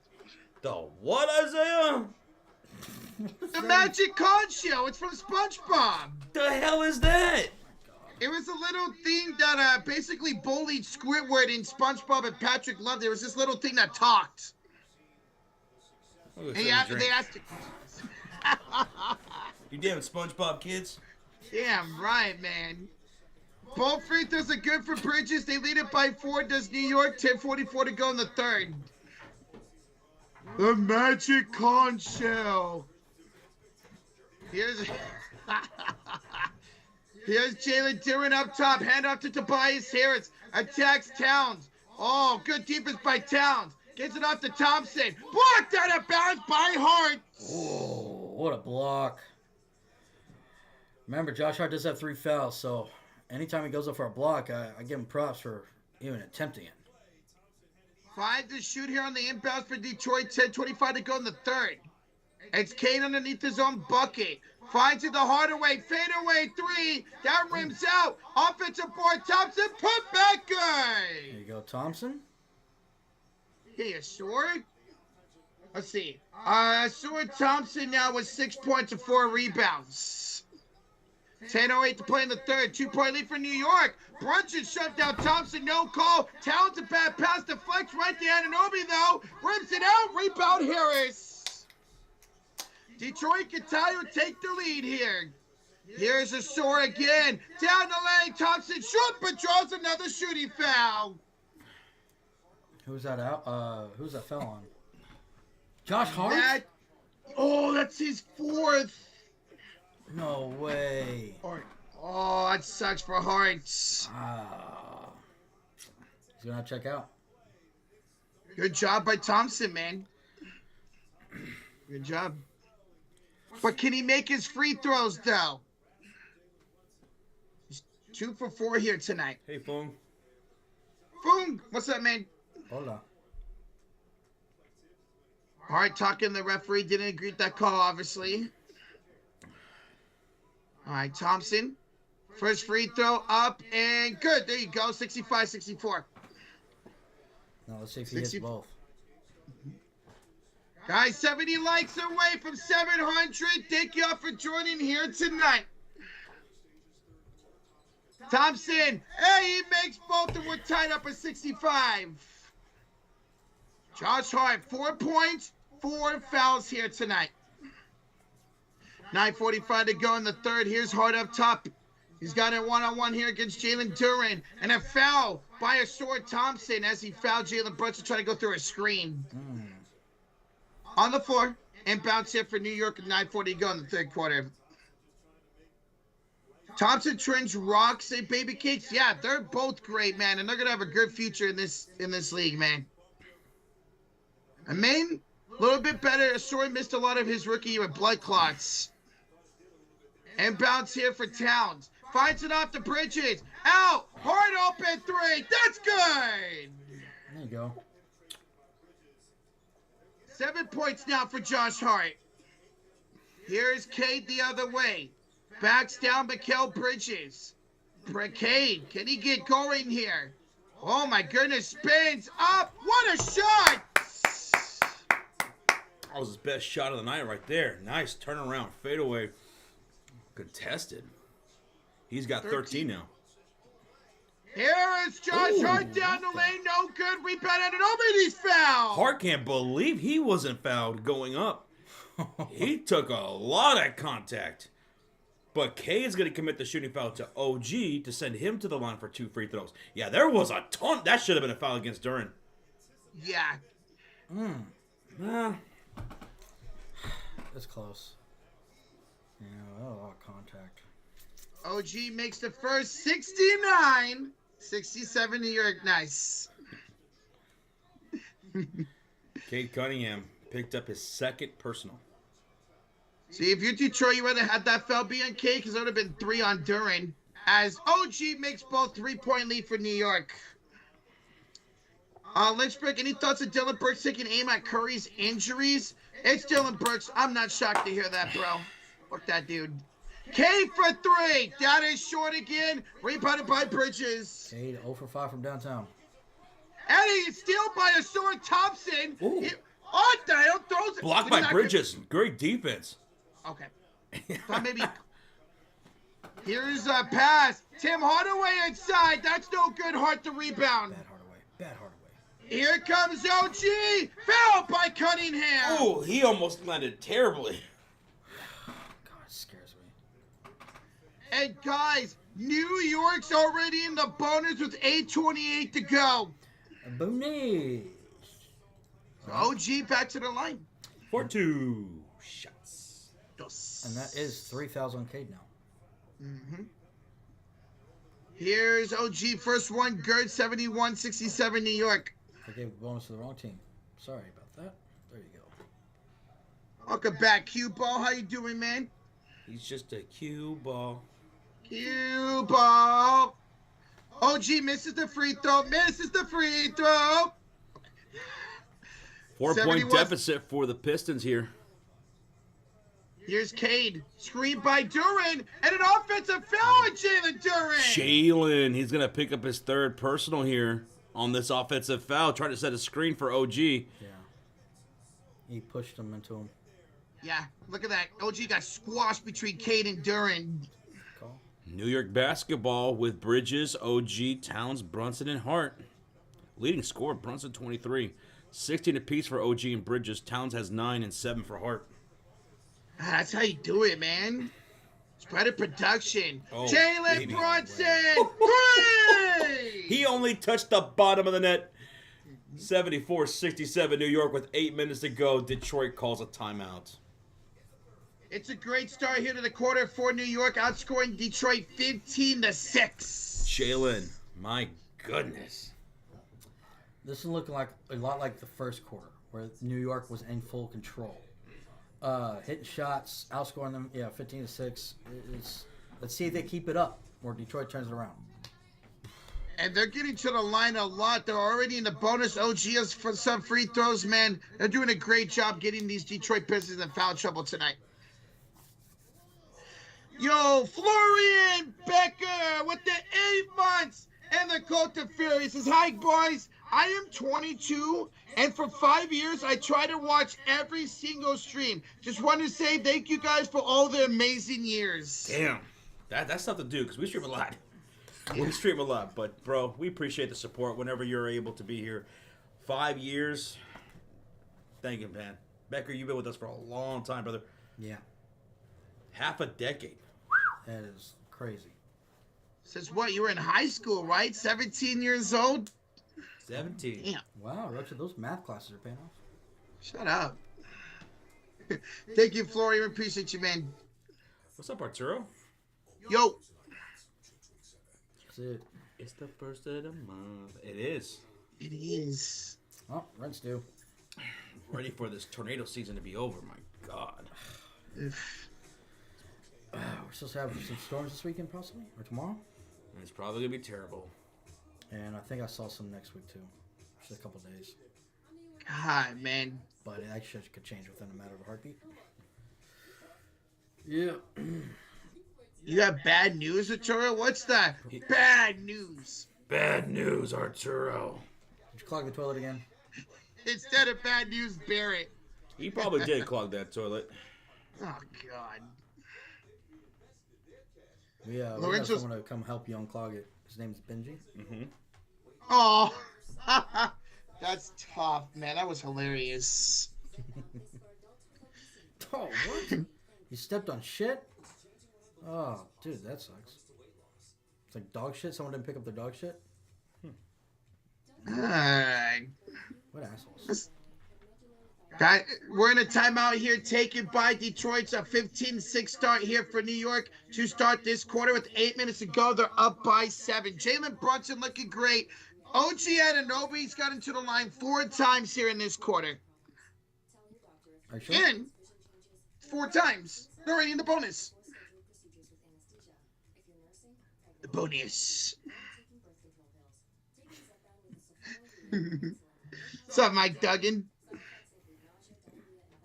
The what, Isaiah? The Magic Con Show. It's from SpongeBob. The hell is that? It was a little thing that basically bullied Squidward and SpongeBob and Patrick loved. There was this little thing that talked. And they asked. You damn SpongeBob kids. Damn right, man. Both free throws are good for Bridges. They lead it by 4. Does New York? 10:44 to go in the third. The Magic Con Show. Here's Jalen Duren up top. Hand off to Tobias Harris. Attacks Towns. Oh, good defense by Towns. Gets it off to Thompson. Blocked out of bounds by Hart. Oh, what a block. Remember, Josh Hart does have 3 fouls, so anytime he goes up for a block, I give him props for even attempting it. 5 to shoot here on the inbounds for Detroit. 10:25 to go in the third. It's Kane underneath his own bucket. Finds it the Hardaway. Fadeaway 3. That rims out. Offensive board. Thompson. Put back good. There you go, Thompson. Yeah, Sword. Let's see. Sword Thompson now with 6 points and 4 rebounds. 10:08 to play in the third. 2-point lead for New York. Brunson shoved down Thompson. No call. Towns a bad pass. Deflects right to Anunoby, though. Rips it out. Rebound Harris. Detroit can tie or take the lead here. Here's a sore again. Down the lane. Thompson short, but draws another shooting foul. Who's that out? Who's that fell on? Josh Hart? That's his 4th. No way. Oh, that sucks for Hearts. He's gonna check out. Good job by Thompson, man. Good job. But can he make his free throws, though? He's 2 for 4 here tonight. Hey, Foong. Boom. What's up, man? Hola. All right, talking. The referee didn't agree with that call, obviously. All right, Thompson. First free throw up and good. There you go. 65-64. Now let's see if he hits both. Guys, 70 likes away from 700. Thank y'all for joining here tonight. Thompson. Hey, he makes both and we're tied up at 65. Josh Hart, 4 points, 4 fouls here tonight. 9:45 to go in the third. Here's Hart up top. He's got a one-on-one here against Jalen Duren. And a foul by a short Thompson as he fouled Jalen Brunson trying to go through a screen. On the floor. Inbounds here for New York at 9:40 to go in the third quarter. Thompson, Trench, Rocks, and Baby Cakes. Yeah, they're both great, man. And they're going to have a good future in this league, man. I mean, a little bit better. Short missed a lot of his rookie year with blood clots. Inbounds here for Towns. Finds it off the Bridges. Out. Hard open 3. That's good. There you go. 7 points now for Josh Hart. Here's Cade the other way. Backs down Mikal Bridges. Cade, can he get going here? Oh my goodness, spins up. What a shot. That was his best shot of the night right there. Nice turnaround, fadeaway. Contested. He's got 13 now. Here is Josh Hart down the lane. No good. Rebound and nobody's fouled. Hart can't believe he wasn't fouled going up. He took a lot of contact. But Cade's going to commit the shooting foul to OG to send him to the line for 2 free throws. Yeah, there was a ton. That should have been a foul against Duren. Yeah. That's close. Yeah, a lot of contact. OG makes the first 69. 67 New York. Nice. Cade Cunningham picked up his second personal. See, if you're Detroit, you would have had that foul be on Cade because it would have been 3 on Duren. as OG makes both 3-point lead for New York. Lynchburg, any thoughts of Dylan Brooks taking aim at Curry's injuries? It's Dylan Brooks. I'm not shocked to hear that, bro. Fuck that dude. K for 3. That is short again. Rebounded by Bridges. Cade 0 for 5 from downtown. Eddie is stealed by a Asura Thompson. Ooh. What the hell? Throws it. Blocked Did by not Bridges. Great defense. Okay. Thought maybe. Here's a pass. Tim Hardaway inside. That's no good. Hard to rebound. Bad Hardaway. Bad Hardaway. Here comes OG. Fouled by Cunningham. Oh, he almost landed terribly. God, it scares me. And guys, New York's already in the bonus with 8:28 to go. Boonies. OG back to the line. For 2 shots. And that is 3,000 on Cade now. Mm-hmm. Here's OG, first one, Gerd 71-67, New York. They gave the bonus to the wrong team. Sorry about that. There you go. Welcome back, Cue Ball. How you doing, man? He's just a cue ball. Cue Ball. OG misses the free throw. Misses the free throw. 4-point 71. deficit for the Pistons here. Here's Cade. Screen by Duran. And an offensive foul on Jalen Duran. Jalen, he's going to pick up his 3rd personal here on this offensive foul, trying to set a screen for OG. Yeah. He pushed him into him. Yeah, look at that. OG got squashed between Cade and Duran. Call. New York basketball with Bridges, OG, Towns, Brunson, and Hart. Leading scorer, Brunson 23. 16 apiece for OG and Bridges. Towns has 9 and 7 for Hart. That's how you do it, man. Spread of production. Oh, Jalen baby. Brunson. Three! He only touched the bottom of the net. 74-67 New York with 8 minutes to go. Detroit calls a timeout. It's a great start here to the quarter for New York, outscoring Detroit 15-6. Jalen, my goodness. This is looking like a lot like the first quarter, where New York was in full control. Hitting shots, outscoring them, 15-6. Let's see if they keep it up, or Detroit turns it around. And they're getting to the line a lot. They're already in the bonus. OGs for some free throws, man. They're doing a great job getting these Detroit Pistons in foul trouble tonight. Yo, Florian Becker with the 8 months and the Colton Fury says, "Hi, boys. I am 22, and for 5 years, I try to watch every single stream. Just want to say thank you guys for all the amazing years." Damn. That's tough to do because we stream a lot. We stream a lot, but, bro, we appreciate the support whenever you're able to be here. 5 years. Thank you, man. Becker, you've been with us for a long time, brother. Yeah, Half a decade. that is crazy. Says what? You were in high school, right? 17 years old? 17. Damn. Wow, Rocha, those math classes are paying off. Shut up. Thank you, Florian. Appreciate you, man. What's up, Arturo? Yo. That's it. It's the first of the month. It is. It is. Oh, rent's due. Ready for this tornado season to be over, my God. We're supposed to have some storms this weekend, possibly, or tomorrow. And it's probably going to be terrible. And I think I saw some next week, too. Just a couple days. God, man. But it actually could change within a matter of a heartbeat. Yeah. You have bad news, Arturo? What's that? Bad news. Bad news, Arturo. Did you clog the toilet again? Instead of bad news, Barrett. He probably did clog that toilet. Oh, God. We got Lorenzo's- someone to come help you unclog it. His name's Benji. Mm-hmm. Oh. That's tough, man. That was hilarious. Oh, what? You stepped on shit? Oh, dude, that sucks. It's like dog shit. Someone didn't pick up their dog shit? What assholes. Guys, we're in a timeout here taken by Detroit's a 15-6 start here for New York to start this quarter with 8 minutes to go. They're up by 7. Jalen Brunson looking great. OG Anunoby's got into the line 4 times here in this quarter. Are you sure? And 4 times. They're already in the bonus. The bonus. What's up, Mike Duggan?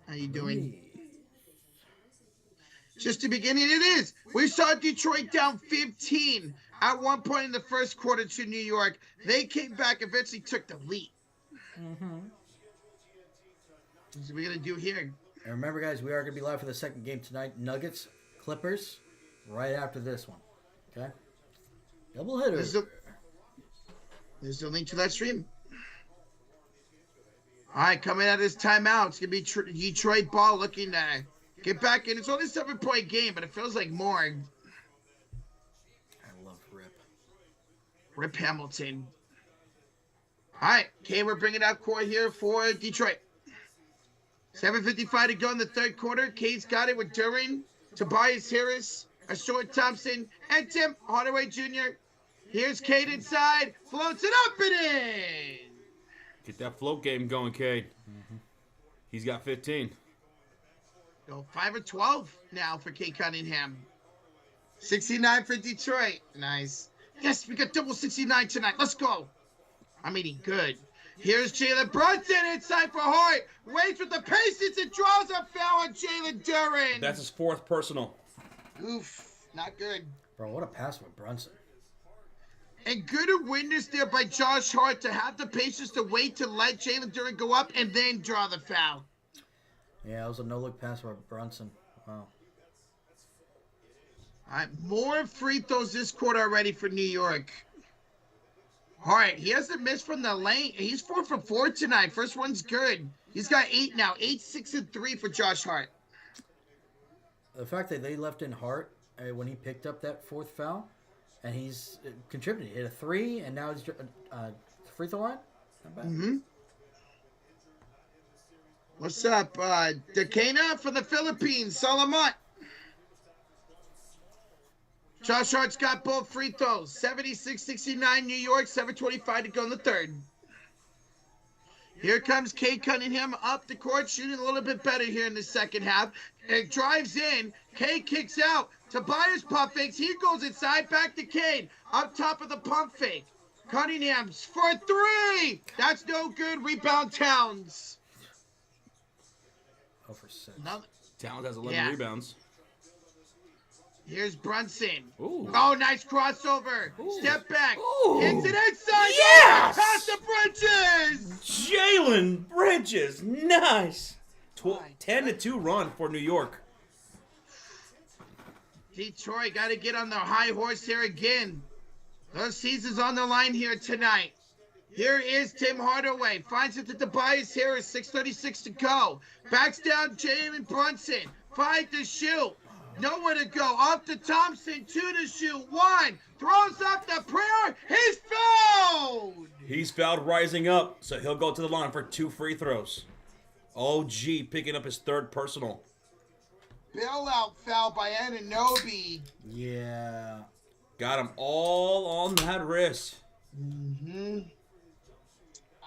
How you doing? Just the beginning, it is. We saw Detroit down 15 at one point in the first quarter to New York. They came back, eventually took the lead. What's we going to do here? And remember, guys, we are going to be live for the second game tonight. Nuggets, Clippers, right after this one. Okay? Double hitter. There's the link to that stream. All right, coming out of this timeout, it's going to be Detroit ball looking to get back in. It's only a 7-point game, but it feels like more. I love Rip. Rip Hamilton. All right, okay, we're bringing out court here for Detroit. 7:55 to go in the third quarter. Cade's got it with Duran, Tobias Harris, Ashore Thompson, and Tim Hardaway Jr. Here's Cade inside, floats it up and in. Get that float game going, Cade. He's got 15. Go 5 of 12 now for Cade Cunningham. 69 for Detroit. Nice. Yes, we got double 69 tonight. Let's go. I'm eating good. Here's Jalen Brunson inside for Hart. Waits with the patience and draws a foul on Jalen Duran. That's his fourth personal. Oof, not good. Bro, what a pass with Brunson. And good awareness there by Josh Hart to have the patience to wait to let Jalen Duran go up and then draw the foul. Yeah, it was a no-look pass by Brunson. Wow. All right, more free throws this quarter already for New York. All right, he hasn't missed from the lane. He's 4 for 4 tonight. First one's good. He's got 8 now. 8, 6, and 3 for Josh Hart. The fact that they left in Hart when he picked up that fourth foul, and he's contributed. He hit a 3, and now he's free throw line. Not bad. What's up, Decana from the Philippines, Salamat. Josh Hart's got both free throws. 76-69 New York, 7:25 to go in the third. Here comes Cade Cunningham up the court, shooting a little bit better here in the second half. It drives in. Cade kicks out. Tobias pump fakes. He goes inside, back to Cade. Up top of the pump fake. Cunningham's for 3. That's no good. Rebound Towns. 0 for 6. Another. Towns has 11 rebounds. Here's Brunson. Ooh. Oh, nice crossover. Ooh. Step back. Ooh. Hits it inside. Yes! Past the Bridges. Jalen Bridges. Nice. 10-2 run for New York. Detroit got to get on the high horse here again. Those seasons on the line here tonight. Here is Tim Hardaway. Finds it to Tobias Harris. 6:36 to go. Backs down Jalen Brunson. 5 to shoot. Nowhere to go. Off to Thompson. 2 to shoot. 1. Throws up the prayer. He's fouled. He's fouled rising up, so he'll go to the line for 2 free throws. OG picking up his third personal. Bailout foul by Anunoby. Yeah. Got him all on that wrist.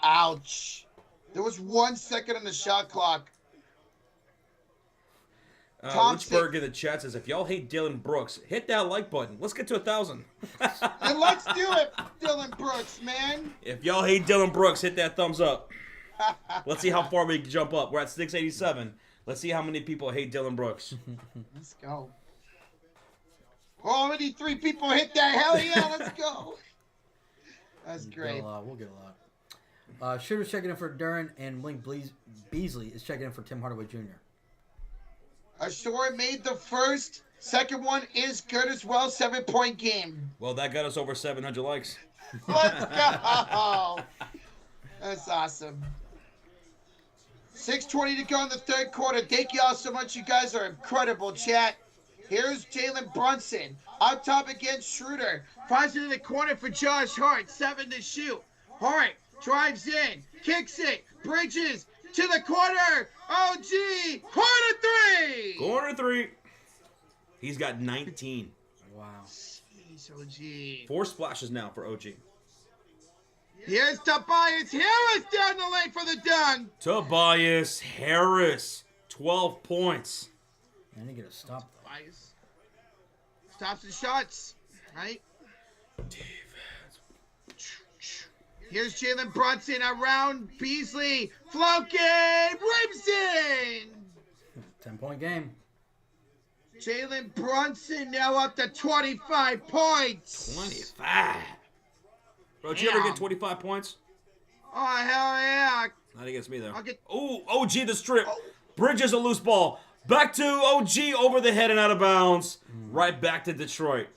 Ouch. There was 1 second on the shot clock. Lynchburg in the chat says, if y'all hate Dylan Brooks, hit that like button. Let's get to 1,000. And let's do it, Dylan Brooks, man. If y'all hate Dylan Brooks, hit that thumbs up. Let's see how far we can jump up. We're at 687. Let's see how many people hate Dylan Brooks. Let's go. Already 3 people hit that. Hell yeah, let's go. That's great. We'll get a lot. Shooter's checking in for Duran, and Blink Beasley is checking in for Tim Hardaway Jr. Ashore made the first. Second one is good as well. 7-point game. Well, that got us over 700 likes. Let's go. That's awesome. 6:20 to go in the third quarter. Thank you all so much. You guys are incredible, chat. Here's Jalen Brunson. Up top against Schroeder. Finds it in the corner for Josh Hart. 7 to shoot. Hart drives in. Kicks it. Bridges to the corner. OG. Corner 3. Corner 3. He's got 19. Wow. Jeez, OG. 4 splashes now for OG. Here's Tobias Harris down the lane for the dunk. Tobias Harris. 12 points. And he get a stop, though. Tobias stops the shots, right? Here's Jalen Brunson around Beasley. Floken Brimson. 10-point game. Jalen Brunson now up to 25 points. 25. Bro, did you ever Damn. get 25 points? Oh, hell yeah. Not against me, though. I'll get- Oh, OG the strip. Bridges a loose ball. Back to OG over the head and out of bounds. Right back to Detroit.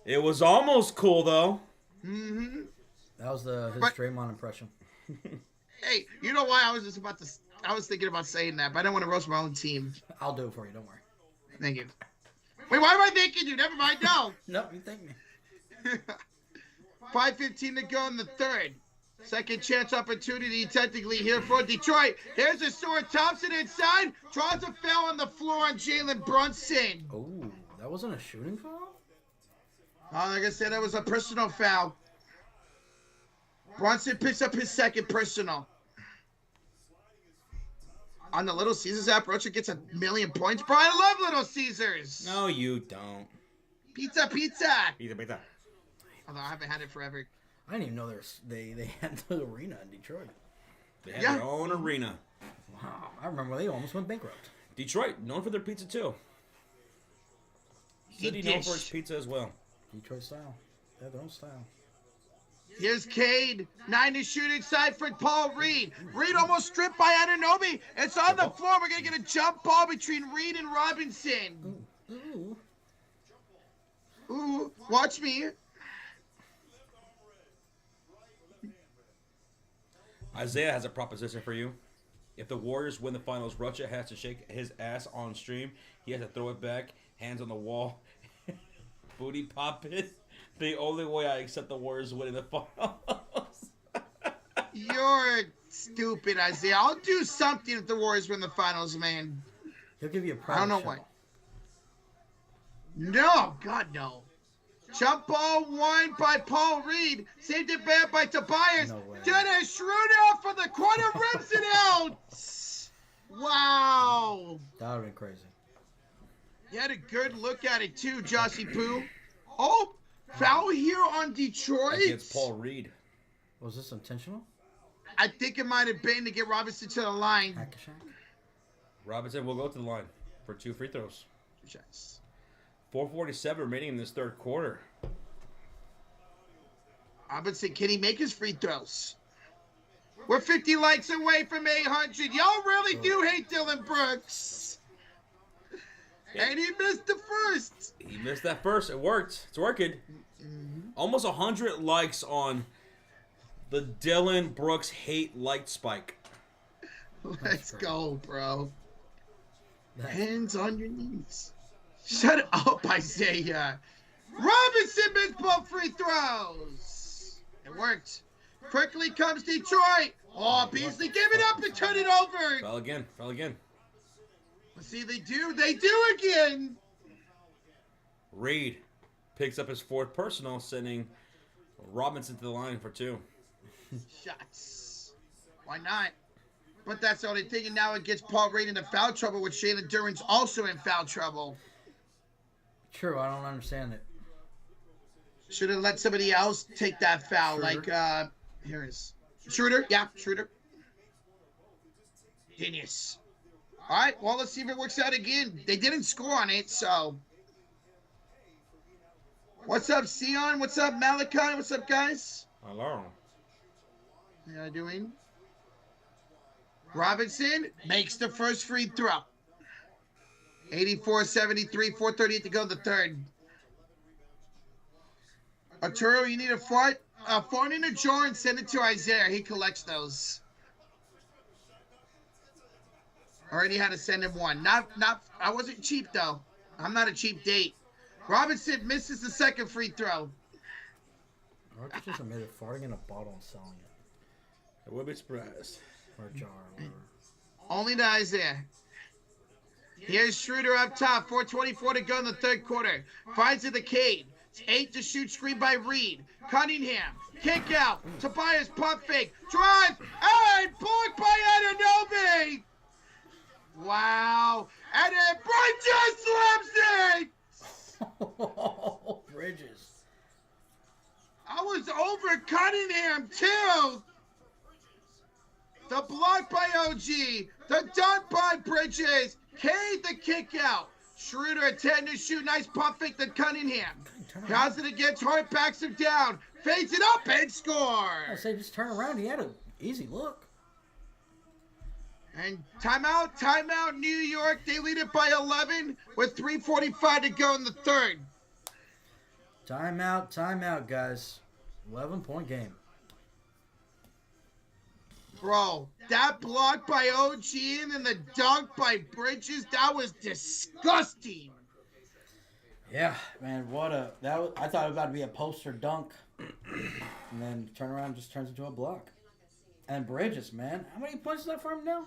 It was almost cool, though. Mm-hmm. That was his But- Draymond impression. Hey, you know why I was just about to... I was thinking about saying that, but I don't want to roast my own team. I'll do it for you. Don't worry. Thank you. Wait, why am I thanking you? Never mind, no. Nope, you thank me. 5:15 to go in the third. Second chance opportunity technically here for Detroit. Here's a Stuart Thompson inside. Draws a foul on the floor on Jalen Brunson. Oh, that wasn't a shooting foul? Oh, like I said, that was a personal foul. Brunson picks up his second personal. On the Little Caesars app, Rocha gets 1,000,000 points. Bro, I love Little Caesars. No, you don't. Pizza, pizza. Pizza. Although I haven't had it forever. I didn't even know they had the arena in Detroit. They had Yeah. their own arena. Wow, I remember they almost went bankrupt. Detroit, known for their pizza, too. City known for its pizza as well. Detroit style. They have their own style. Here's Cade. 9 to shoot inside for Paul Reed. Reed almost stripped by Anunoby. It's on the floor. We're going to get a jump ball between Reed and Robinson. Ooh. Ooh, watch me. Isaiah has a proposition for you. If the Warriors win the finals, Rocha has to shake his ass on stream. He has to throw it back, hands on the wall, booty pop it. The only way I accept the Warriors winning the finals. You're stupid, Isaiah. I'll do something if the Warriors win the finals, man. He'll give you a I private don't know show. why. No, God, no. Jump ball won by Paul Reed. Saved it back by Tobias. No way. Dennis Schroeder for the corner rips it out. Wow. That would have been crazy. You had a good look at it, too, Jossie Poo. Oh, foul here on Detroit. Against Paul Reed. Was this intentional? I think it might have been to get Robinson to the line. Hack-a-shack? Robinson will go to the line for 2 free throws. Yes. 4:47 remaining in this third quarter. Robinson, can he make his free throws? We're 50 likes away from 800. Y'all really do hate Dylan Brooks. And he missed the first. He missed that first. It worked. It's working. Almost 100 likes on the Dylan Brooks hate like spike. Let's great. go, bro. That- Hands on your knees. Shut up, Isaiah. Robinson missed both free throws. It worked. Quickly comes Detroit. Oh, Beasley, give it up and turn it over. Fell again. Fell again. Let's see, they do. They do again. Reed picks up his fourth personal, sending Robinson to the line for 2. Shots. Why not? But that's the only thing, and now it gets Paul Reed into foul trouble, with Shayla Duran's also in foul trouble. True, I don't understand it. Should have let somebody else take that foul. Schroeder. Like, here it is. Schroeder? Yeah, Schroeder. Genius. All right, well, let's see if it works out again. They didn't score on it, so. What's up, Sion? What's up, Malachi? What's up, guys? Hello. How you doing? Robinson makes the first free throw. 84-73, 4:38 to go in the third. Arturo, you need a phone in a jar and send it to Isaiah. He collects those. Already had to send him one. Not. I wasn't cheap though. I'm not a cheap date. Robinson misses the second free throw. Rocket just admitted farting in a bottle and selling it. I would be surprised. Or a jar. Or Only to Isaiah. Here's Schroeder up top. 4:24 to go in the third quarter. Finds it the Cade. It's 8 to shoot. Screen by Reed. Cunningham. Kick out. Tobias pump fake. Drive. And blocked by Anunoby. Wow. And then Bridges slaps it. Bridges. for Cunningham, too. The block by OG. The dunk by Bridges. Cade the kick out. Schroeder attempting to shoot. Nice pump fake to Cunningham. Has it against Hart, backs him down. Fades it up and score. I say just turn around. He had an easy look. And timeout, New York. They lead it by 11 with 3:45 to go in the third. Timeout, guys. 11-point game. Bro, that block by OG and then the dunk by Bridges, that was disgusting. Yeah, man, I thought it was about to be a poster dunk. And then turn around just turns into a block. And Bridges, man. How many points is that for him now?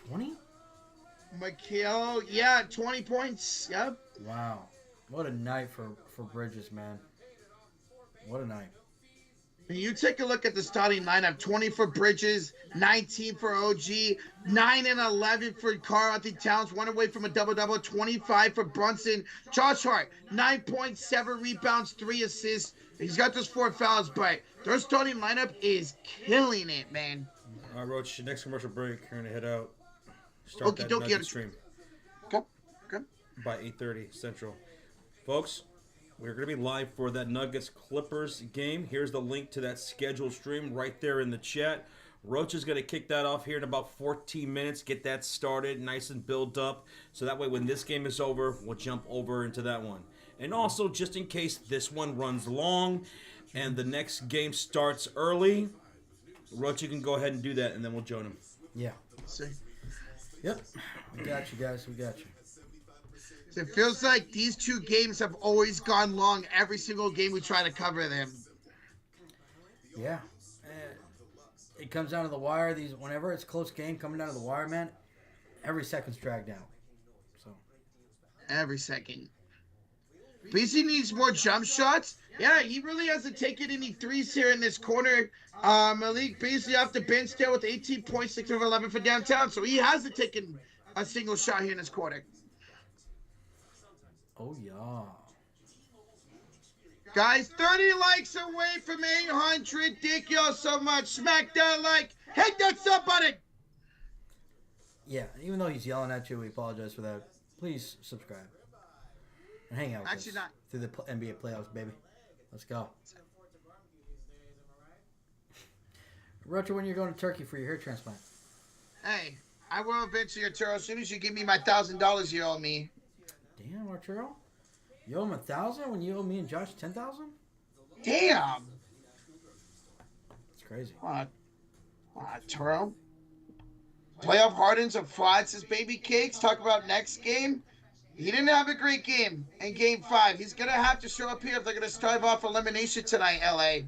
20? Mikhail, yeah, 20 points. Yep. Wow. What a night for Bridges, man. What a night. And you take a look at the starting lineup: 20 for Bridges, 19 for OG, 9 and 11 for Karl-Anthony Towns, 1 away from a double-double, 25 for Brunson. Josh Hart, 9.7 rebounds, 3 assists. He's got those 4 fouls, but their starting lineup is killing it, man. All right, Roach, next commercial break. We're going to head out. Okie Start that dokie. Nuggets stream Go. by 8:30 Central. Folks, we're going to be live for that Nuggets-Clippers game. Here's the link to that scheduled stream right there in the chat. Roach is going to kick that off here in about 14 minutes, get that started, nice and built up. So that way when this game is over, we'll jump over into that one. And also, just in case this one runs long and the next game starts early, Roach, you can go ahead and do that, and then we'll join him. Yeah. See. Yep. We got you, guys. We got you. It feels like these two games have always gone long. Every single game we try to cover them. Yeah. It comes down to the wire. Whenever it's a close game coming down to the wire, man, every second's dragged out. So. Every second. BC needs more jump shots. Yeah, he really hasn't taken any threes here in this corner. Malik Beasley off the bench still with 18 points, 6 of 11 for downtown. So he hasn't taken a single shot here in this quarter. Oh, yeah. Guys, 30 likes away from 800. Thank y'all so much. Smack that like. Hit that sub button. Yeah, even though he's yelling at you, we apologize for that. Please subscribe. And hang out with Actually us not. through the NBA playoffs, baby. Let's go. Roger, when you're going to Turkey for your hair transplant? Hey, I will eventually, Arturo, as soon as you give me my $1,000 you owe me. Damn, Arturo. You owe him 1,000 when you owe me and Josh 10,000? Damn. It's crazy. Arturo. Playoff Hardens and frauds his baby cakes. Talk about next game. He didn't have a great game in Game 5. He's going to have to show up here if they're going to stave off elimination tonight, LA.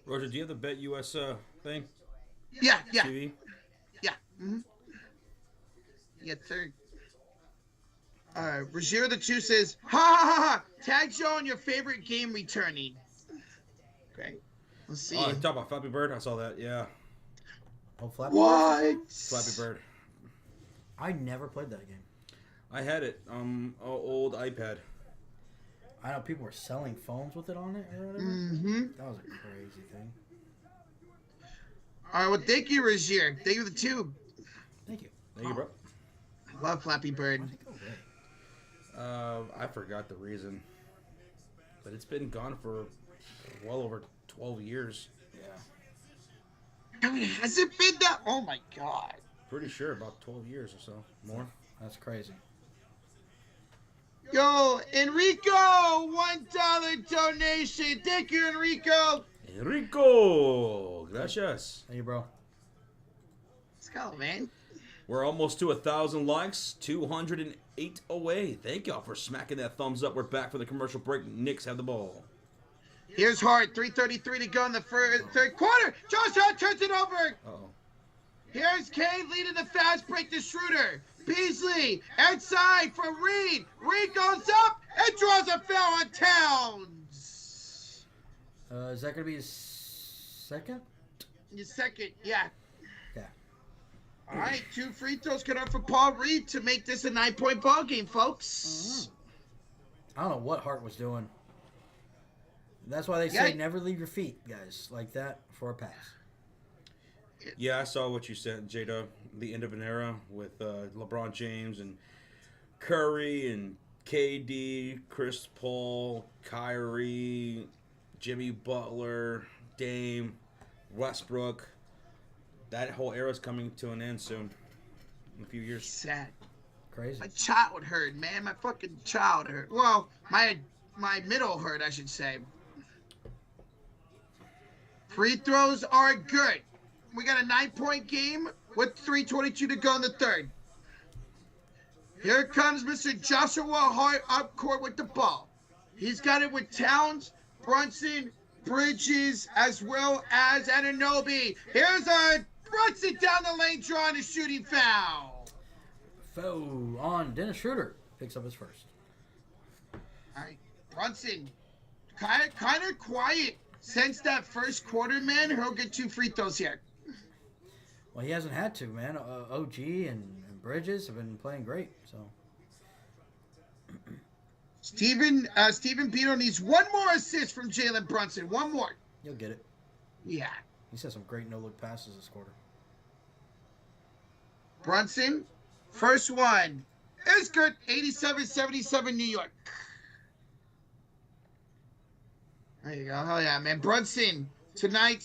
Roger, do you have the Bet US thing? Yeah. TV? Yeah. Mm-hmm. Yes, sir. Rozier the 2 says, ha ha ha ha. Tag Joe on your favorite game returning. Okay. Let's see. Oh, you talking about Flappy Bird? I saw that, yeah. Oh, Flappy What? Flappy Bird. I never played that game. I had it, old iPad. I know people were selling phones with it on it or whatever. Mm-hmm. That was a crazy thing. All right, well, thank you, Rozier. Thank you for the tube. Thank you. Thank you, bro. I love Flappy Bird. Why'd it go away? I forgot the reason. But it's been gone for well over 12 years. Yeah. I mean, has it been that? Oh, my God. Pretty sure about 12 years or so. More. That's crazy. Yo, Enrico, $1 donation. Thank you, Enrico. Enrico! Gracias. Hey, bro. Let's go, man. We're almost to 1,000 likes. 208 away. Thank y'all for smacking that thumbs up. We're back for the commercial break. Knicks have the ball. Here's Hart. 3:33 to go in the third quarter. Josh Hart turns it over. Uh-oh. Here's Cade leading the fast break to Schroeder. Beasley outside for Reed. Reed goes up and draws a foul on Towns. Is that going to be his second? Your second, yeah. Yeah. All right, 2 free throws cut off for Paul Reed to make this a 9-point ball game, folks. I don't know what Hart was doing. That's why they say Yeah. never leave your feet, guys, like that for a pass. Yeah, I saw what you said, Jada. The end of an era with LeBron James and Curry and KD, Chris Paul, Kyrie, Jimmy Butler, Dame, Westbrook. That whole era's coming to an end soon. In a few years. Sad. Crazy. My childhood, man. My fucking childhood. Well, my middlehood, I should say. Free throws are good. We got a 9-point game with 3:22 to go in the third. Here comes Mr. Joshua Hart up court with the ball. He's got it with Towns, Brunson, Bridges, as well as Anunoby. Here's a Brunson down the lane drawing a shooting foul. Foul on Dennis Schroeder. Picks up his first. All right, Brunson, kind of quiet since that first quarter, man. He'll get 2 free throws here. Well, he hasn't had to, man. OG and Bridges have been playing great, so. Stephen Beto needs one more assist from Jalen Brunson. One more. You'll get it. Yeah. He's had some great no-look passes this quarter. Brunson, first one is good. 87-77 New York. There you go. Hell yeah, man. Brunson tonight,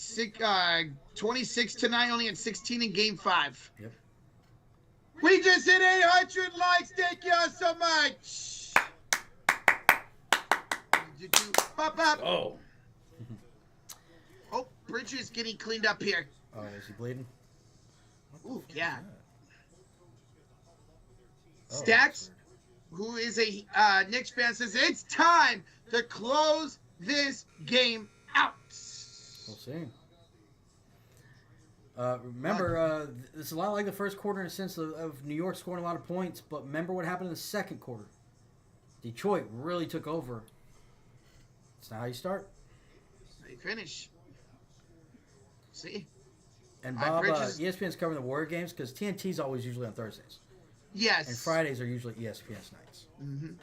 26 tonight, only at 16 in game 5. Yep. We just hit 800 likes. Thank you all so much. Pop up. Oh. Oh, Bridges getting cleaned up here. Oh, is he bleeding? Ooh, yeah. Oh, Stacks, who is a Knicks fan, says it's time to close this game out. We'll see. Remember, this is a lot like the first quarter in the sense of New York scoring a lot of points, but remember what happened in the second quarter. Detroit really took over. That's not how you start. They finish. See? And All Bob, right, Bridges- ESPN's covering the Warrior games because TNT's always usually on Thursdays. Yes. And Fridays are usually ESPN's nights. Mm-hmm.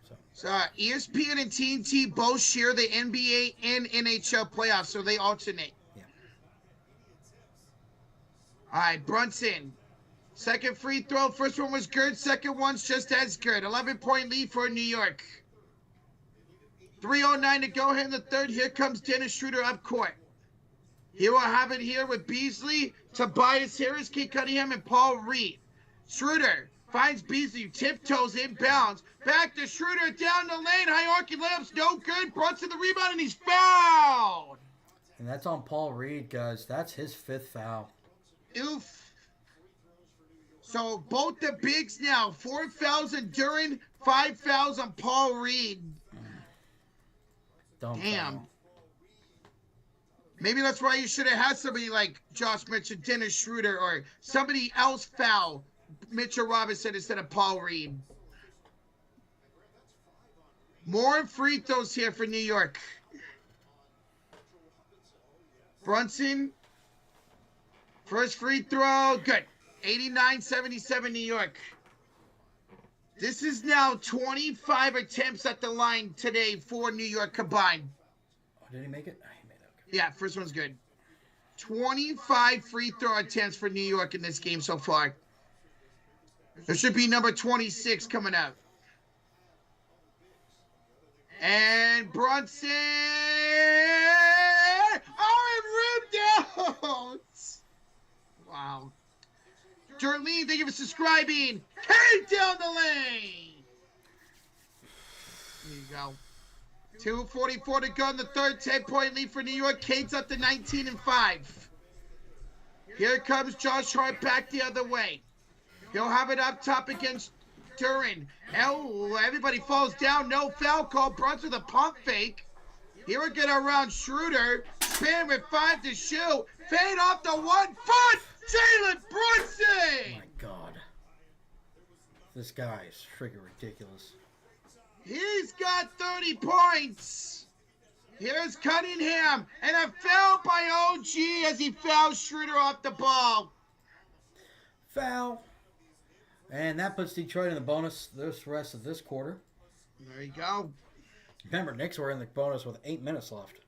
So, So ESPN and TNT both share the NBA and NHL playoffs, so they alternate. yeah. All right, Brunson. Second free throw. First one was good. Second one's just as good. 11-point lead for New York. 3:09 to go here in the third. Here comes Dennis Schroeder up court. He will have it here with Beasley, Tobias Harris, Kate Cunningham, and Paul Reed. Schroeder finds Beasley, tiptoes inbounds. Back to Schroeder down the lane. High arcing layups, no good. Brunson the rebound, and he's fouled. And that's on Paul Reed, guys. That's his 5th foul. Oof. So both the bigs now. 4 fouls on Duran, 5 fouls on Paul Reed. Dumb Damn. foul. Maybe that's why you should have had somebody like Josh mentioned, Dennis Schroeder, or somebody else foul Mitchell Robinson instead of Paul Reed. More free throws here for New York. Brunson. First free throw. Good. 89-77 New York. This is now 25 attempts at the line today for New York combined. Oh, did he make it? Oh, he made it. Okay. Yeah, first one's good. 25 free throw attempts for New York in this game so far. There should be number 26 coming out. And Brunson! Oh, it ripped out! Wow. Darlene, thank you for subscribing. Hey, down the lane! There you go. 2:44 to go in the third. 10-point lead for New York. Cade's up to 19-5. Here comes Josh Hart back the other way. He'll have it up top against Duran. Hell, everybody falls down. No foul call. Brunson with a pump fake. Here we get around Schroeder. Spin with 5 to shoot. Fade off the 1 foot. Jalen Oh Brunson. my God. This guy is freaking ridiculous. He's got 30 points. Here's Cunningham. And a foul by OG as he fouls Schroeder off the ball. Foul. And that puts Detroit in the bonus this rest of this quarter. There you go. Remember, Knicks were in the bonus with 8 minutes left.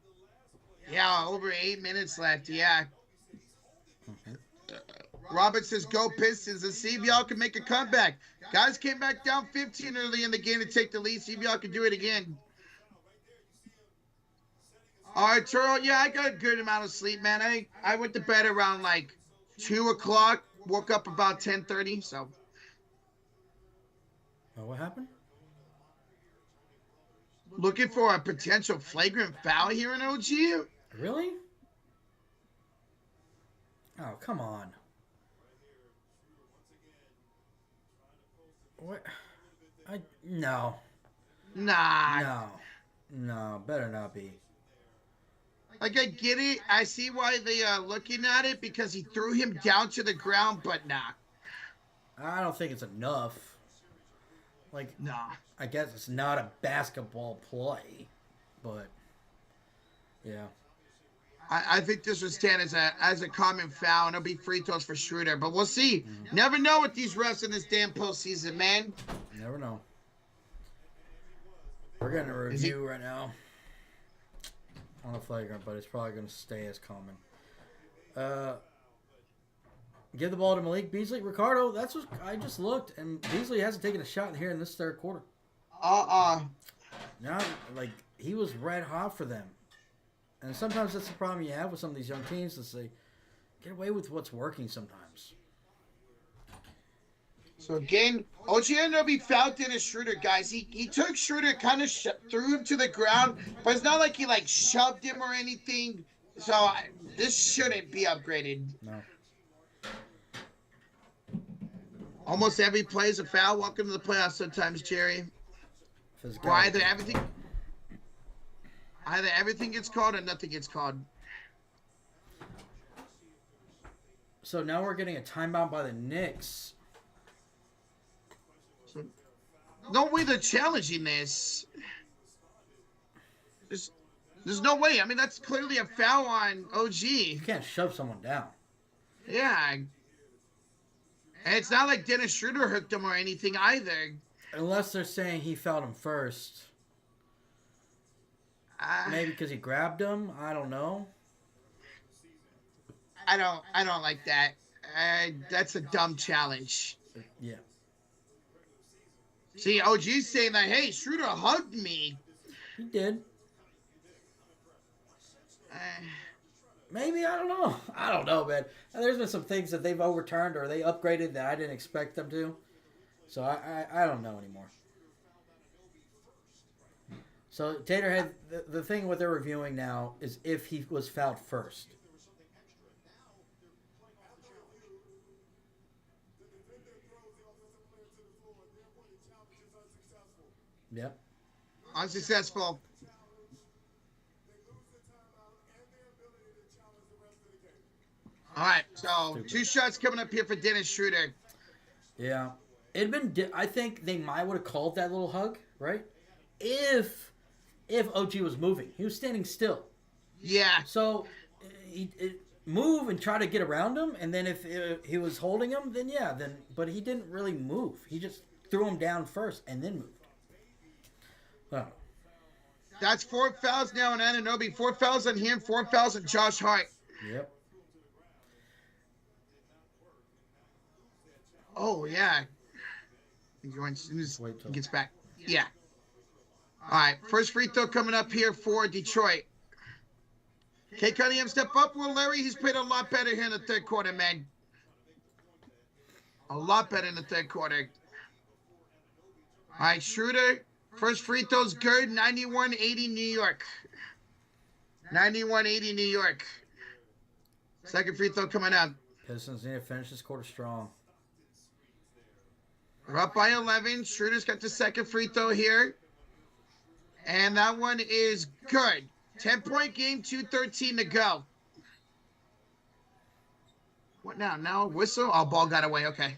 Yeah, over 8 minutes left. Yeah. Robert says, "Go Pistons," and see if y'all can make a comeback. Guys came back down 15 early in the game to take the lead. See if y'all can do it again. All right, Turo. Yeah, I got a good amount of sleep, man. I went to bed around like 2 o'clock. Woke up about 10:30. So Oh, what happened? looking for a potential flagrant foul here in OG. Really? Oh, come on. What? No. Nah. No, better not be. Like, I get it. I see why they are looking at it because he threw him down to the ground, but nah. I don't think it's enough. Like, Nah. I guess it's not a basketball play, but yeah. I think this would stand as a common foul, and it'll be free throws for Schroeder. But we'll see. Never know with these refs in this damn postseason, man. Never know. We're getting a review right now on a flagrant, but it's probably going to stay as common. Give the ball to Malik Beasley. Ricardo, that's what I just looked, and Beasley hasn't taken a shot here in this third quarter. Now, like, he was red hot for them. And sometimes that's the problem you have with some of these young teams is they get away with what's working sometimes. So again, OG Anunoby fouled Dennis Schroeder, guys. He took Schroeder, kind of threw him to the ground, but it's not like he like shoved him or anything. So this shouldn't be upgraded. No. Almost every play is a foul. Welcome to the playoffs sometimes, Jerry. Or either everything gets called or nothing gets called. So now we're getting a timeout by the Knicks. So, no way they're challenging this. There's no way. I mean, that's clearly a foul on OG. You can't shove someone down. Yeah. And it's not like Dennis Schroeder hooked him or anything either. Unless they're saying he fouled him first. Maybe because he grabbed him. I don't know. I don't like that. That's a dumb challenge. Yeah. See, OG's saying that, hey, Schroeder hugged me. He did. Maybe, I don't know. I don't know, man. And there's been some things that they've overturned or they upgraded that I didn't expect them to. So I don't know anymore. So Taterhead, the thing what they're reviewing now is if he was fouled first. Yep. Unsuccessful. All right, so 2 shots coming up here for Dennis Schroeder. Yeah. It'd been. I think they might would have called that little hug, right? If OG was moving, he was standing still. Yeah. So he move and try to get around him, and then if he was holding him, then yeah, then. But he didn't really move. He just threw him down first and then moved. Oh. That's 4 fouls now on Anunoby. 4 fouls on him. 4 fouls on Josh Hart. Yep. Oh yeah. He's going as soon as Wait till- he gets back. Yeah. All right, first free throw coming up here for Detroit. K. Cunningham, step up. Well, Larry, he's played a lot better here in the third quarter, man. A lot better in the third quarter. All right, Schroeder, first free throw's good. 91-80 New York. 91-80 New York. Second free throw coming up. Pistons need to finish this quarter strong. We're up by 11. Schroeder's got the second free throw here. And that one is good. 10-point game, 2:13 to go. What now? Now whistle? Oh, ball got away. Okay.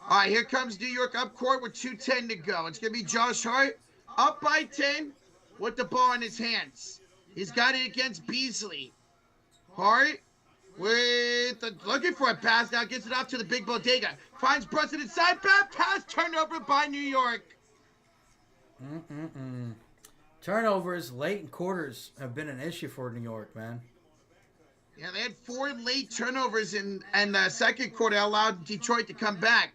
All right, here comes New York up court with 2:10 to go. It's going to be Josh Hart up by 10 with the ball in his hands. He's got it against Beasley. Hart looking for a pass now. Gets it off to the big bodega. Finds Brunson inside. Bad pass. Turned over by New York. Turnovers late in quarters have been an issue for New York, man. Yeah, they had 4 late turnovers in the second quarter, allowed Detroit to come back.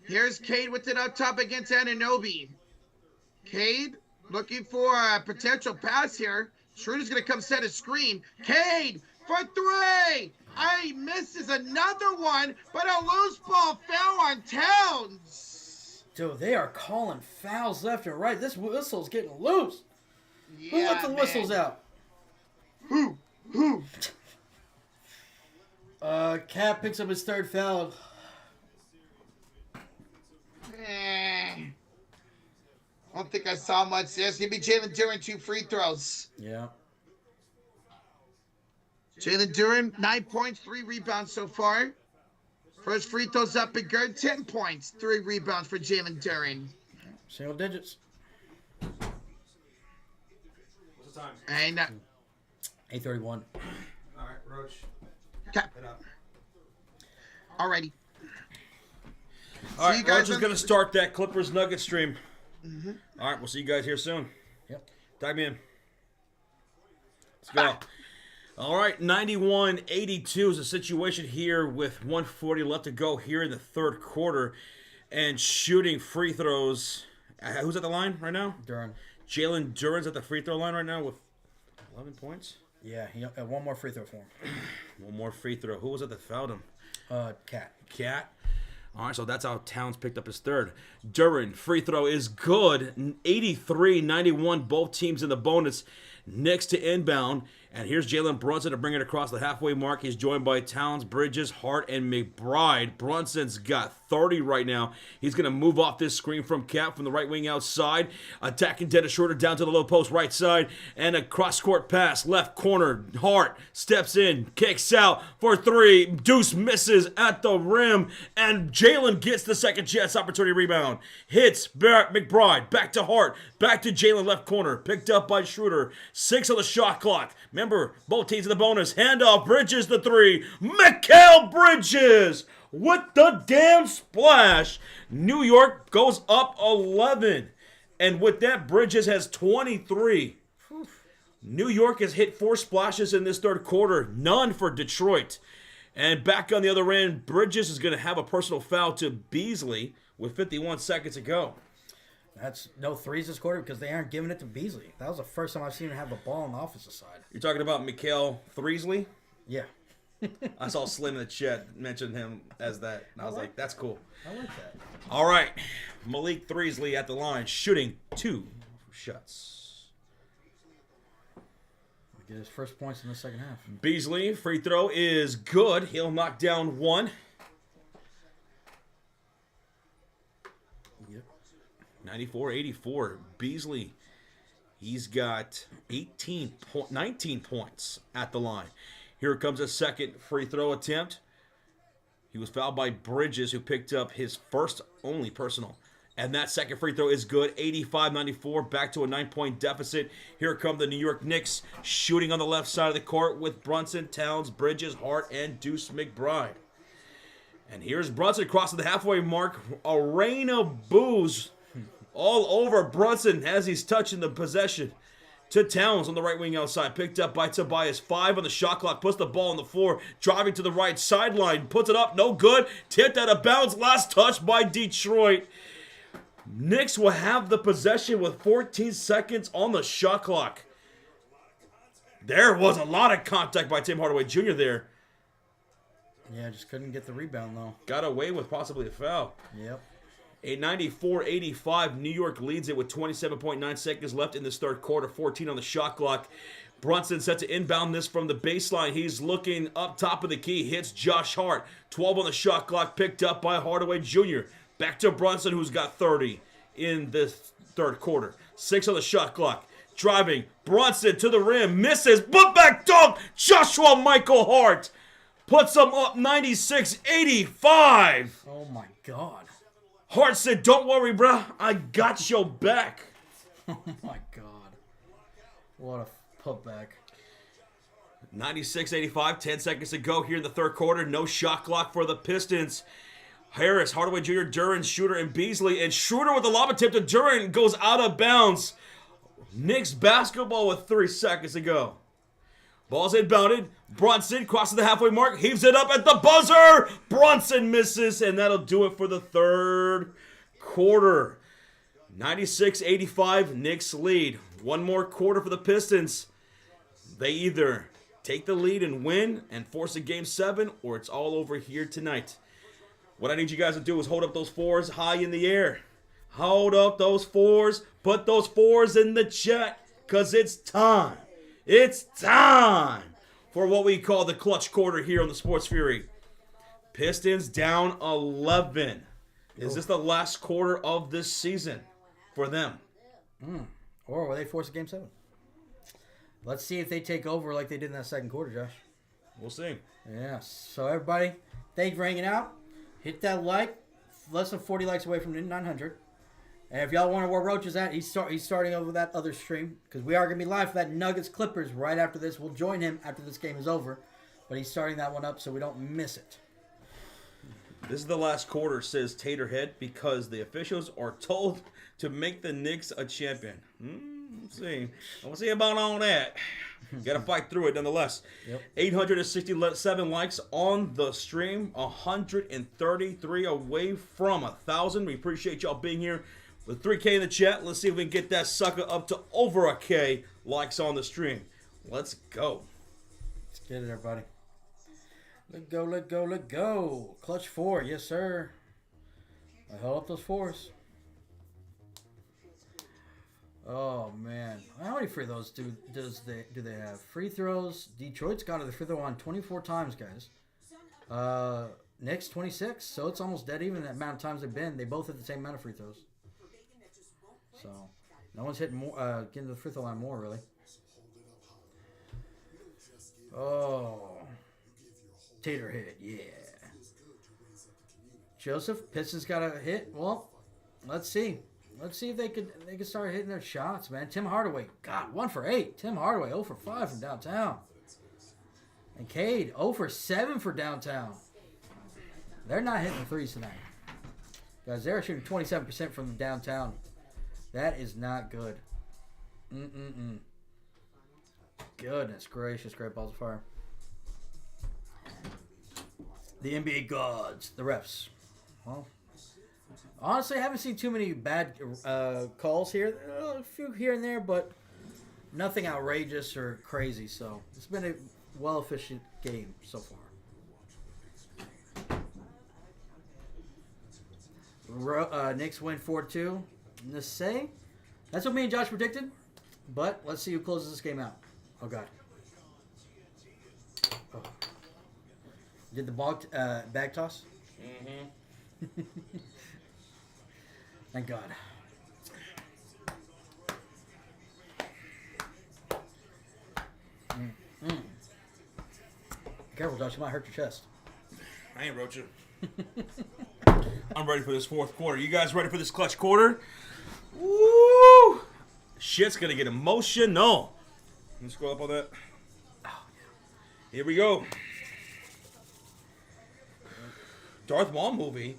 Here's Cade with it up top against Anunoby. Cade looking for a potential pass here. Schroeder's going to come set a screen. Cade for 3. He misses another one, but a loose ball fell on Towns. Dude, they are calling fouls left and right. This whistle's getting loose. Who let the whistles out? Who? Cat picks up his 3rd foul. I don't think I saw much there. It's going to be Jalen Duren 2 free throws. Yeah. Jalen Duren, 9 points, 3 rebounds so far. First free throws up and good. 10 points, 3 rebounds for Jalen Duren. Single digits. What's the time? And 8:31. All right, Roach. cap. Head up. Alrighty. All See you right, guys Roach is on- going to start that Clippers Nugget stream. Mm-hmm. All right, we'll see you guys here soon. Yep. Tag me in. Let's go. All right, 91-82 is the situation here with 140 left to go here in the third quarter. And shooting free throws. Who's at the line right now? Duren. Jalen Duren's at the free throw line right now with 11 points. Yeah, he one more free throw for him. One more free throw. Who was it that fouled him? Cat. Cat. All right, so that's how Towns picked up his 3rd. Duren, free throw is good. 83-91, both teams in the bonus. Knicks to inbound. And here's Jalen Brunson to bring it across the halfway mark. He's joined by Towns, Bridges, Hart, and McBride. Brunson's got 30 right now. He's going to move off this screen from Cap from the right wing outside. Attacking Dennis Schroeder down to the low post right side. And a cross-court pass, left corner. Hart steps in, kicks out for 3. Deuce misses at the rim. And Jalen gets the second chance opportunity rebound. Hits McBride. Back to Hart. Back to Jalen left corner. Picked up by Schroeder. 6 on the shot clock. Remember, both teams in the bonus. Handoff. Bridges the 3. Mikal Bridges with the damn splash. New York goes up 11. And with that, Bridges has 23. New York has hit 4 splashes in this third quarter. None for Detroit. And back on the other end, Bridges is going to have a personal foul to Beasley with 51 seconds to go. That's no threes this quarter because they aren't giving it to Beasley. That was the first time I've seen him have the ball on the offensive side. You're talking about Mikal Threesley? Yeah. I saw Slim in the chat mention him as that. And I was like, that's cool. I like that. All right. Malik Threesley at the line, shooting 2 shots. Get his first points in the second half. Beasley, free throw is good. He'll knock down 1. Yep. 94-84. Beasley, he's got 19 points at the line. Here comes a second free throw attempt. He was fouled by Bridges, who picked up his first only personal. And that second free throw is good. 85-94, back to a 9-point deficit. Here come the New York Knicks, shooting on the left side of the court with Brunson, Towns, Bridges, Hart, and Deuce McBride. And here's Brunson crossing the halfway mark. A rain of boos all over Brunson as he's touching the possession. To Towns on the right wing outside. Picked up by Tobias. 5 on the shot clock. Puts the ball on the floor. Driving to the right sideline. Puts it up. No good. Tipped out of bounds. Last touch by Detroit. Knicks will have the possession with 14 seconds on the shot clock. There was a lot of contact by Tim Hardaway Jr. there. Yeah, just couldn't get the rebound, though. Got away with possibly a foul. Yep. A 94-85, New York leads it with 27.9 seconds left in this third quarter, 14 on the shot clock. Brunson set to inbound this from the baseline. He's looking up top of the key, hits Josh Hart. 12 on the shot clock, picked up by Hardaway Jr. Back to Brunson, who's got 30 in this third quarter. 6 on the shot clock. Driving, Brunson to the rim, misses, but back dunk, Joshua Michael Hart. Puts him up 96-85. Oh, my God. Hart said, don't worry, bruh. I got your back. Oh, my God. What a putback. 96-85, 10 seconds to go here in the third quarter. No shot clock for the Pistons. Harris, Hardaway Jr., Duren, Schroeder, and Beasley. And Schroeder with a lob attempt to Duren goes out of bounds. Knicks basketball with 3 seconds to go. Ball's inbounded. Brunson crosses the halfway mark. Heaves it up at the buzzer. Brunson misses, and that'll do it for the third quarter. 96-85, Knicks lead. One more quarter for the Pistons. They either take the lead and win and force a game 7, or it's all over here tonight. What I need you guys to do is hold up those 4s high in the air. Hold up those 4s. Put those 4s in the chat, because it's time. It's time for what we call the clutch quarter here on the Sports Fury. Pistons down 11. Is this the last quarter of this season for them? Or will they force a game 7? Let's see if they take over like they did in that second quarter, Josh. We'll see. Yeah. So everybody, thank you for hanging out. Hit that like. Less than 40 likes away from 900. And if y'all want to where Roach is at, he's starting over that other stream. Because we are going to be live for that Nuggets Clippers right after this. We'll join him after this game is over. But he's starting that one up so we don't miss it. This is the last quarter, says Taterhead, because the officials are told to make the Knicks a champion. Let's see. We'll see about all that. Got to fight through it nonetheless. Yep. 867 likes on the stream. 133 away from 1,000. We appreciate y'all being here. With 3K in the chat, let's see if we can get that sucker up to over a K likes on the stream. Let's go. Let's get it, everybody. Let go, let go, let go. Clutch 4, yes, sir. I held up those 4s. Oh, man. How many free throws do they have? Free throws. Detroit's gone to the free throw line 24 times, guys. Knicks 26, so it's almost dead even the amount of times they've been. They both hit the same amount of free throws. So, no one's hitting more, getting to the free throw line more, really. Oh. Taterhead, yeah. Joseph, Pistons got a hit. Well, let's see. Let's see if they could start hitting their shots, man. Tim Hardaway, God, 1 for 8. Tim Hardaway, 0 for 5 from downtown. And Cade, 0 for 7 for downtown. They're not hitting the threes tonight. Guys, they're shooting 27% from downtown. That is not good. Goodness gracious, great balls of fire. The NBA gods, the refs. Well, honestly, I haven't seen too many bad calls here. A few here and there, but nothing outrageous or crazy. So it's been a well-efficient game so far. Knicks win 4-2. Let's say that's what me and Josh predicted. But let's see who closes this game out. Oh God. Oh. Did the ball bag toss? Mm-hmm. Thank God. Careful, Josh. You might hurt your chest. I ain't Rocha. I'm ready for this fourth quarter. You guys ready for this clutch quarter? Woo! Shit's gonna get emotional. Let me scroll up on that. Oh, yeah. Here we go. Darth Maul movie.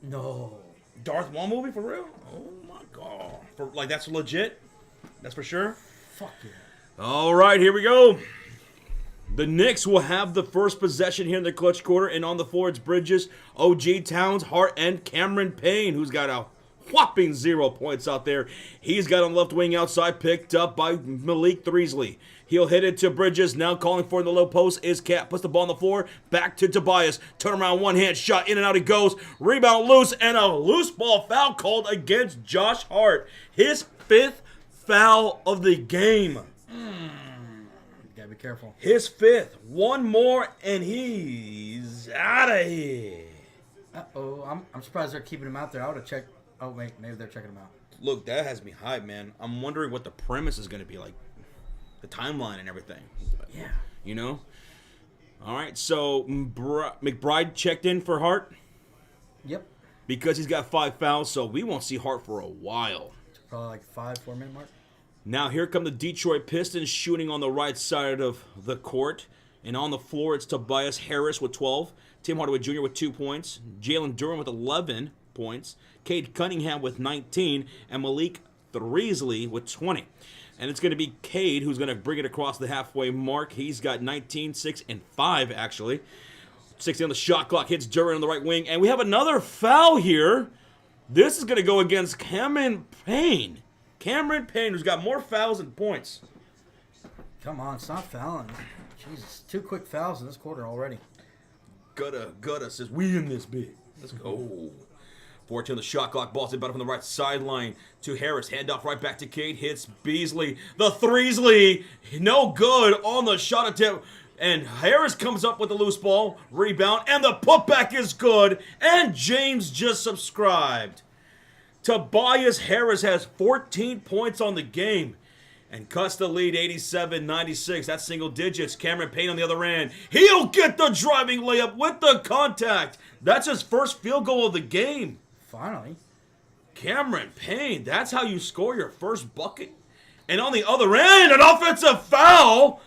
No. Darth Maul movie for real? Oh my God. That's legit? That's for sure? Fuck yeah. All right, here we go. The Knicks will have the first possession here in the clutch quarter, and on the floor it's Bridges, OG Towns, Hart, and Cameron Payne, who's got a whopping 0 points out there. He's got on left wing outside, picked up by Malik Threesley. He'll hit it to Bridges. Now calling for in the low post is Cat. Puts the ball on the floor. Back to Tobias. Turn around, one-hand shot. In and out it goes. Rebound loose, and a loose ball foul called against Josh Hart. His 5th foul of the game. Gotta be careful. His 5th. One more, and he's out of here. Uh-oh. I'm surprised they're keeping him out there. I would have checked. Oh, wait. Maybe they're checking him out. Look, that has me hyped, man. I'm wondering what the premise is going to be like. The timeline and everything. Yeah. You know? All right, so McBride checked in for Hart. Yep. Because he's got 5 fouls, so we won't see Hart for a while. Probably like 5-4 minute mark. Now here come the Detroit Pistons shooting on the right side of the court. And on the floor, it's Tobias Harris with 12. Tim Hardaway Jr. with 2 points. Jalen Duren with 11 points. Cade Cunningham with 19. And Malik Threesley with 20. And it's going to be Cade who's going to bring it across the halfway mark. He's got 19, 6, and 5, actually. 60 on the shot clock. Hits Duran on the right wing. And we have another foul here. This is going to go against Cameron Payne. Cameron Payne, who's got more fouls than points. Come on, stop fouling. Jesus, 2 quick fouls in this quarter already. Gutta says, we in this big. Let's go. 14 on the shot clock. Ball's inbound from the right sideline to Harris. Handoff right back to Cade. Hits Beasley. The Threesley. No good on the shot attempt. And Harris comes up with the loose ball. Rebound. And the putback is good. And James just subscribed. Tobias Harris has 14 points on the game. And cuts the lead 87-96. That's single digits. Cameron Payne on the other end. He'll get the driving layup with the contact. That's his first field goal of the game. Finally. Cameron Payne, that's how you score your first bucket. And on the other end, an offensive foul.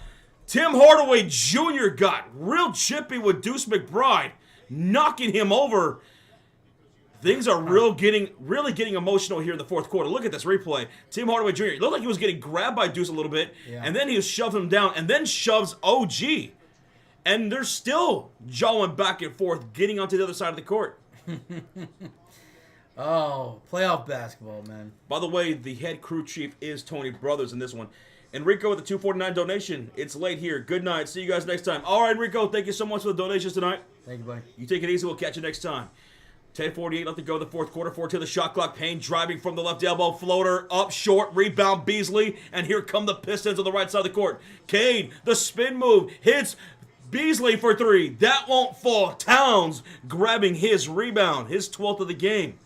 Tim Hardaway Jr. got real chippy with Deuce McBride, knocking him over. Things are really getting emotional here in the fourth quarter. Look at this replay. Tim Hardaway Jr. It looked like he was getting grabbed by Deuce a little bit, and then he shoved him down, and then shoves OG. And they're still jawing back and forth, getting onto the other side of the court. Oh, playoff basketball, man. By the way, the head crew chief is Tony Brothers in this one. Enrico with the $2.49 donation. It's late here. Good night. See you guys next time. All right, Enrico, thank you so much for the donations tonight. Thank you, buddy. You take it easy. We'll catch you next time. 10:48 left to go in the fourth quarter. 4 to the shot clock. Payne driving from the left elbow. Floater up short. Rebound Beasley. And here come the Pistons on the right side of the court. Cade, the spin move. Hits Beasley for 3. That won't fall. Towns grabbing his rebound. His 12th of the game.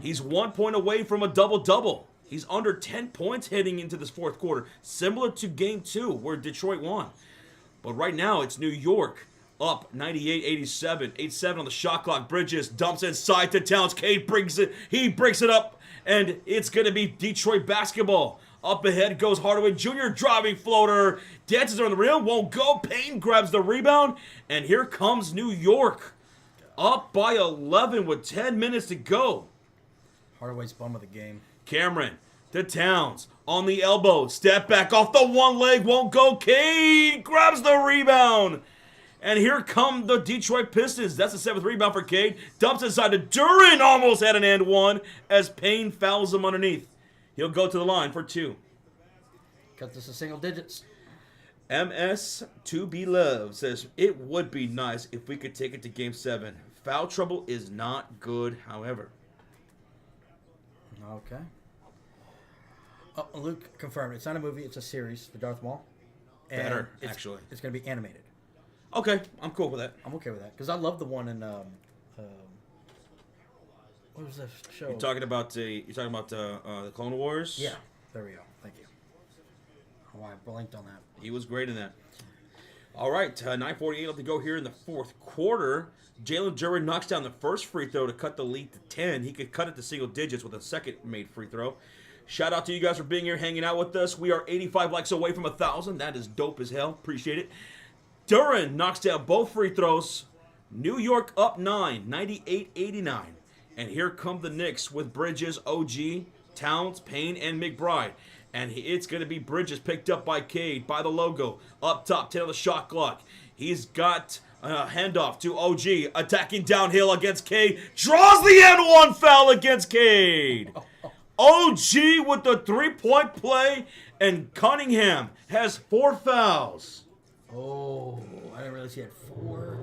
He's 1 point away from a double-double. He's under 10 points heading into this fourth quarter. Similar to Game 2 where Detroit won. But right now it's New York. Up 98-87. 8-7 on the shot clock. Bridges dumps inside to Towns. Cade brings it. He breaks it up. And it's going to be Detroit basketball. Up ahead goes Hardaway Jr. Driving floater. Dances around the rim. Won't go. Payne grabs the rebound. And here comes New York. Up by 11 with 10 minutes to go. Hardaway's bum of the game. Cameron to Towns. On the elbow. Step back off the one leg. Won't go. Cade grabs the rebound. And here come the Detroit Pistons. That's the 7th rebound for Cade. Dumps inside to Duran. Almost had an and one as Payne fouls him underneath. He'll go to the line for 2. Cut this to single digits. MS to be loved says, it would be nice if we could take it to Game 7. Foul trouble is not good, however. Okay. Oh, Luke confirmed. It's not a movie. It's a series for Darth Maul. And Better, actually. It's going to be animated. Okay, I'm cool with that. I'm okay with that because I love the one in what was that show? You're talking about the Clone Wars? Yeah, there we go. Thank you. Oh, I blanked on that. He was great in that. All right, 9:48 left to go here in the fourth quarter. Jalen Duren knocks down the first free throw to cut the lead to 10. He could cut it to single digits with a second made free throw. Shout out to you guys for being here, hanging out with us. We are 85 likes away from 1,000. That is dope as hell. Appreciate it. Duren knocks down both free throws. New York up 9, 98-89. And here come the Knicks with Bridges, OG, Towns, Payne, and McBride. And it's going to be Bridges picked up by Cade, by the logo. Up top, 10 on the shot clock. He's got a handoff to OG, attacking downhill against Cade. Draws the N1 foul against Cade. OG with the three-point play. And Cunningham has 4 fouls. Oh, I didn't realize he had 4.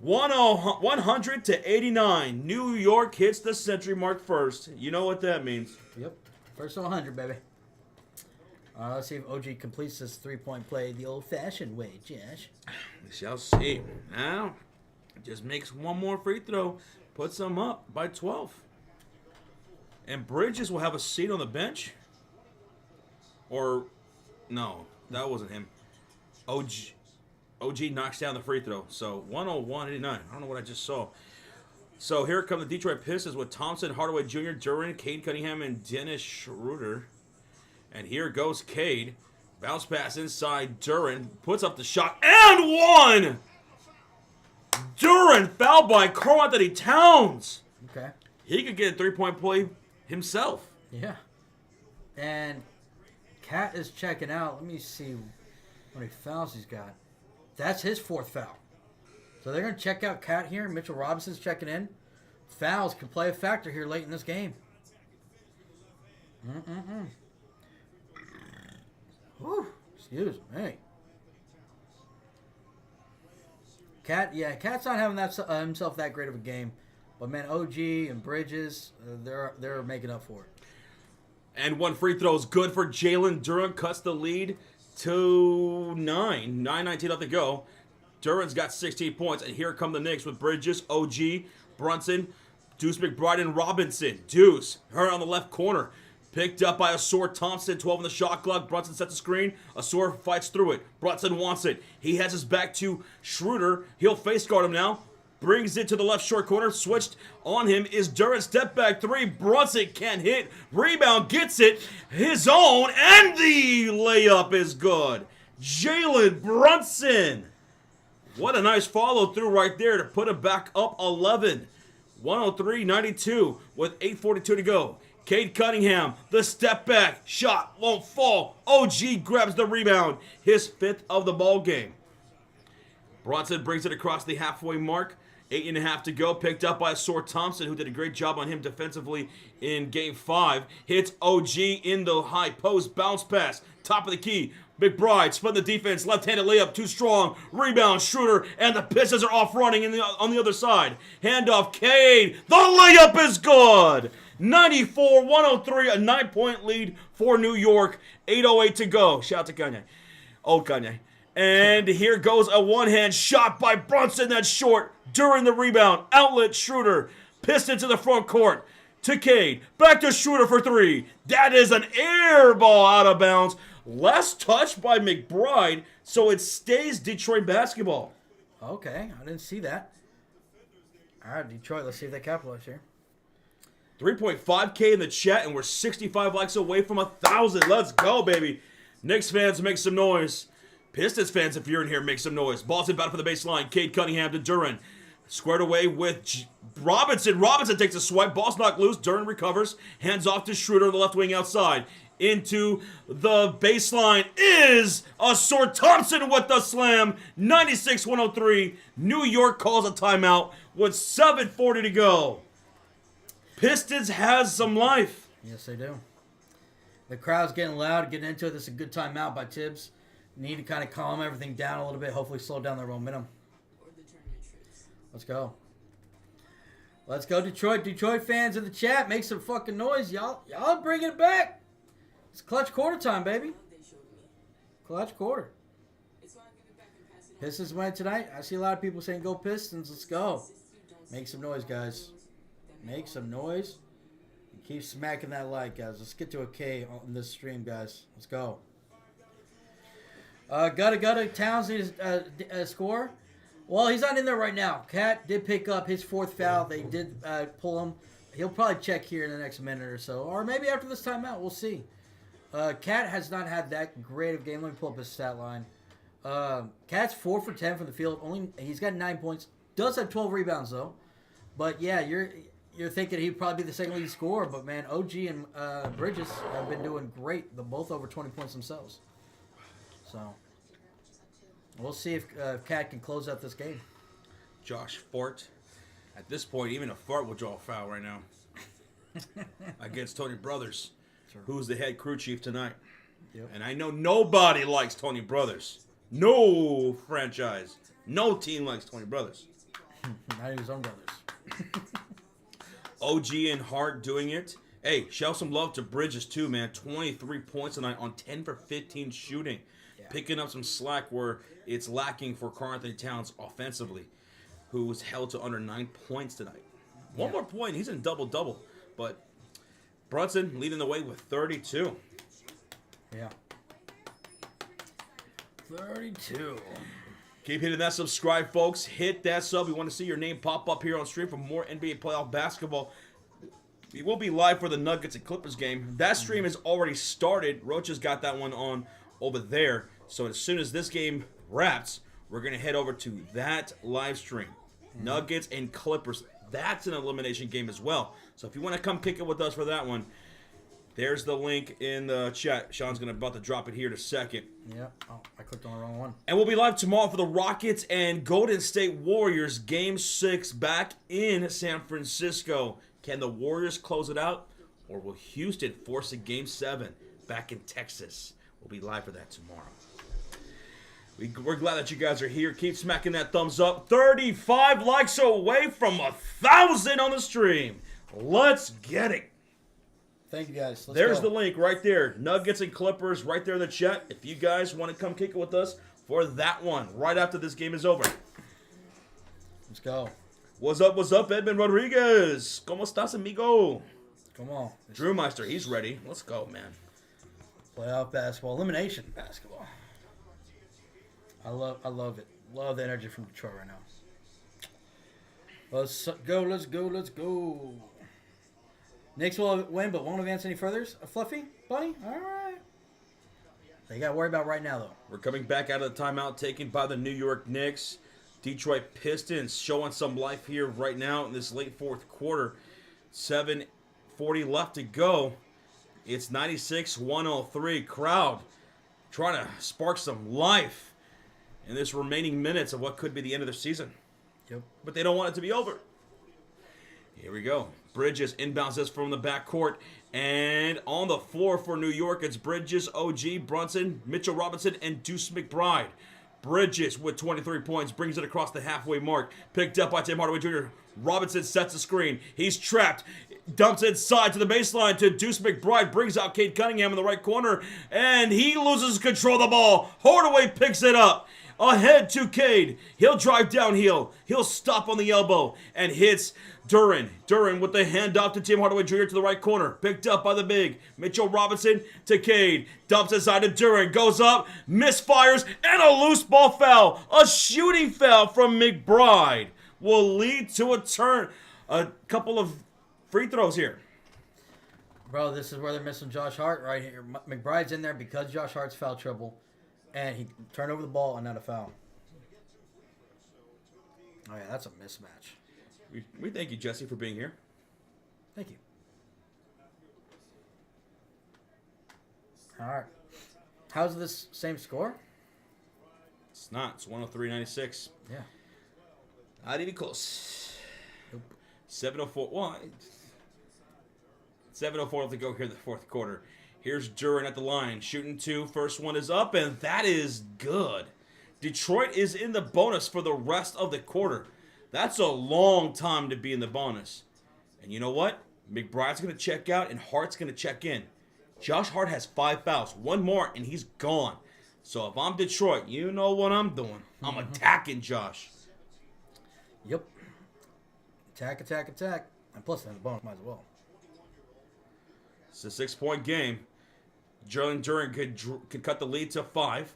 100-89. New York hits the century mark first. You know what that means. Yep. First on 100, baby. Let's see if OG completes this 3-point play the old-fashioned way, Josh. We shall see. Now, just makes one more free throw. Puts them up by 12. And Bridges will have a seat on the bench. Or, no, that wasn't him. OG knocks down the free throw. So 101-89. I don't know what I just saw. So here come the Detroit Pistons with Thompson, Hardaway Jr., Duren, Cade Cunningham, and Dennis Schroeder. And here goes Cade. Bounce pass inside. Duren puts up the shot and one. Duren fouled by Karl-Anthony Towns. Okay. He could get a 3-point play himself. Yeah. And Cat is checking out. Let me see how many fouls he's got. That's his 4th foul. So they're going to check out Cat here. Mitchell Robinson's checking in. Fouls can play a factor here late in this game. Whew, excuse me. Cat's not having himself that great of a game. But, man, OG and Bridges, they're making up for it. And one free throw is good for Jalen Duren. Cuts the lead to 9. 9:19 left to go. Duren's got 16 points. And here come the Knicks with Bridges, OG, Brunson, Deuce McBride, and Robinson. Deuce, her on the left corner. Picked up by Asor Thompson, 12 in the shot clock. Brunson sets the screen. Asor fights through it. Brunson wants it. He has his back to Schroeder. He'll face guard him now. Brings it to the left short corner. Switched on him is Duren. Step back 3. Brunson can't hit. Rebound gets it. His own. And the layup is good. Jalen Brunson. What a nice follow through right there to put it back up 11. 103-92 with 8:42 to go. Cade Cunningham, the step back. Shot won't fall. OG grabs the rebound. His 5th of the ball game. Brunson brings it across the halfway mark. 8.5 to go. Picked up by Asor Thompson, who did a great job on him defensively in Game 5. Hits OG in the high post. Bounce pass. Top of the key. McBride split the defense. Left-handed layup. Too strong. Rebound. Schroeder. And the Pistons are off running on the other side. Handoff. Cade. The layup is good. 94-103. A 9-point lead for New York. 8:08 to go. Shout out to Kanye. Old Kanye. And here goes a one-hand shot by Brunson. That's short. During the rebound. Outlet Schroeder. Pistons to the front court. To Cade. Back to Schroeder for 3. That is an air ball out of bounds. Last touch by McBride. So it stays Detroit basketball. Okay. I didn't see that. All right, Detroit. Let's see if they capitalize here. 3.5K in the chat. And we're 65 likes away from 1,000. Let's go, baby. Knicks fans, make some noise. Pistons fans, if you're in here, make some noise. Ball's inbound for the baseline. Cade Cunningham to Duren. Squared away with Robinson. Robinson takes a swipe. Ball's knocked loose. Duren recovers. Hands off to Schroeder on the left wing outside. Into the baseline is Asor Thompson with the slam. 96-103. New York calls a timeout with 7:40 to go. Pistons has some life. Yes, they do. The crowd's getting loud, getting into it. This is a good timeout by Tibbs. Need to kind of calm everything down a little bit. Hopefully slow down their momentum. Let's go. Let's go, Detroit. Detroit fans in the chat, make some fucking noise. Y'all bringing it back. It's clutch quarter time, baby. Clutch quarter. Pistons win tonight. I see a lot of people saying go Pistons. Let's go. Make some noise, guys. Make some noise. And keep smacking that like, guys. Let's get to a K on this stream, guys. Let's go. Gotta Townsend score. Well, he's not in there right now. Cat did pick up his 4th foul. They did pull him. He'll probably check here in the next minute or so. Or maybe after this timeout. We'll see. Cat has not had that great of a game. Let me pull up his stat line. Cat's 4 for 10 from the field. He's got 9 points. Does have 12 rebounds, though. But, yeah, you're thinking he'd probably be the second lead scorer. But, man, OG and Bridges have been doing great. They're both over 20 points themselves. So, we'll see if Cat can close out this game. Josh Fort. At this point, even a fart will draw a foul right now. Against Tony Brothers, who's the head crew chief tonight. Yep. And I know nobody likes Tony Brothers. No franchise. No team likes Tony Brothers. Not even his own brothers. OG and Hart doing it. Hey, show some love to Bridges too, man. 23 points tonight on 10 for 15 shooting. Yeah. Picking up some slack where it's lacking for Karl-Anthony Towns offensively, who was held to under 9 points tonight. One more point, he's in double-double. But Brunson leading the way with 32. Yeah. 32. Keep hitting that subscribe, folks. Hit that sub. We want to see your name pop up here on stream for more NBA playoff basketball. We will be live for the Nuggets and Clippers game. That stream has already started. Roach has got that one on over there. So as soon as this game wraps, we're going to head over to that live stream. Nuggets and Clippers. That's an elimination game as well. So if you want to come kick it with us for that one, There's the link in the chat. Sean's about to drop it here in a second. Yeah. Oh, I clicked on the wrong one. And we'll be live tomorrow for the Rockets and Golden State Warriors Game 6 back in San Francisco. Can the Warriors close it out? Or will Houston force a Game 7 back in Texas? We'll be live for that tomorrow. We're glad that you guys are here. Keep smacking that thumbs up. 35 likes away from 1,000 on the stream. Let's get it. Thank you, guys. There's the link right there. Nuggets and Clippers right there in the chat. If you guys want to come kick it with us for that one right after this game is over. Let's go. What's up, Edmund Rodriguez? ¿Cómo estás, amigo? Come on. Drew Meister, he's ready. Let's go, man. Playoff basketball. Elimination basketball. I love it. Love the energy from Detroit right now. Let's go. Knicks will win, but won't advance any further. Fluffy, buddy? All right. They got to worry about right now, though. We're coming back out of the timeout taken by the New York Knicks. Detroit Pistons showing some life here right now in this late fourth quarter. 7:40 left to go. It's 96-103. Crowd trying to spark some life in this remaining minutes of what could be the end of the season. Yep. But they don't want it to be over. Here we go. Bridges inbounds this from the backcourt. And on the floor for New York, it's Bridges, OG, Brunson, Mitchell Robinson, and Deuce McBride. Bridges with 23 points brings it across the halfway mark. Picked up by Tim Hardaway Jr. Robinson sets the screen. He's trapped. Dumps inside to the baseline to Deuce McBride. Brings out Cade Cunningham in the right corner. And he loses control of the ball. Hardaway picks it up. Ahead to Cade. He'll drive downhill. He'll stop on the elbow and hits Duren. Duren with the handoff to Tim Hardaway Jr. to the right corner. Picked up by the big. Mitchell Robinson to Cade. Dumps inside to Duren. Goes up. Misfires. And a loose ball foul. A shooting foul from McBride will lead to a turn. A couple of free throws here. Bro, this is where they're missing Josh Hart right here. McBride's in there because Josh Hart's foul trouble. And he turned over the ball and not a foul. Oh, yeah, that's a mismatch. We thank you, Jesse, for being here. Thank you. All right. How's this same score? It's not. It's 103-96. Yeah. Not even close. Nope. 7:04. Well, 7:04 to go here in the fourth quarter. Here's Duren at the line. Shooting two. First one is up, and that is good. Detroit is in the bonus for the rest of the quarter. That's a long time to be in the bonus. And you know what? McBride's going to check out, and Hart's going to check in. Josh Hart has 5 fouls. One more, and he's gone. So if I'm Detroit, you know what I'm doing. I'm attacking Josh. Yep. Attack. And plus, then the bonus might as well. It's a 6-point game. Jalen Duren could cut the lead to 5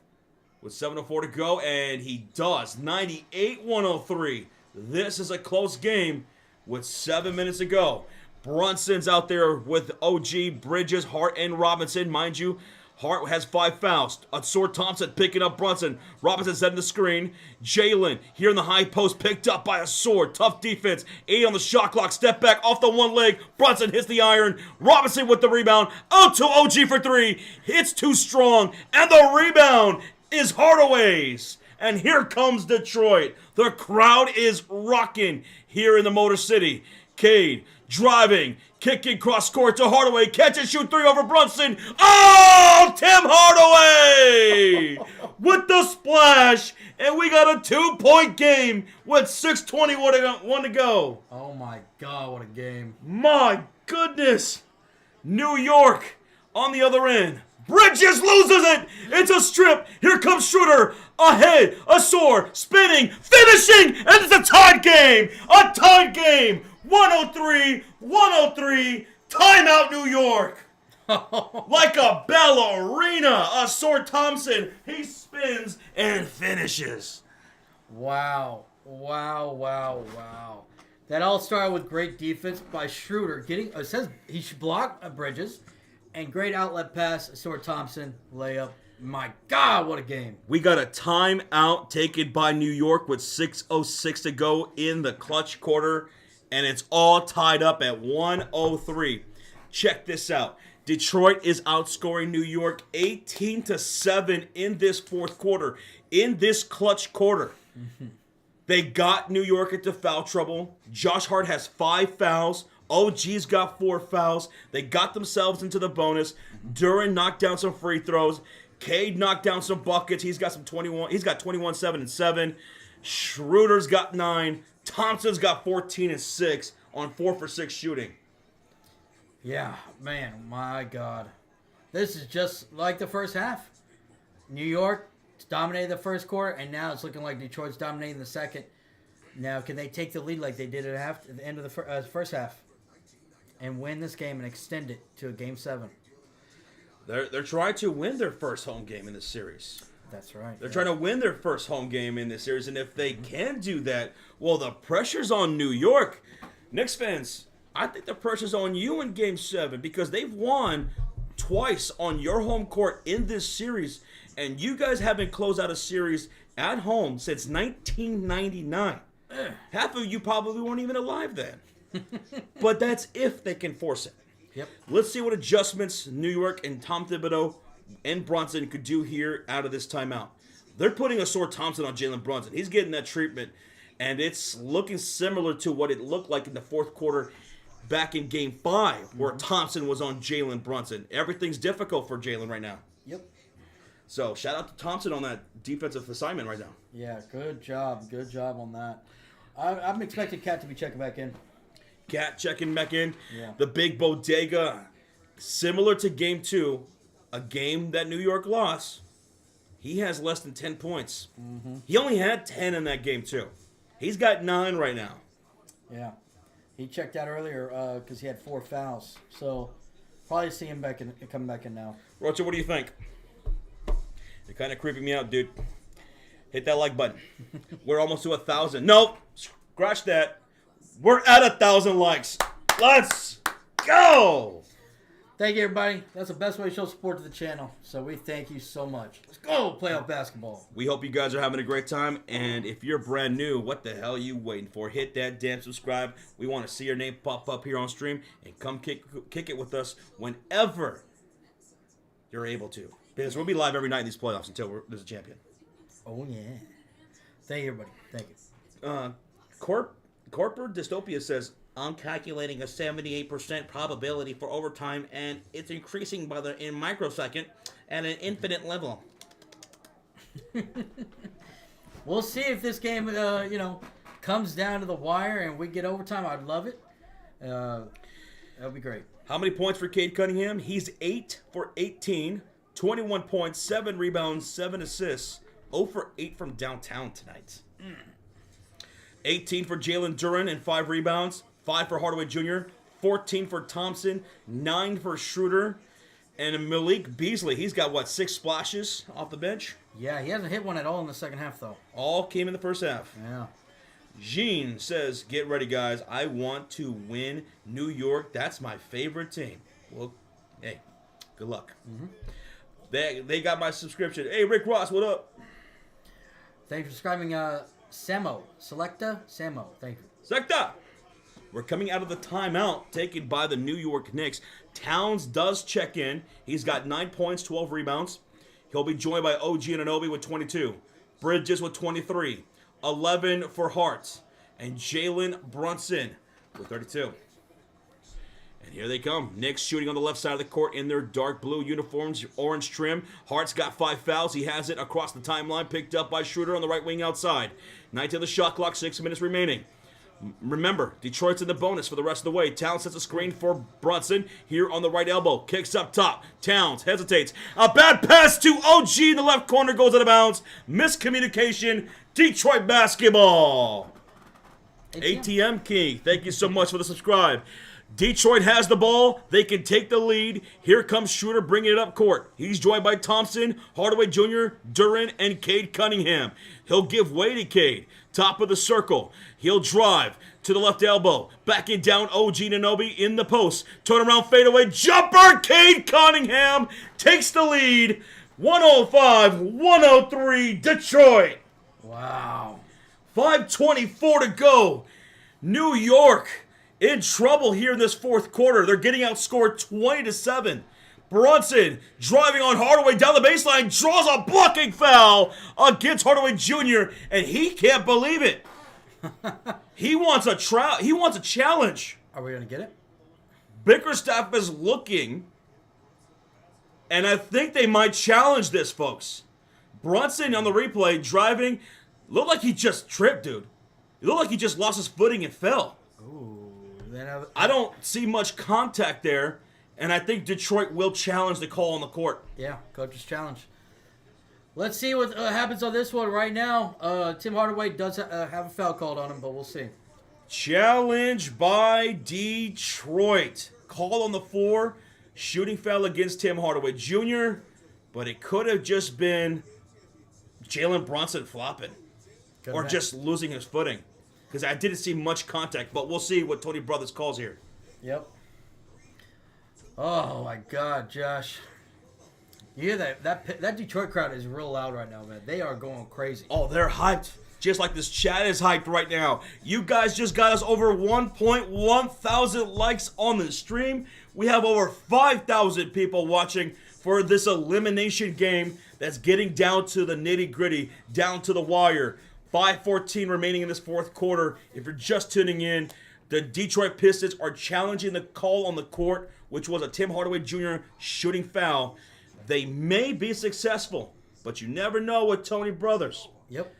with 7:04 to go, and he does. 98-103. This is a close game with 7 minutes to go. Brunson's out there with OG, Bridges, Hart, and Robinson. Mind you, Hart has 5 fouls. Asor Thompson picking up Brunson. Robinson setting the screen. Jalen here in the high post, picked up by Asor. Tough defense. 8 on the shot clock. Step back off the one leg. Brunson hits the iron. Robinson with the rebound. Out to OG for 3. Hits too strong. And the rebound is Hardaway's. And here comes Detroit. The crowd is rocking here in the Motor City. Cade driving, kicking cross court to Hardaway. Catch and shoot 3 over Brunson. Oh, Tim Hardaway with the splash. And we got a 2-point game with 6:21 to go. Oh, my God, what a game. My goodness. New York on the other end. Bridges loses it. It's a strip. Here comes Schroeder. Ahead. Asor spinning. Finishing. And it's a tied game. A tied game. 103. Timeout, New York. Like a ballerina. Asor Thompson. He spins and finishes. Wow. That all started with great defense by Schroeder. It says he should block Bridges. And great outlet pass, Asor Thompson, layup. My God, what a game. We got a timeout taken by New York with 6:06 to go in the clutch quarter. And it's all tied up at 103. Check this out. Detroit is outscoring New York 18-7 in this fourth quarter, in this clutch quarter. They got New York into foul trouble. Josh Hart has 5 fouls. OG's got 4 fouls. They got themselves into the bonus. Duran knocked down some free throws. Cade knocked down some buckets. He's got 21, 7, and 7. Schroeder's got 9. Thompson's got 14 and 6 on 4 for 6 shooting. Yeah, man, my God. This is just like the first half. New York dominated the first quarter, and now it's looking like Detroit's dominating the second. Now, can they take the lead like they did at the end of the first half and win this game and extend it to a Game 7? They're trying to win their first home game in this series. That's right. They're trying to win their first home game in this series, and if they can do that, well, the pressure's on New York. Knicks fans, I think the pressure's on you in Game 7 because they've won twice on your home court in this series, and you guys haven't closed out a series at home since 1999. Half of you probably weren't even alive then. But that's if they can force it. Yep. Let's see what adjustments New York and Tom Thibodeau and Brunson could do here out of this timeout. They're putting a sore Thompson on Jalen Brunson. He's getting that treatment, and it's looking similar to what it looked like in the fourth quarter back in Game 5, where Thompson was on Jalen Brunson. Everything's difficult for Jalen right now. Yep. So shout out to Thompson on that defensive assignment right now. Yeah, good job. Good job on that. I'm expecting Cat to be checking back in. Cat checking back in. Yeah. The big bodega, similar to Game 2, a game that New York lost. He has less than 10 points. He only had 10 in that game, too. He's got 9 right now. Yeah. He checked out earlier because he had 4 fouls. So probably see him coming back in now. Roger, what do you think? You're kind of creeping me out, dude. Hit that like button. We're almost to 1,000. Nope. Scratch that. We're at 1,000 likes. Let's go. Thank you, everybody. That's the best way to show support to the channel. So we thank you so much. Let's go playoff basketball. We hope you guys are having a great time. And if you're brand new, what the hell are you waiting for? Hit that damn subscribe. We want to see your name pop up here on stream. And come kick it with us whenever you're able to. Because we'll be live every night in these playoffs until there's a champion. Oh, yeah. Thank you, everybody. Thank you. Corporate Dystopia says, I'm calculating a 78% probability for overtime, and it's increasing in microsecond at an infinite level. We'll see if this game, comes down to the wire and we get overtime. I'd love it. That would be great. How many points for Cade Cunningham? He's 8 for 18, 21 points, 7 rebounds, 7 assists, 0 for 8 from downtown tonight. 18 for Jalen Duran and 5 rebounds. 5 for Hardaway Jr., 14 for Thompson, 9 for Schroeder, and Malik Beasley. He's got, 6 splashes off the bench? Yeah, he hasn't hit one at all in the second half, though. All came in the first half. Yeah. Jean says, get ready, guys. I want to win New York. That's my favorite team. Well, hey, good luck. They got my subscription. Hey, Rick Ross, what up? Thanks for subscribing, Samo. Selecta? Samo. Thank you. Secta! We're coming out of the timeout taken by the New York Knicks. Towns does check in. He's got 9 points, 12 rebounds. He'll be joined by OG Anunoby with 22. Bridges with 23. 11 for Hart. And Jalen Brunson with 32. And here they come. Knicks shooting on the left side of the court in their dark blue uniforms, orange trim. Hart's got 5 fouls. He has it across the timeline, picked up by Schroeder on the right wing outside. 9 to the shot clock, 6 minutes remaining. Remember, Detroit's in the bonus for the rest of the way. Towns sets a screen for Brunson here on the right elbow. Kicks up top. Towns hesitates. A bad pass to OG in the left corner goes out of bounds. Miscommunication. Detroit basketball. ATM King, thank you so much for the subscribe. Detroit has the ball. They can take the lead. Here comes Schroeder bringing it up court. He's joined by Thompson, Hardaway Jr., Duran, and Cade Cunningham. He'll give way to Cade. Top of the circle. He'll drive to the left elbow. Backing down OG Anunoby in the post. Turnaround fadeaway jumper. Cade Cunningham takes the lead. 105-103 Detroit. Wow. 5:24 to go. New York in trouble here in this fourth quarter. They're getting outscored 20-7. Brunson driving on Hardaway down the baseline, draws a blocking foul against Hardaway Jr., and he can't believe it. He wants a challenge. Are we going to get it? Bickerstaff is looking, and I think they might challenge this, folks. Brunson on the replay driving, looked like he just tripped, dude. It looked like he just lost his footing and fell. Ooh. I don't see much contact there, and I think Detroit will challenge the call on the court. Yeah, coach's challenge. Let's see what happens on this one right now. Tim Hardaway does have a foul called on him, but we'll see. Challenge by Detroit. Call on the floor. Shooting foul against Tim Hardaway Jr., but it could have just been Jalen Brunson flopping or just losing his footing, because I didn't see much contact, but we'll see what Tony Brothers calls here. Yep. Oh, my God, Josh. You hear that Detroit crowd is real loud right now, man. They are going crazy. Oh, they're hyped. Just like this chat is hyped right now. You guys just got us over 1.1 thousand likes on the stream. We have over 5,000 people watching for this elimination game that's getting down to the nitty-gritty, down to the wire. 5:14 remaining in this fourth quarter. If you're just tuning in, the Detroit Pistons are challenging the call on the court, which was a Tim Hardaway Jr. shooting foul. They may be successful, but you never know with Tony Brothers. Yep.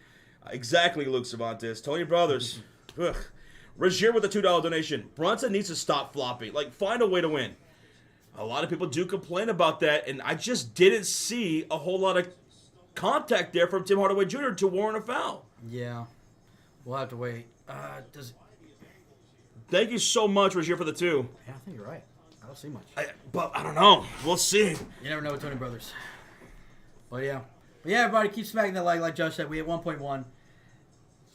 Exactly, Luke Cervantes. Tony Brothers. Ugh. Rozier with a $2 donation. Brunson needs to stop flopping. Like, find a way to win. A lot of people do complain about that, and I just didn't see a whole lot of contact there from Tim Hardaway Jr. to warrant a foul. Yeah. We'll have to wait. Thank you so much, Rozier, for the 2. Yeah, I think you're right. I don't see much. But I don't know. We'll see. You never know with Tony Brothers. But yeah. Everybody, keep smacking that like Josh said. We have 1.1.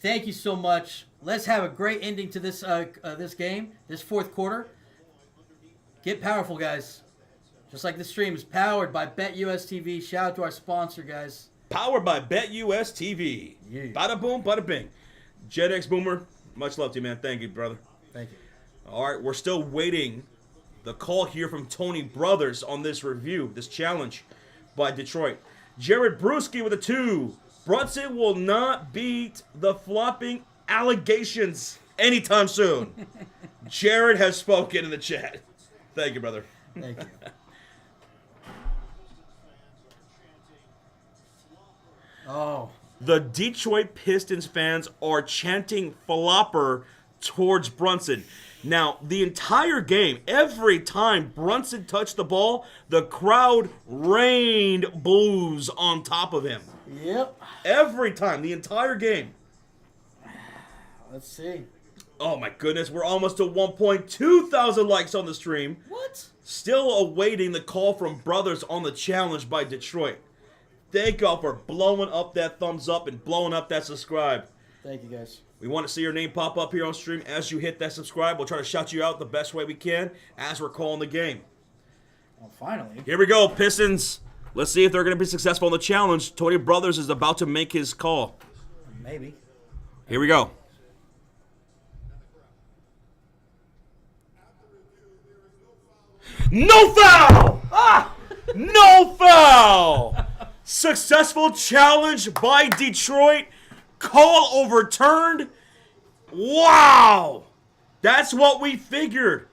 Thank you so much. Let's have a great ending to this this game, this fourth quarter. Get powerful, guys. Just like the stream is powered by BetUS TV. Shout out to our sponsor, guys. Powered by BetUS TV. Yeah. Bada boom, bada bing. JetX Boomer, much love to you, man. Thank you, brother. Thank you. All right, we're still waiting the call here from Tony Brothers on this review, this challenge by Detroit. Jared Brewski with a 2. Brunson will not beat the flopping allegations anytime soon. Jared has spoken in the chat. Thank you, brother. Thank you. Oh. The Detroit Pistons fans are chanting flopper towards Brunson. Now, the entire game, every time Brunson touched the ball, the crowd rained blues on top of him. Yep. Every time, the entire game. Let's see. Oh my goodness, we're almost to 1.2 thousand likes on the stream. What? Still awaiting the call from Brothers on the challenge by Detroit. Thank y'all for blowing up that thumbs up and blowing up that subscribe. Thank you, guys. We want to see your name pop up here on stream. As you hit that subscribe, we'll try to shout you out the best way we can as we're calling the game. Well, finally. Here we go, Pistons. Let's see if they're going to be successful in the challenge. Tony Brothers is about to make his call. Maybe. Here we go. No foul! Ah! No foul! Successful challenge by Detroit. Call overturned. Wow! That's what we figured.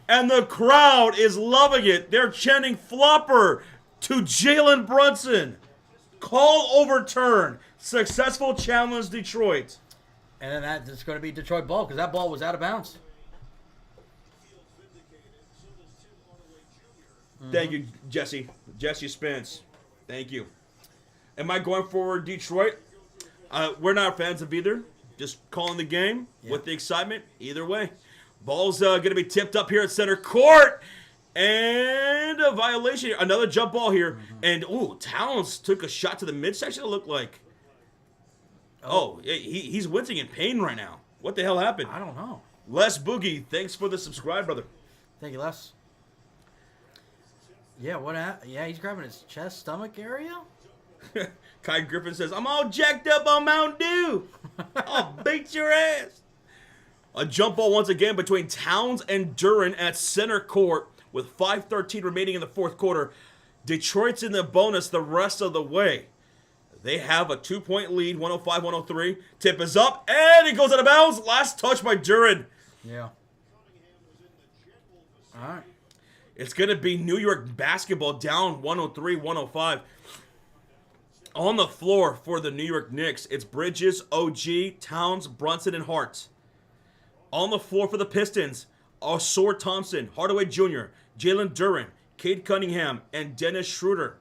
And the crowd is loving it. They're chanting flopper to Jalen Brunson. Call overturned. Successful challenge, Detroit. And then that's going to be Detroit ball because that ball was out of bounds. Thank you, Jesse. Jesse Spence. Thank you. Am I going for Detroit? We're not fans of either. Just calling the game with the excitement. Either way. Ball's going to be tipped up here at center court. And a violation. Another jump ball here. And, ooh, Towns took a shot to the midsection, it looked like. Oh, he's wincing in pain right now. What the hell happened? I don't know. Les Boogie, thanks for the subscribe, brother. Thank you, Les. Yeah, what happened? Yeah, he's grabbing his chest, stomach area. Kai Griffin says, I'm all jacked up on Mountain Dew. I'll beat your ass. A jump ball once again between Towns and Duran at center court. with 5:13 remaining in the fourth quarter. Detroit's in the bonus the rest of the way. They have a 2-point lead, 105-103. Tip is up, and it goes out of bounds. Last touch by Duran. Yeah. All right. It's going to be New York basketball down 103-105. On the floor for the New York Knicks, it's Bridges, OG, Towns, Brunson, and Hart. On the floor for the Pistons, Ausar Thompson, Hardaway Jr., Jalen Duren, Cade Cunningham, and Dennis Schroeder.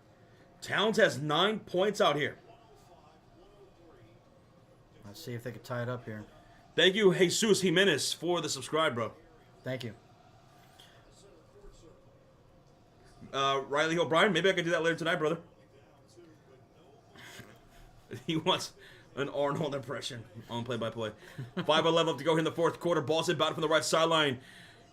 Towns has 9 points out here. Let's see if they can tie it up here. Thank you, Jesus Jimenez, for the subscribe, bro. Thank you. Riley O'Brien, maybe I can do that later tonight, brother. He wants an Arnold impression on play-by-play. 5:11 left to go here in the fourth quarter. Ball's inbound from the right sideline.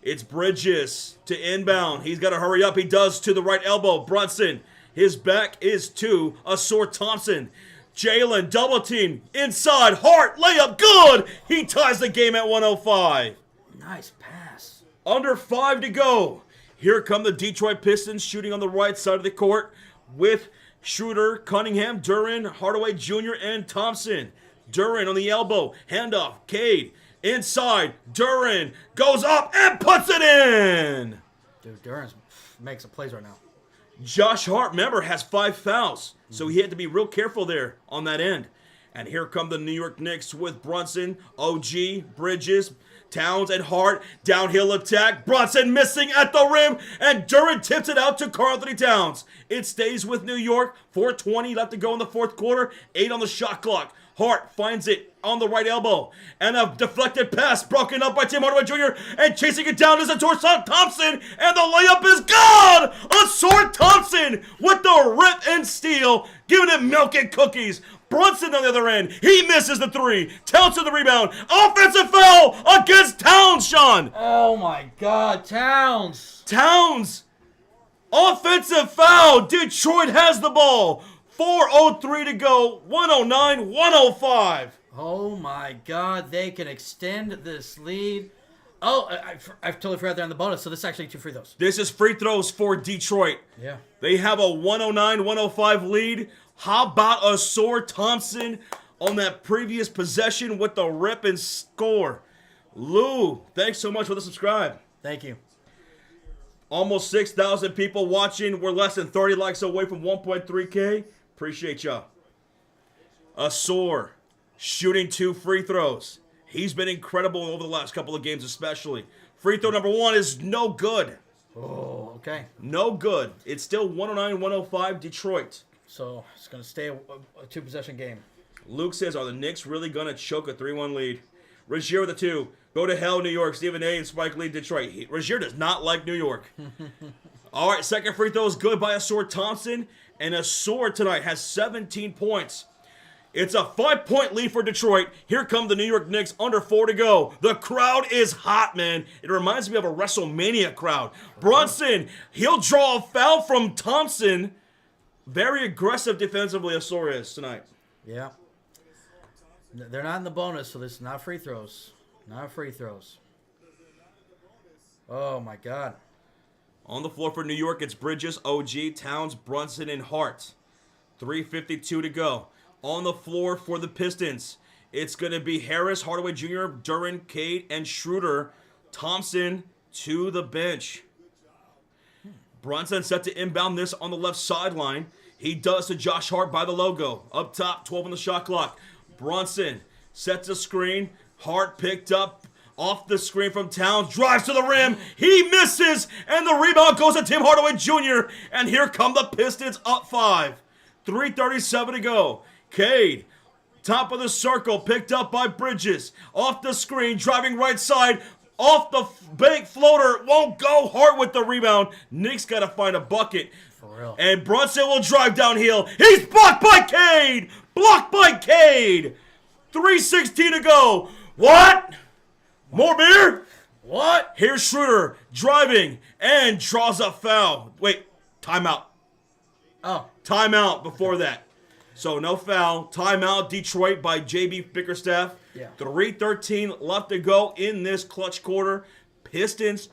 It's Bridges to inbound. He's got to hurry up. He does to the right elbow. Brunson. His back is to Ausar Thompson. Jalen double team inside. Hart layup good. He ties the game at 105. Nice pass. Under 5 to go. Here come the Detroit Pistons shooting on the right side of the court with Schroeder, Cunningham, Duren, Hardaway Jr., and Thompson. Duren on the elbow. Handoff. Cade. Inside. Duren goes up and puts it in. Dude, Duran makes some plays right now. Josh Hart, remember, has 5 fouls. So he had to be real careful there on that end. And here come the New York Knicks with Brunson, OG, Bridges, Towns, and Hart. Downhill attack. Brunson missing at the rim. And Duren tips it out to Karl-Anthony Towns. It stays with New York. 4:20 left to go in the fourth quarter. 8 on the shot clock. Hart finds it on the right elbow. And a deflected pass broken up by Tim Hardaway Jr. And chasing it down is Ausar Thompson. And the layup is good! Ausar Thompson with the rip and steal. Giving it milk and cookies. Brunson on the other end. He misses the 3. Towns to the rebound. Offensive foul against Towns, Sean. Oh my God, Towns. Towns. Offensive foul. Detroit has the ball. 4:03 to go. 109-105. Oh my God, they can extend this lead. Oh, I totally forgot they're on the bonus, so this is actually 2 free throws. This is free throws for Detroit. Yeah. They have a 109-105 lead. How about Ausar Thompson on that previous possession with the rip and score? Lou, thanks so much for the subscribe. Thank you. Almost 6,000 people watching. We're less than 30 likes away from 1.3K. Appreciate y'all. Ausar shooting 2 free throws. He's been incredible over the last couple of games especially. Free throw number 1 is no good. Oh, okay. No good. It's still 109-105 Detroit. So it's going to stay a 2-possession game. Luke says, are the Knicks really going to choke a 3-1 lead? Rozier with a 2. Go to hell, New York. Stephen A. and Spike Lee, Detroit. Rozier does not like New York. All right, second free throw is good by Ausar Thompson. And Ausar tonight has 17 points. It's a 5-point lead for Detroit. Here come the New York Knicks, under 4 to go. The crowd is hot, man. It reminds me of a WrestleMania crowd. Brunson, he'll draw a foul from Thompson. Very aggressive defensively, Ausar is tonight. Yeah. They're not in the bonus, so this is not free throws. Not free throws. Oh, my God. On the floor for New York, it's Bridges, OG, Towns, Brunson, and Hart. 3:52 to go. On the floor for the Pistons, it's going to be Harris, Hardaway Jr., Duren, Cade, and Schroeder. Thompson to the bench. Brunson set to inbound this on the left sideline. He does to Josh Hart by the logo. Up top, 12 on the shot clock. Brunson sets a screen. Hart picked up off the screen from Towns. Drives to the rim. He misses. And the rebound goes to Tim Hardaway Jr. And here come the Pistons up 5. 3:37 to go. Cade, top of the circle, picked up by Bridges. Off the screen, driving right side. Off the bank floater. Won't go. Hart with the rebound. Knicks got to find a bucket. For real. And Brunson will drive downhill. He's blocked by Cade. Blocked by Cade. 3:16 to go. What? More beer? What? Here's Schroeder driving and draws a foul. Wait, timeout. Oh. Timeout before that. So no foul. Timeout, Detroit by J.B. Bickerstaff. Yeah. 3:13 left to go in this clutch quarter. Pistons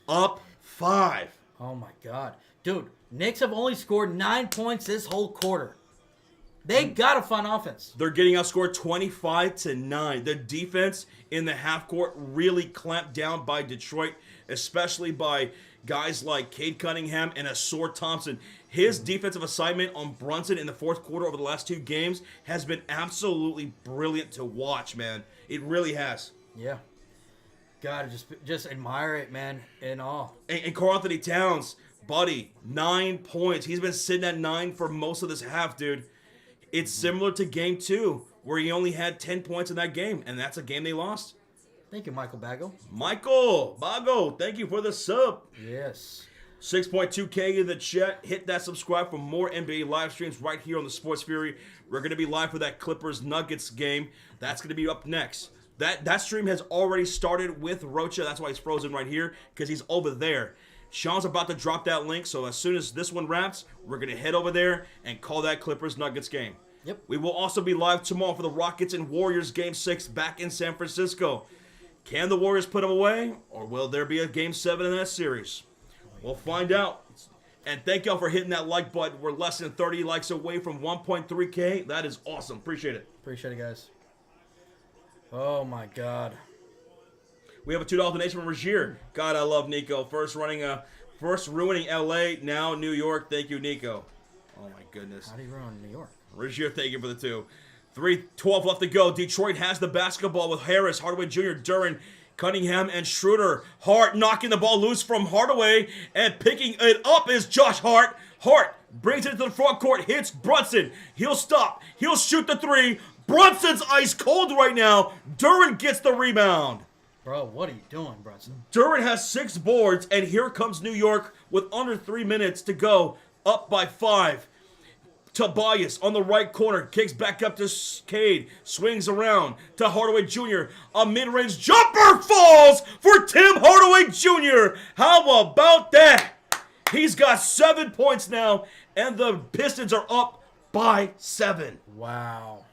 up 5. Oh my God, dude! Knicks have only scored 9 points this whole quarter. They gotta find offense. They're getting outscored 25-9. The defense in the half court really clamped down by Detroit, especially by guys like Cade Cunningham and Asor Thompson. His defensive assignment on Brunson in the fourth quarter over the last 2 games has been absolutely brilliant to watch, man. It really has. Yeah, gotta just admire it, man. In all. And Karl-Anthony Towns, buddy, 9 points. He's been sitting at 9 for most of this half, dude. It's similar to game 2, where he only had 10 points in that game, and that's a game they lost. Thank you, Michael Bago. Michael Bago, thank you for the sub. Yes. 6.2K in the chat. Hit that subscribe for more NBA live streams right here on the Sports Fury. We're going to be live for that Clippers-Nuggets game. That's going to be up next. That stream has already started with Rocha. That's why he's frozen right here, because he's over there. Sean's about to drop that link, so as soon as this one wraps, we're going to head over there and call that Clippers-Nuggets game. Yep. We will also be live tomorrow for the Rockets and Warriors Game 6 back in San Francisco. Can the Warriors put them away, or will there be a Game 7 in that series? We'll find out. And thank y'all for hitting that like button. We're less than 30 likes away from 1.3K. That is awesome. Appreciate it. Appreciate it, guys. Oh, my God. We have a $2 donation from Regier. God, I love Nico. First ruining LA, now New York. Thank you, Nico. Oh my goodness. How do you ruin New York? Regier, thank you for the 2. 3:12 left to go. Detroit has the basketball with Harris, Hardaway Jr., Duran, Cunningham, and Schroeder. Hart knocking the ball loose from Hardaway, and picking it up is Josh Hart. Hart brings it to the front court, hits Brunson. He'll stop. He'll shoot the 3. Brunson's ice cold right now. Duran gets the rebound. Bro, what are you doing, Brunson? Duran has 6 boards, and here comes New York with under 3 minutes to go, up by 5. Tobias on the right corner, kicks back up to Cade, swings around to Hardaway Jr. A mid-range jumper falls for Tim Hardaway Jr. How about that? He's got 7 points now, and the Pistons are up by 7. Wow.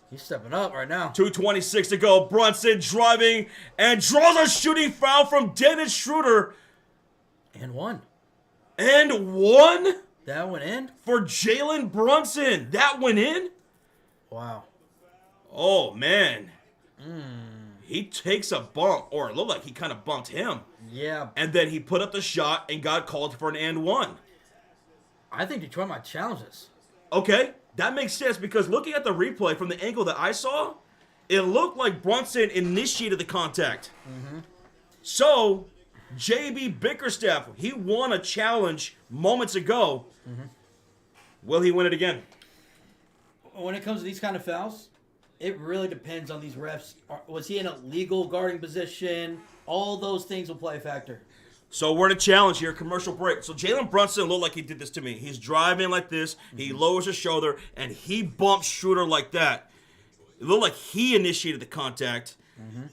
He's stepping up right now. 2:26 to go. Brunson driving and draws a shooting foul from Dennis Schroeder. And one. And one That went in? for Jalen Brunson. That went in? Wow. Oh, man. He takes a bump, or it looked like he kind of bumped him. Yeah. And then he put up the shot and got called for an and one. I think Detroit might challenge this. Okay, that makes sense because looking at the replay from the angle that I saw, it looked like Brunson initiated the contact. So, J.B. Bickerstaff, he won a challenge moments ago. Will he win it again? When it comes to these kind of fouls, it really depends on these refs. Was he in a legal guarding position? All those things will play a factor. So we're in a challenge here, commercial break. So Jalen Brunson looked like he did this to me. He's driving like this. He lowers his shoulder, and he bumps Schroeder like that. It looked like he initiated the contact.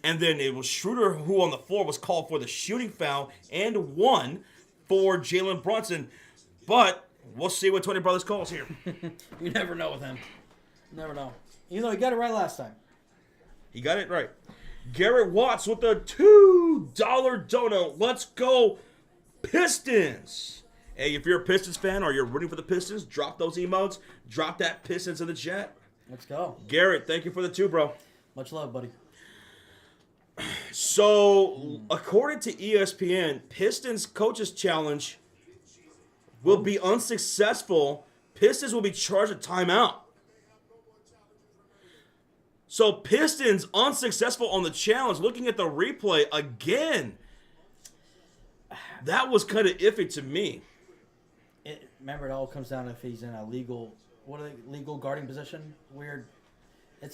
And then it was Schroeder who on the floor was called for the shooting foul and one for Jalen Brunson. But we'll see what Tony Brothers calls here. You never know with him. Never know. Even though he got it right last time. He got it right. Garrett Watts with a $2 dono. Let's go, Pistons. Hey, if you're a Pistons fan or you're rooting for the Pistons, drop those emotes. Drop that Pistons in the chat. Let's go. Garrett, thank you for the 2, bro. Much love, buddy. So, according to ESPN, Pistons Coaches Challenge will be unsuccessful. Pistons will be charged a timeout. So, Pistons unsuccessful on the challenge. Looking at the replay again, that was kind of iffy to me. Remember, it all comes down to if he's in a legal, legal guarding position. Weird. I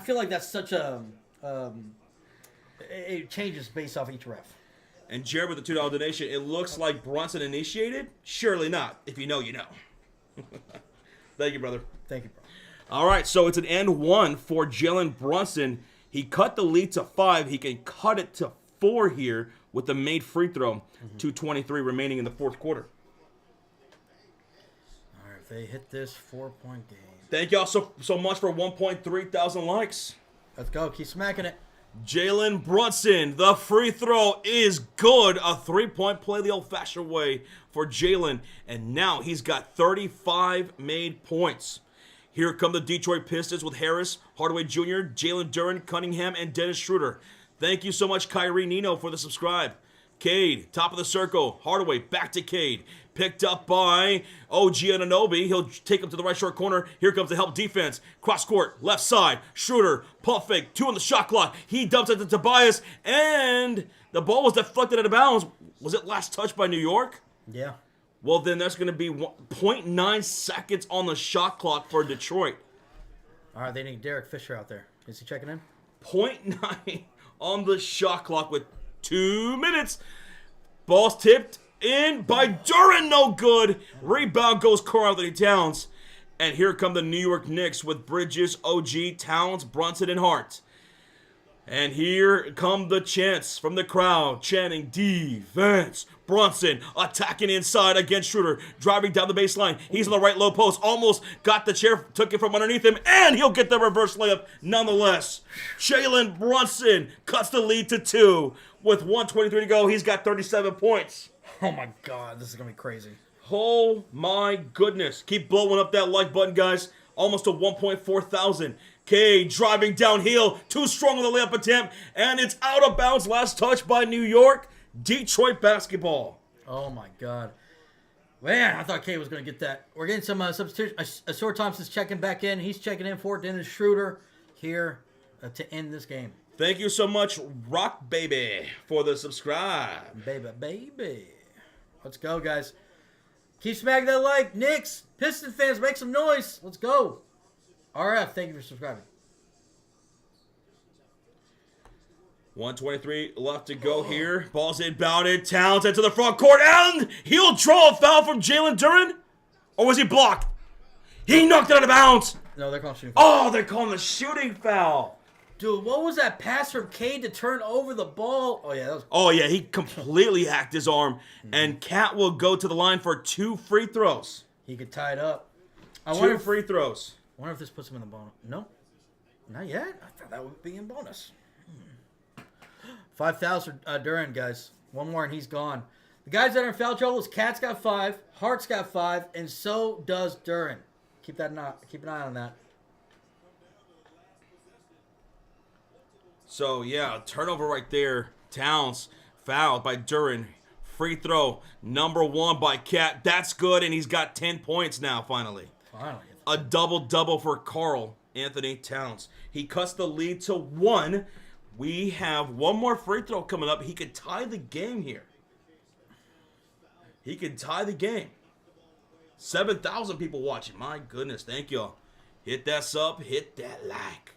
feel like that's such a, it changes based off each ref. And Jared with the $2 donation, it looks like Brunson initiated? Surely not. If you know, you know. Thank you, brother. Thank you, bro. All right, so it's an and one for Jalen Brunson. He cut the lead to 5. He can cut it to 4 here with the made free throw. 2:23 remaining in the fourth quarter. All right, if they hit this 4-point game. Thank y'all so much for 1.3 thousand likes. Let's go. Keep smacking it. Jalen Brunson, the free throw is good. A three-point play the old-fashioned way for Jalen. And now he's got 35 made points. Here come the Detroit Pistons with Harris, Hardaway Jr., Jalen Duren, Cunningham, and Dennis Schroeder. Thank you so much, Kyrie Nino, for the subscribe. Cade, top of the circle. Hardaway, back to Cade. Picked up by OG Anunoby. He'll take him to the right short corner. Here comes the help defense. Cross court, left side. Schroeder, pump fake, 2 on the shot clock. He dumps it to Tobias, and the ball was deflected out of bounds. Was it last touched by New York? Yeah. Well, then that's going to be 0.9 seconds on the shot clock for Detroit. All right, they need Derek Fisher out there. Is he checking in? 0.9 on the shot clock with 2 minutes. Ball's tipped in by Duren, no good. Rebound goes Karl-Anthony Towns. And here come the New York Knicks with Bridges, OG, Towns, Brunson, and Hart. And here come the chants from the crowd, chanting defense. Brunson attacking inside against Schroeder, driving down the baseline. He's on the right low post, almost got the chair, took it from underneath him, and he'll get the reverse layup nonetheless. Jalen Brunson cuts the lead to 2. With 1:23 to go, he's got 37 points. Oh my God, this is gonna be crazy. Oh my goodness. Keep blowing up that like button, guys. Almost to 1.4 thousand. K driving downhill. Too strong on the layup attempt. And it's out of bounds. Last touch by New York. Detroit basketball. Oh my God. Man, I thought K was gonna get that. We're getting some substitution. Asor Thompson's checking back in. He's checking in for it. Dennis Schroeder here to end this game. Thank you so much, Rock Baby, for the subscribe. Baby. Let's go, guys. Keep smacking that like. Knicks, Piston fans, make some noise. Let's go. RF, thank you for subscribing. 1:23 left to go here. Ball's inbounded. Towns into the front court, and he'll draw a foul from Jalen Duren? Or was he blocked? He knocked it out of bounds. No, they're calling shooting foul. Oh, they're calling the shooting foul. Dude, what was that pass from Cade to turn over the ball? Oh, yeah, that was... Oh, yeah, he completely hacked his arm. And Cat will go to the line for 2 free throws. He could tie it up. I 2 free throws. wonder if this puts him in the bonus. No, not yet. I thought that would be in bonus. 5 fouls for Duren, guys. One more and he's gone. The guys that are in foul trouble is Cat's got 5, Hart's got 5, and so does Duren. Keep an eye on that. So, yeah, turnover right there. Towns fouled by Duren. Free throw, number 1 by Cat. That's good, and he's got 10 points now, finally. Finally. A double-double for Karl-Anthony Towns. He cuts the lead to 1. We have one more free throw coming up. He could tie the game here. He could tie the game. 7,000 people watching. My goodness, thank y'all. Hit that sub, hit that like.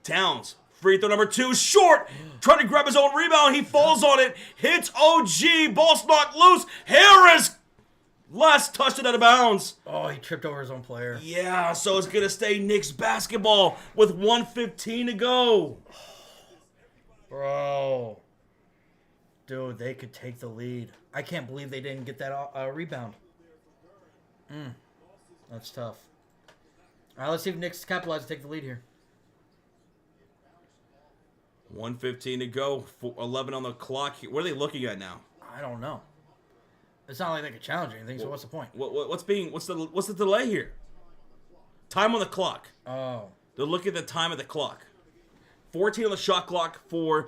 Towns, free throw number 2, short. Trying to grab his own rebound. He falls on it. Hits OG. Ball's knocked loose. Harris last touched it out of bounds. Oh, he tripped over his own player. Yeah, so it's going to stay Knicks basketball with 1:15 to go. Bro. Dude, they could take the lead. I can't believe they didn't get that rebound. That's tough. All right, let's see if Knicks capitalize to take the lead here. 1:15 to go. 11 on the clock. What are they looking at now? I don't know. It's not like they could challenge anything, so what's the point? What's the delay here? Time on the clock. Oh. They're looking at the time of the clock. 14 on the shot clock for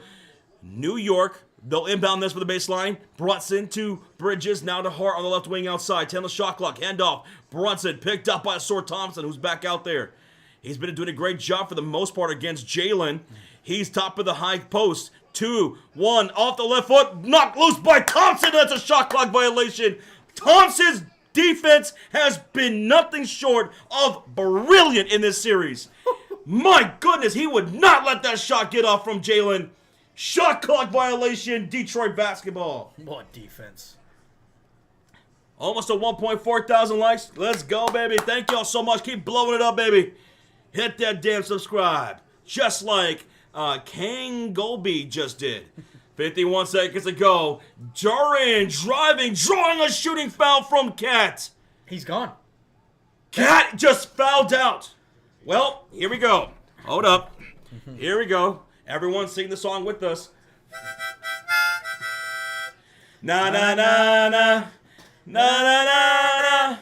New York. They'll inbound this for the baseline. Brunson to Bridges, now to Hart on the left wing outside. 10 on the shot clock. Handoff. Brunson picked up by Asor Thompson, who's back out there. He's been doing a great job for the most part against Jalen. He's top of the high post. 2, 1, off the left foot. Knocked loose by Thompson. That's a shot clock violation. Thompson's defense has been nothing short of brilliant in this series. My goodness, he would not let that shot get off from Jalen. Shot clock violation, Detroit basketball. What defense? Almost a 1.4 thousand likes. Let's go, baby. Thank y'all so much. Keep blowing it up, baby. Hit that damn subscribe. Just like Kang Golby just did. 51 seconds to go. Duren driving, drawing a shooting foul from Cat. He's gone. Cat just fouled out. Well, here we go. Hold up. Here we go. Everyone sing the song with us. Na na na na. Na na na na.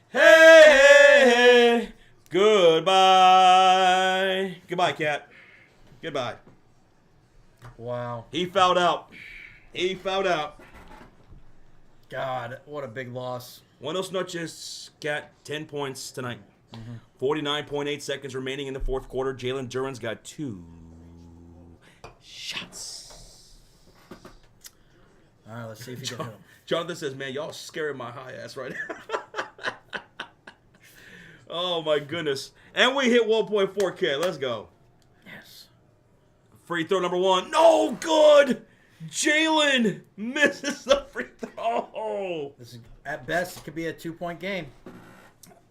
Hey, hey, hey. Goodbye. Goodbye, Cat. Goodbye. Wow. He fouled out. He fouled out. God, what a big loss. Buenos noches, Cat. 10 points tonight. 49.8 seconds remaining in the fourth quarter. Jalen Duren's got 2 shots. All right, let's see if he can hit him. Jonathan says, man, y'all scaring my high ass right now. Oh, my goodness. And we hit 1.4K. Let's go. Yes. Free throw number 1. No good. Jalen misses the free throw. This is, at best, it could be a 2-point game.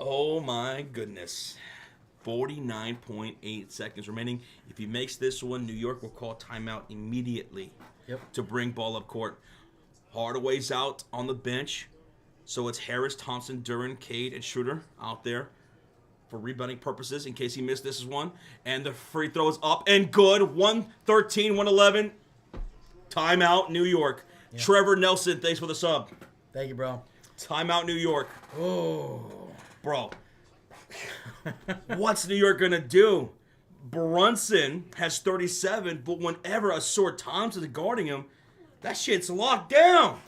Oh, my goodness. 49.8 seconds remaining. If he makes this one, New York will call timeout immediately to bring ball up court. Hardaway's out on the bench. So it's Harris, Thompson, Duren, Cade, and Schroeder out there for rebounding purposes in case he missed this one. And the free throw is up and good. 113, 111. Timeout, New York. Yeah. Trevor Nelson, thanks for the sub. Thank you, bro. Timeout, New York. Oh. Bro. What's New York going to do? Brunson has 37, but whenever Asor Thompson is guarding him, that shit's locked down.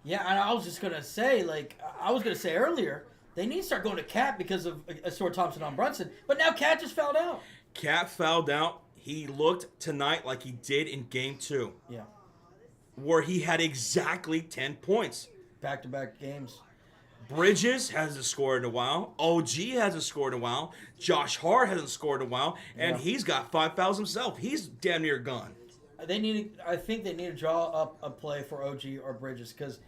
Yeah, and I was just going to say, earlier, they need to start going to Cat because of Asor Thompson on Brunson, but now Cat just fouled out. Cat fouled out. He looked tonight like he did in game 2. Yeah. Where he had exactly 10 points. Back-to-back games. Bridges hasn't scored in a while. OG hasn't scored in a while. Josh Hart hasn't scored in a while. And he's got 5 fouls himself. He's damn near gone. I think they need to draw up a play for OG or Bridges because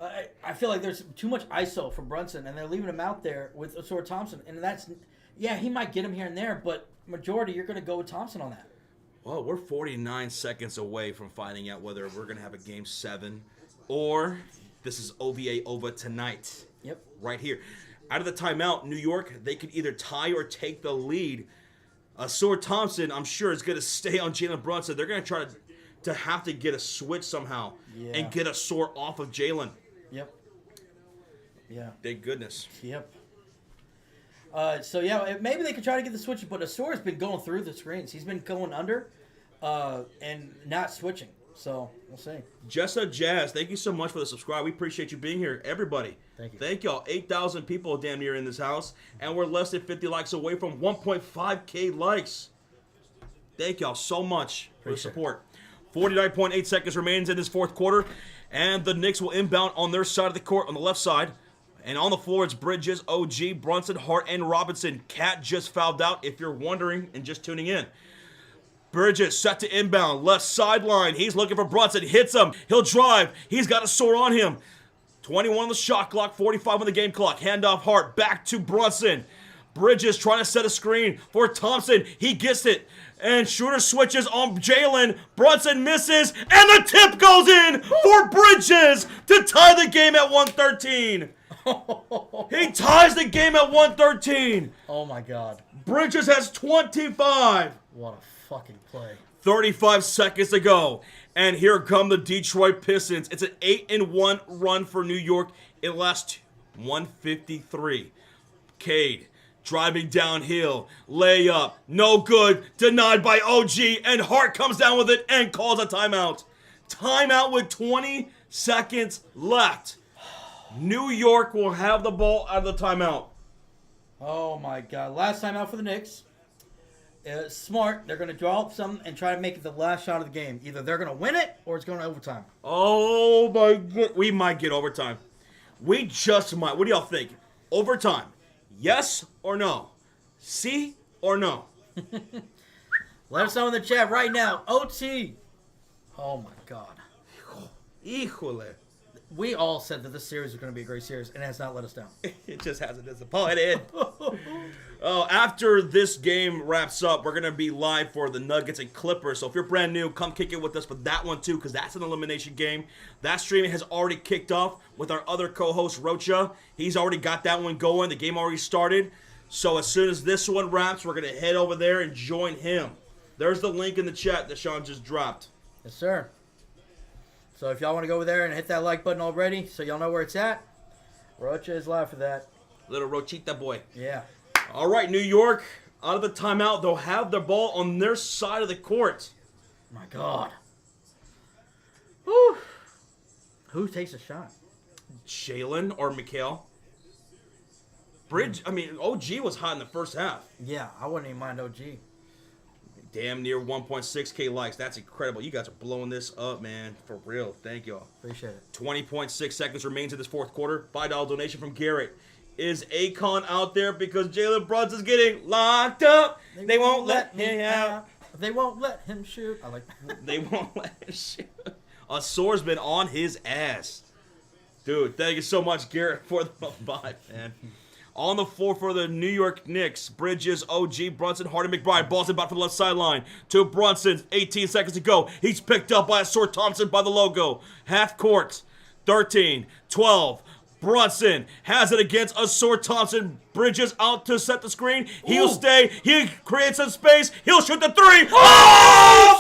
I feel like there's too much ISO for Brunson, and they're leaving him out there with Asor Thompson. And that's, he might get him here and there, but majority, you're going to go with Thompson on that. Well, we're 49 seconds away from finding out whether we're going to have a Game 7 or this is OVA over tonight. Yep. Right here. Out of the timeout, New York, they could either tie or take the lead. Asor Thompson, I'm sure, is going to stay on Jalen Brunson. They're going to try to have to get a switch somehow and get Asor off of Jalen. Yep. Yeah. Thank goodness. Yep. Maybe they could try to get the switch, but Asor's been going through the screens. He's been going under and not switching. So, we'll see. Jessa Jazz, thank you so much for the subscribe. We appreciate you being here. Everybody. Thank you. Thank y'all. 8,000 people damn near in this house. And we're less than 50 likes away from 1.5K likes. Thank y'all so much for the support. 49.8 seconds remains in this fourth quarter. And the Knicks will inbound on their side of the court on the left side. And on the floor, it's Bridges, OG, Brunson, Hart, and Robinson. Cat just fouled out if you're wondering and just tuning in. Bridges set to inbound, left sideline. He's looking for Brunson, hits him. He'll drive. He's got a sore on him. 21 on the shot clock, 45 on the game clock. Handoff Hart, back to Brunson. Bridges trying to set a screen for Thompson. He gets it. And Schroeder switches on Jalen. Brunson misses. And the tip goes in for Bridges to tie the game at 113. He ties the game at 113. Oh, my God. Bridges has 25. What a fucking play. 35 seconds to go. And here come the Detroit Pistons. It's an 8-1 run for New York. It lasts 153. Cade driving downhill. Layup. No good. Denied by OG. And Hart comes down with it and calls a timeout. Timeout with 20 seconds left. New York will have the ball out of the timeout. Oh, my God. Last time out for the Knicks. Smart. They're going to draw up some and try to make it the last shot of the game. Either they're going to win it or it's going to overtime. Oh, my God. We might get overtime. We just might. What do y'all think? Overtime. Yes or no? See or no? Let us know in the chat right now. OT. Oh, my God. Híjole. We all said that this series was going to be a great series, and it has not let us down. It just hasn't disappointed. After this game wraps up, we're going to be live for the Nuggets and Clippers. So if you're brand new, come kick it with us for that one too, because that's an elimination game. That streaming has already kicked off with our other co-host, Rocha. He's already got that one going. The game already started. So as soon as this one wraps, we're going to head over there and join him. There's the link in the chat that Sean just dropped. Yes, sir. So if y'all want to go over there and hit that like button already so y'all know where it's at, Rocha is live for that. Little Rochita boy. Yeah. All right, New York, out of the timeout. They'll have their ball on their side of the court. My God. Whew. Who takes a shot? Jalen or Mikhail. OG was hot in the first half. Yeah, I wouldn't even mind OG. Damn near 1.6K likes. That's incredible. You guys are blowing this up, man. For real. Thank y'all. Appreciate it. 20.6 seconds remains in this fourth quarter. $5 donation from Garrett. Is Akon out there because Jalen Brunson's getting locked up? They won't let him out. They won't let him shoot. I like that. They won't let him shoot. Asor's been on his ass. Dude, thank you so much, Garrett, for the buy, man. On the floor for the New York Knicks, Bridges, OG, Brunson, Harden, McBride. Ball's about for the left sideline to Brunson. 18 seconds to go. He's picked up by Asor Thompson by the logo. Half court. 13, 12. Brunson has it against Asor Thompson. Bridges out to set the screen. He'll stay. He creates some space. He'll shoot the three. Oh,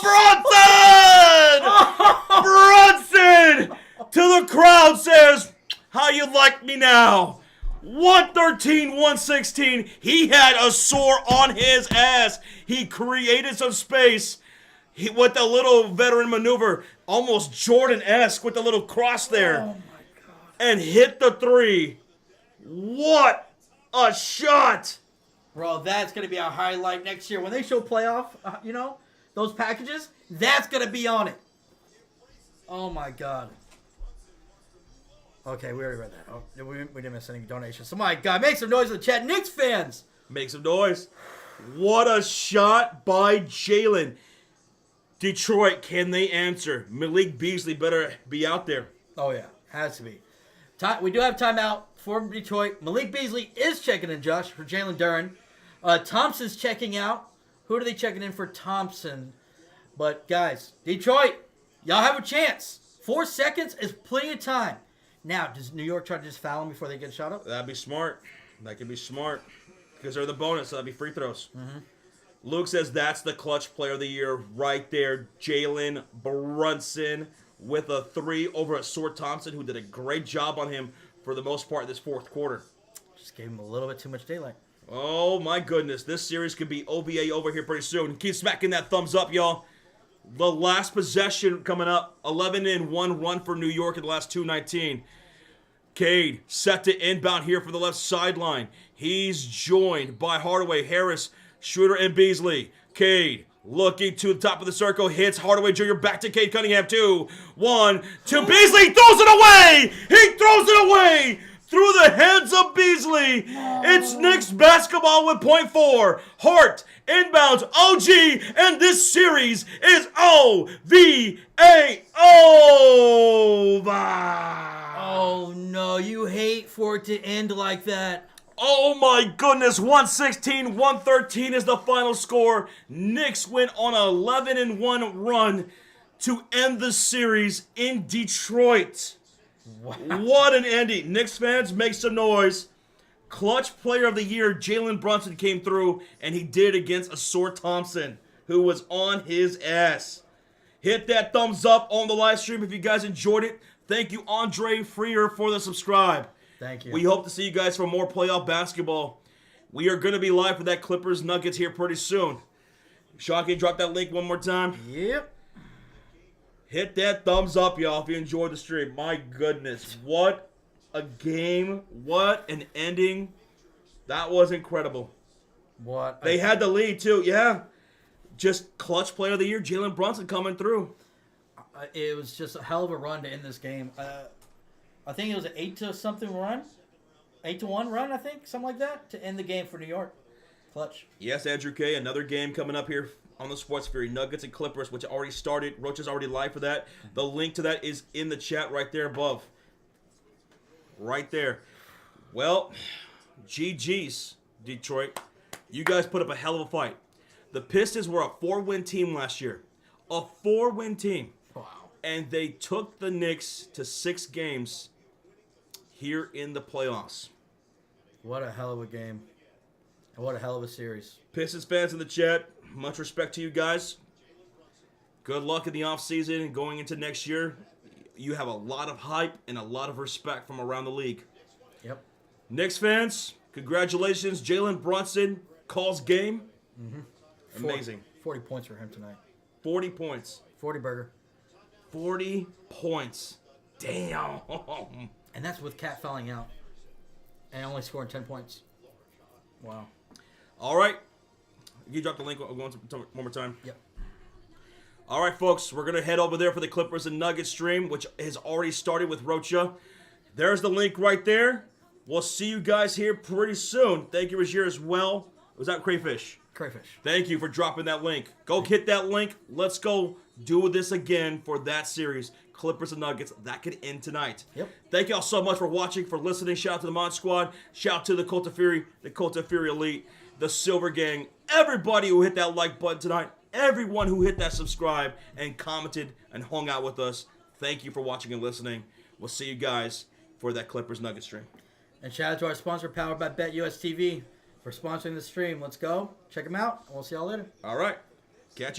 Brunson! Brunson! To the crowd says, how you like me now? 113, 116. He had Asor on his ass. He created some space. He with a little veteran maneuver, almost Jordan-esque with a little cross there. Oh, my God. And hit the three. What a shot. Bro, that's going to be a highlight next year. When they show playoff, those packages, that's going to be on it. Oh, my God. Okay, we already read that. Oh, we didn't miss any donations. So, my God, make some noise in the chat. Knicks fans. Make some noise. What a shot by Jalen. Detroit, can they answer? Malik Beasley better be out there. Oh, yeah. Has to be. We do have timeout for Detroit. Malik Beasley is checking in, Josh, for Jalen Duren. Thompson's checking out. Who are they checking in for Thompson? But, guys, Detroit, y'all have a chance. 4 seconds is plenty of time. Now, does New York try to just foul him before they get shot up? That'd be smart. That could be smart. Because they're the bonus, so that'd be free throws. Mm-hmm. Luke says that's the clutch player of the year right there. Jalen Brunson with a three over Asor Thompson, who did a great job on him for the most part this fourth quarter. Just gave him a little bit too much daylight. Oh, my goodness. This series could be OVA over here pretty soon. Keep smacking that thumbs up, y'all. The last possession coming up. 11-1 run for New York in the last 2:19. Cade set to inbound here for the left sideline. He's joined by Hardaway, Harris, Schroeder, and Beasley. Cade looking to the top of the circle. Hits Hardaway Jr. back to Cade Cunningham. 2, 1, 2. Beasley throws it away! He throws it away! Through the hands of Beasley. It's Knicks basketball with .4. Hart inbounds OG, and this series is OVA over. Oh, no. You hate for it to end like that. Oh my goodness, 116, 113 is the final score. Knicks went on an 11-1 run to end the series in Detroit. Wow. What an ending. Knicks fans, make some noise. Clutch player of the year, Jalen Brunson came through, and he did it against Asor Thompson, who was on his ass. Hit that thumbs up on the live stream if you guys enjoyed it. Thank you, Andre Freer, for the subscribe. Thank you. We hope to see you guys for more playoff basketball. We are going to be live for that Clippers Nuggets here pretty soon. Sean, can you drop that link one more time? Yep. Hit that thumbs up, y'all, if you enjoyed the stream. My goodness, what a game. What an ending. That was incredible. What? They had the lead, too. Yeah. Just clutch player of the year, Jalen Brunson coming through. It was just a hell of a run to end this game. I think it was an 8-something run. 8-1 run, I think. Something like that. To end the game for New York. Clutch. Yes, Andrew K. Another game coming up here on the Sports Fury. Nuggets and Clippers, which already started. Roach is already live for that. The link to that is in the chat right there above. Right there. Well, GG's, Detroit. You guys put up a hell of a fight. The Pistons were a 4-win team last year. A 4-win team. Wow. And they took the Knicks to 6 games here in the playoffs. What a hell of a game. What a hell of a series. Pistons fans in the chat, much respect to you guys. Good luck in the offseason and going into next year. You have a lot of hype and a lot of respect from around the league. Yep. Knicks fans, congratulations. Jalen Brunson calls game. Amazing. 40 points for him tonight. 40 points. 40 burger. 40 points. Damn. And that's with Cat fouling out. And only scoring 10 points. Wow. All right. You drop the link one more time? Yep. All right, folks. We're going to head over there for the Clippers and Nuggets stream, which has already started with Rocha. There's the link right there. We'll see you guys here pretty soon. Thank you, Rajir, as well. Was that Crayfish? Crayfish. Thank you for dropping that link. Go hit that link. Let's go do this again for that series. Clippers and Nuggets. That could end tonight. Yep. Thank y'all so much for watching, for listening. Shout out to the Mod Squad. Shout out to the Cult of Fury, the Cult of Fury Elite, the Silver Gang. Everybody who hit that like button tonight. Everyone who hit that subscribe and commented and hung out with us. Thank you for watching and listening. We'll see you guys for that Clippers Nuggets stream. And shout out to our sponsor, powered by BetUS TV, for sponsoring the stream. Let's go. Check them out, and we'll see y'all later. All right. Catch you.